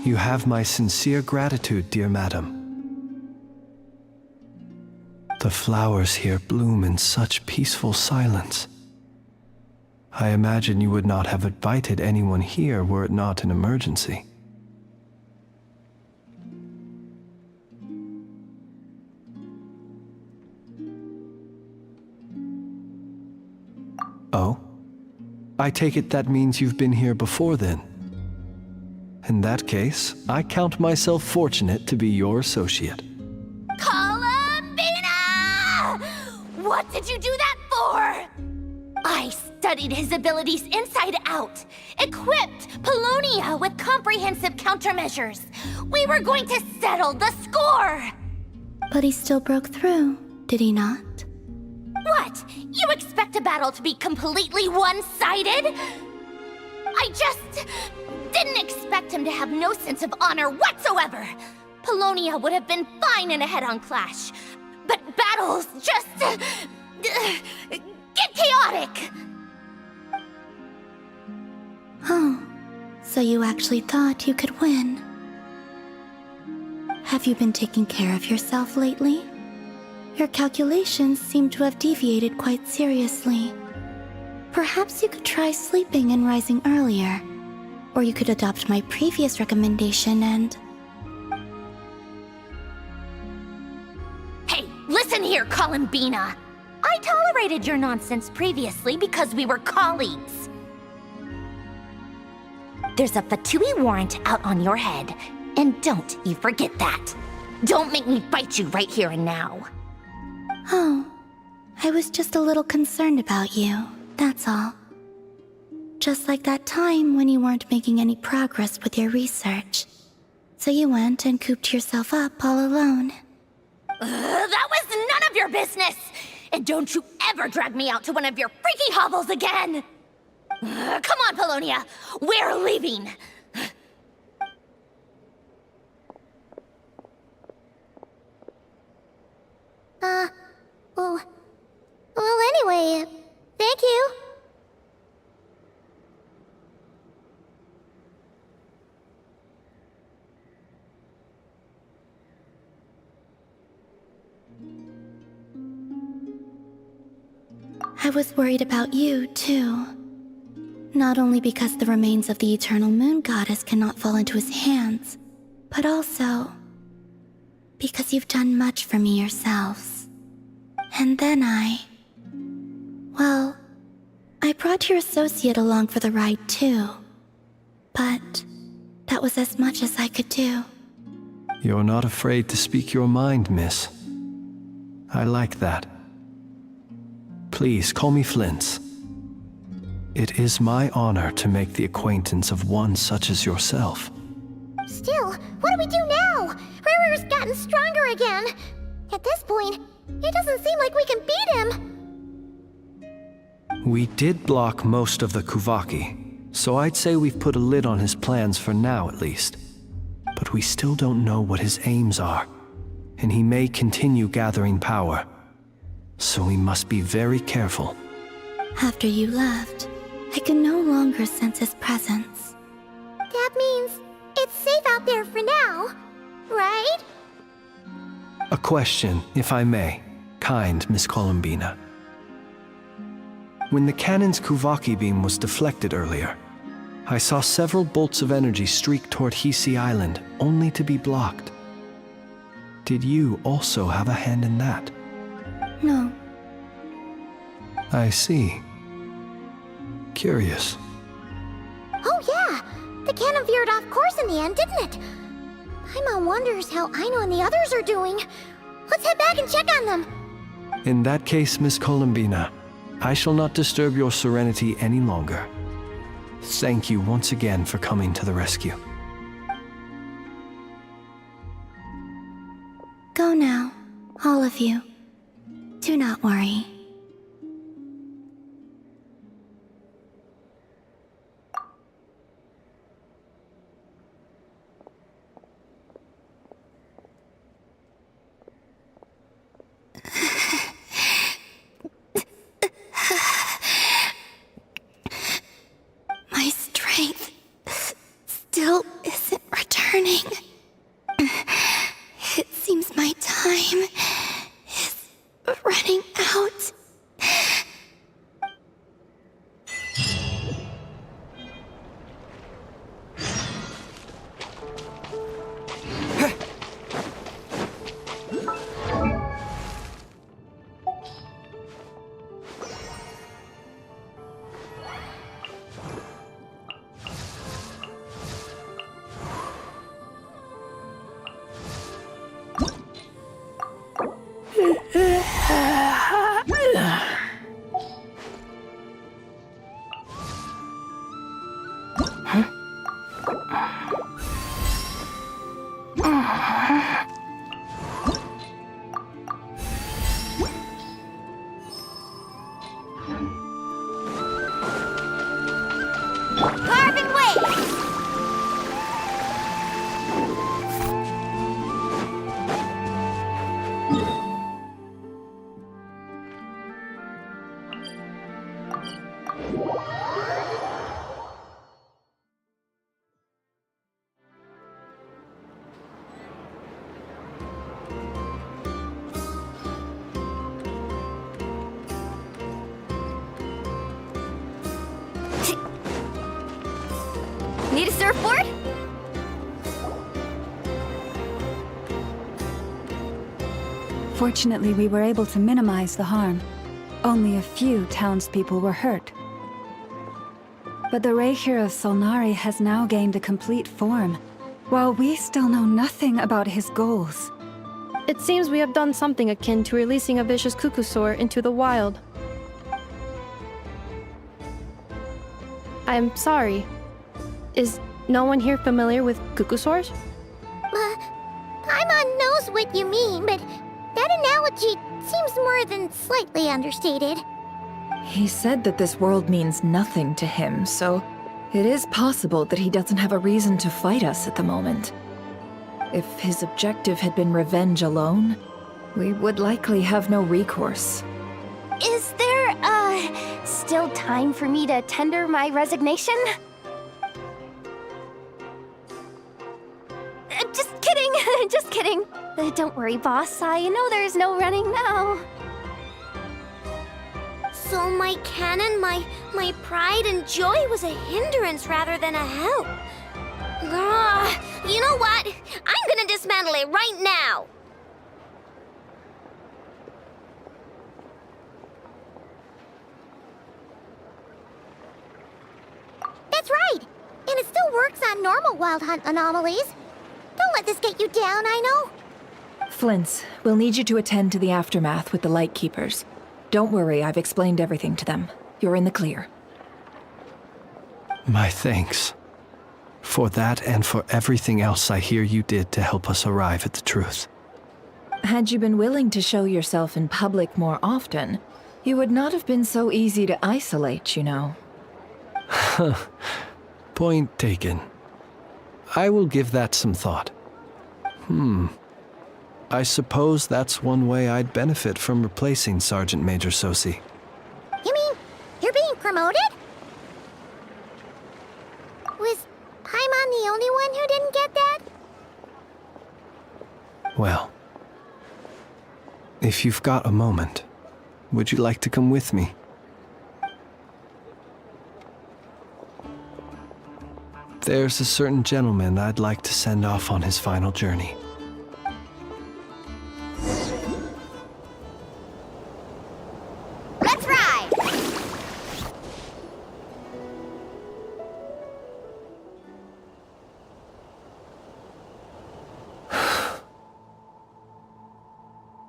You have my sincere gratitude, dear madam. The flowers here bloom in such peaceful silence. I imagine you would not have invited anyone here were it not an emergency. Oh? I take it that means you've been here before then. In that case, I count myself fortunate to be your associate. Columbina! What did you do that for? I studied his abilities inside out, equipped Polonia with comprehensive countermeasures. We were going to settle the score! But he still broke through, did he not? What? You expect a battle to be completely one-sided? I just didn't expect him to have no sense of honor whatsoever. Polonia would have been fine in a head-on clash, but battles just get chaotic. Oh, so you actually thought you could win. Have you been taking care of yourself lately? Your calculations seem to have deviated quite seriously. Perhaps you could try sleeping and rising earlier. Or you could adopt my previous recommendation and... Hey, listen here, Columbina. I tolerated your nonsense previously because we were colleagues. There's a Fatui warrant out on your head, and don't you forget that. Don't make me fight you right here and now. Oh, I was just a little concerned about you, that's all. Just like that time when you weren't making any progress with your research. So you went and cooped yourself up all alone. That was none of your business! And don't you ever drag me out to one of your freaky hovels again! Come on, Polonia! We're leaving! Well, anyway, thank you. I was worried about you, too. Not only because the remains of the eternal moon goddess cannot fall into his hands, but also because you've done much for me yourselves. And then well, I brought your associate along for the ride too. But that was as much as I could do. You're not afraid to speak your mind, miss. I like that. Please call me Flints. It is my honor to make the acquaintance of one such as yourself. Still, what do we do now? Rarer's gotten stronger again. At this point, it doesn't seem like we can beat him. We did block most of the Kuvaki, so I'd say we've put a lid on his plans for now at least. But we still don't know what his aims are, and he may continue gathering power. So we must be very careful. After you left, I can no longer sense his presence. That means it's safe out there for now, right? A question, if I may, kind Miss Columbina. When the cannon's Kuvaki beam was deflected earlier, I saw several bolts of energy streak toward Hisi Island, only to be blocked. Did you also have a hand in that? No. I see. Curious. Oh yeah! The cannon veered off course in the end, didn't it? Paimon wonders how Aino and the others are doing. Let's head back and check on them. In that case, Miss Columbina, I shall not disturb your serenity any longer. Thank you once again for coming to the rescue. Go now, all of you. Do not worry. Carving waves! Need a surfboard? Fortunately, we were able to minimize the harm. Only a few townspeople were hurt. But the Raihir of Solnari has now gained a complete form, while we still know nothing about his goals. It seems we have done something akin to releasing a vicious cuckoosaur into the wild. I'm sorry. Is no one here familiar with cuckoosaurs? Paimon knows what you mean, but that analogy seems more than slightly understated. He said that this world means nothing to him, so it is possible that he doesn't have a reason to fight us at the moment. If his objective had been revenge alone, we would likely have no recourse. Is there, still time for me to tender my resignation? Just kidding, just kidding. Don't worry, boss. I know there's no running now. So my canon, my pride and joy was a hindrance rather than a help. You know what? I'm gonna dismantle it right now. That's right! And it still works on normal wild hunt anomalies. Don't let this get you down, I know. Flints, we'll need you to attend to the aftermath with the Lightkeepers. Don't worry, I've explained everything to them. You're in the clear. My thanks. For that and for everything else I hear you did to help us arrive at the truth. Had you been willing to show yourself in public more often, you would not have been so easy to isolate, you know. Point taken. I will give that some thought. I suppose that's one way I'd benefit from replacing Sergeant Major Sosi. You mean you're being promoted? Was Paimon the only one who didn't get that? Well, if you've got a moment, would you like to come with me? There's a certain gentleman I'd like to send off on his final journey. Let's ride!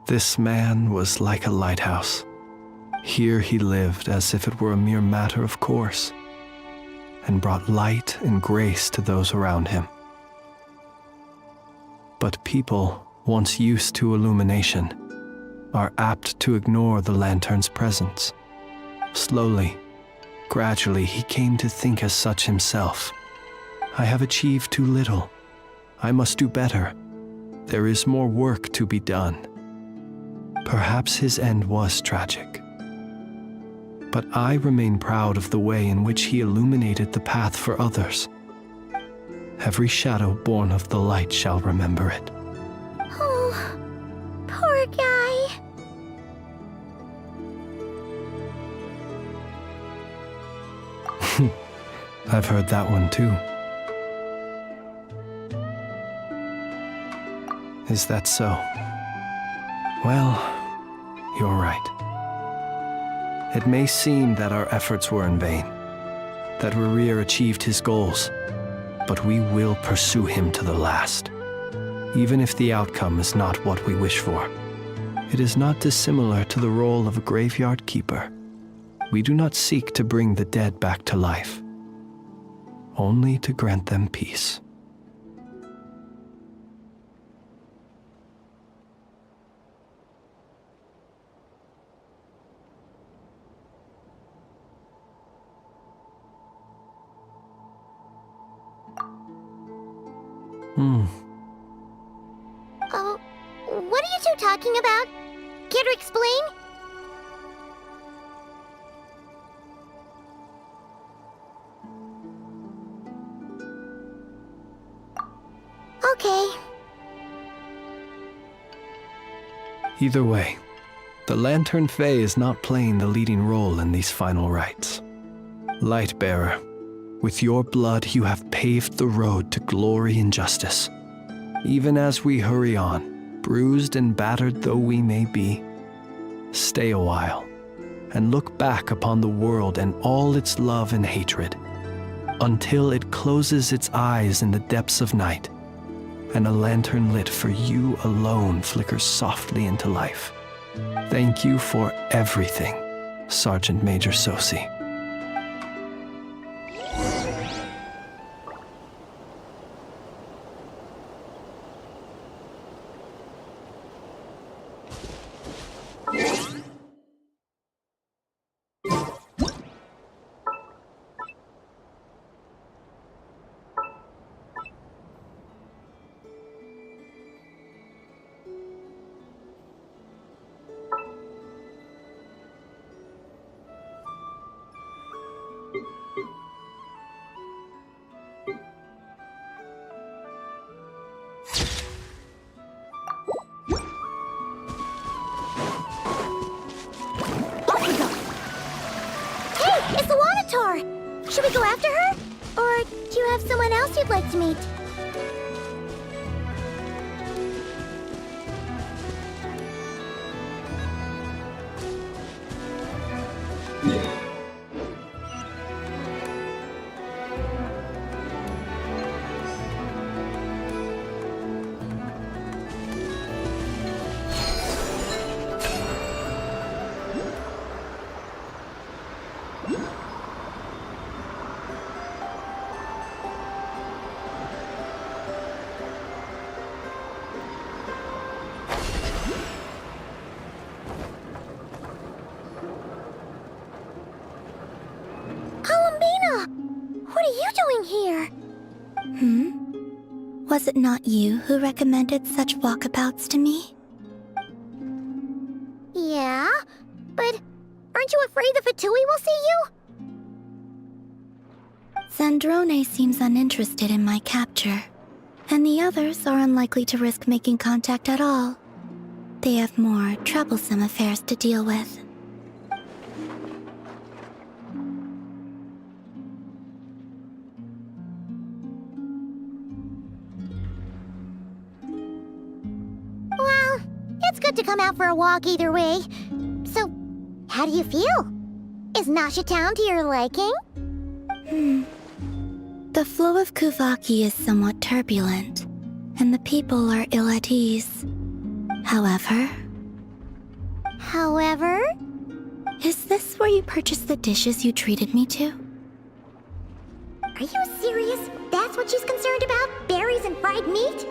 This man was like a lighthouse. Here he lived as if it were a mere matter of course, and brought light and grace to those around him. But people, once used to illumination, are apt to ignore the lantern's presence. Slowly, gradually, he came to think as such himself. I have achieved too little. I must do better. There is more work to be done. Perhaps his end was tragic. But I remain proud of the way in which he illuminated the path for others. Every shadow born of the light shall remember it. Oh, poor guy. I've heard that one too. Is that so? Well, you're right. It may seem that our efforts were in vain, that Rerir achieved his goals, but we will pursue him to the last, even if the outcome is not what we wish for. It is not dissimilar to the role of a graveyard keeper. We do not seek to bring the dead back to life, only to grant them peace. Oh, what are you two talking about? Care to explain? Okay. Either way, the Lantern Fae is not playing the leading role in these final rites. Lightbearer, with your blood you have paved the road to glory and justice. Even as we hurry on, bruised and battered though we may be, stay a while and look back upon the world and all its love and hatred, until it closes its eyes in the depths of night, and a lantern lit for you alone flickers softly into life. Thank you for everything, Sergeant Major Sosi. Should we go after her? Or do you have someone else you'd like to meet? Was it not you who recommended such walkabouts to me? Yeah, but aren't you afraid the Fatui will see you? Zandrone seems uninterested in my capture, and the others are unlikely to risk making contact at all. They have more troublesome affairs to deal with. Well, it's good to come out for a walk either way. So, how do you feel? Is Nasha Town to your liking? The flow of Kuvaki is somewhat turbulent, and the people are ill at ease. However... Is this where you purchased the dishes you treated me to? Are you serious? That's what she's concerned about? Berries and fried meat?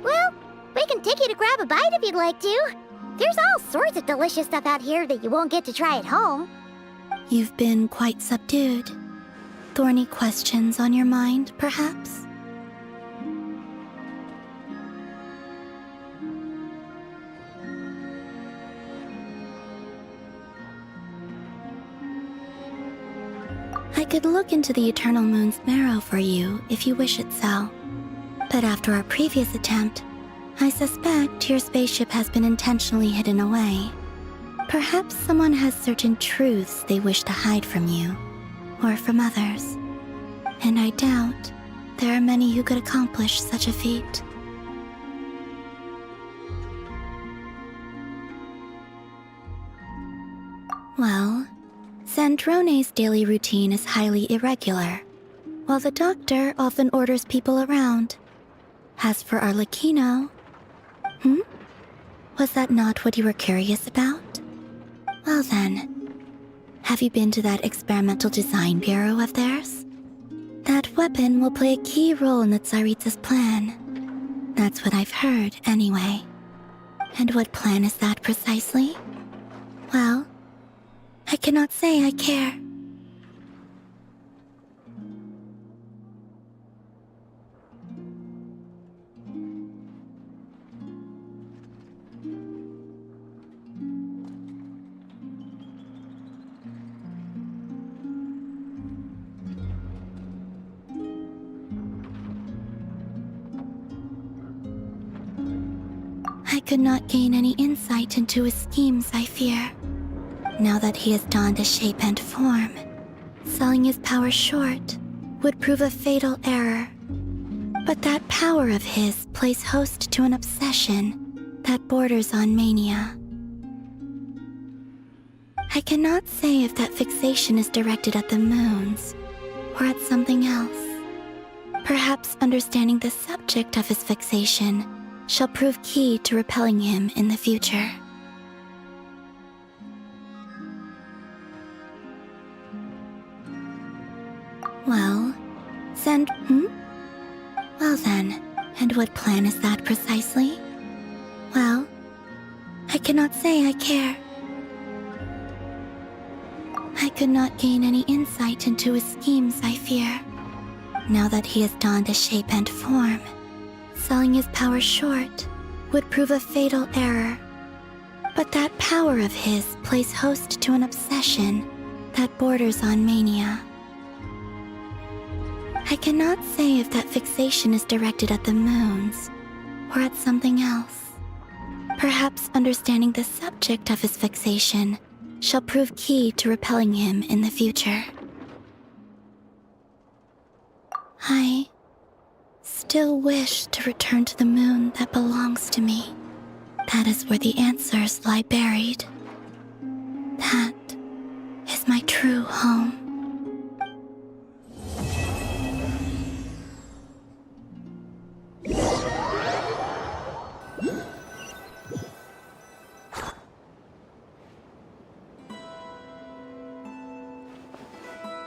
Well, we can take you to grab a bite if you'd like to. There's all sorts of delicious stuff out here that you won't get to try at home. You've been quite subdued. Thorny questions on your mind, perhaps? I could look into the Eternal Moon's marrow for you if you wish it so. But after our previous attempt, I suspect your spaceship has been intentionally hidden away. Perhaps someone has certain truths they wish to hide from you, or from others. And I doubt there are many who could accomplish such a feat. Well, Zandrone's daily routine is highly irregular, while the doctor often orders people around. As for Arlecchino... Was that not what you were curious about? Well then, have you been to that experimental design bureau of theirs? That weapon will play a key role in the Tsaritsa's plan. That's what I've heard, anyway. And what plan is that precisely? Well, I cannot say I care. could not gain any insight into his schemes, I fear. Now that he has donned a shape and form, selling his power short would prove a fatal error. But that power of his plays host to an obsession that borders on mania. I cannot say if that fixation is directed at the moons or at something else. Perhaps understanding the subject of his fixation shall prove key to repelling him in the future. Well, Well then, and what plan is that precisely? Well, I cannot say I care. I could not gain any insight into his schemes, I fear. Now that he has donned a shape and form, selling his power short would prove a fatal error. But that power of his plays host to an obsession that borders on mania. I cannot say if that fixation is directed at the moons or at something else. Perhaps understanding the subject of his fixation shall prove key to repelling him in the future. I still wish to return to the moon that belongs to me. That is where the answers lie buried. That is my true home.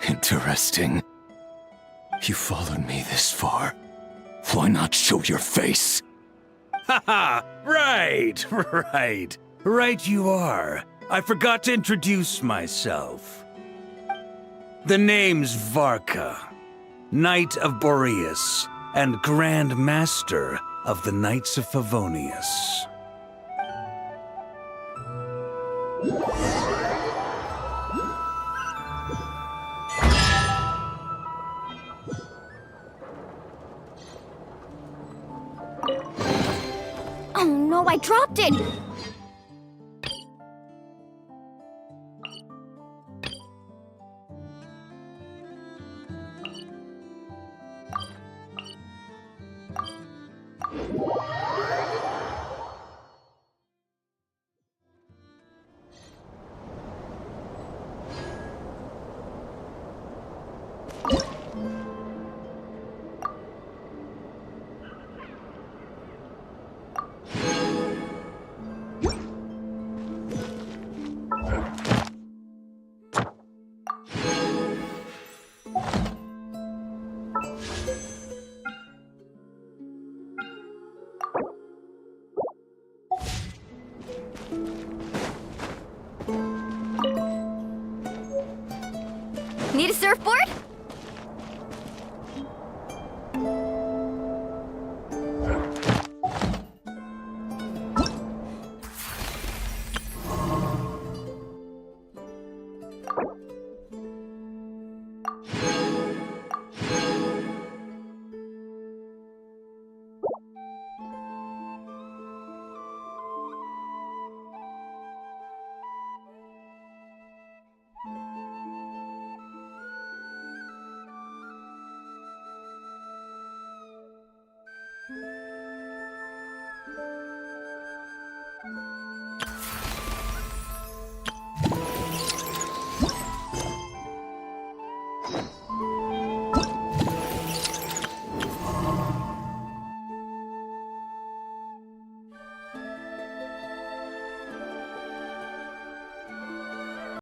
Interesting. You followed me this far. Why not show your face? Haha! Right, right. Right you are. I forgot to introduce myself. The name's Varka, Knight of Boreas, and Grand Master of the Knights of Favonius. Oh no, I dropped it! Need a surfboard?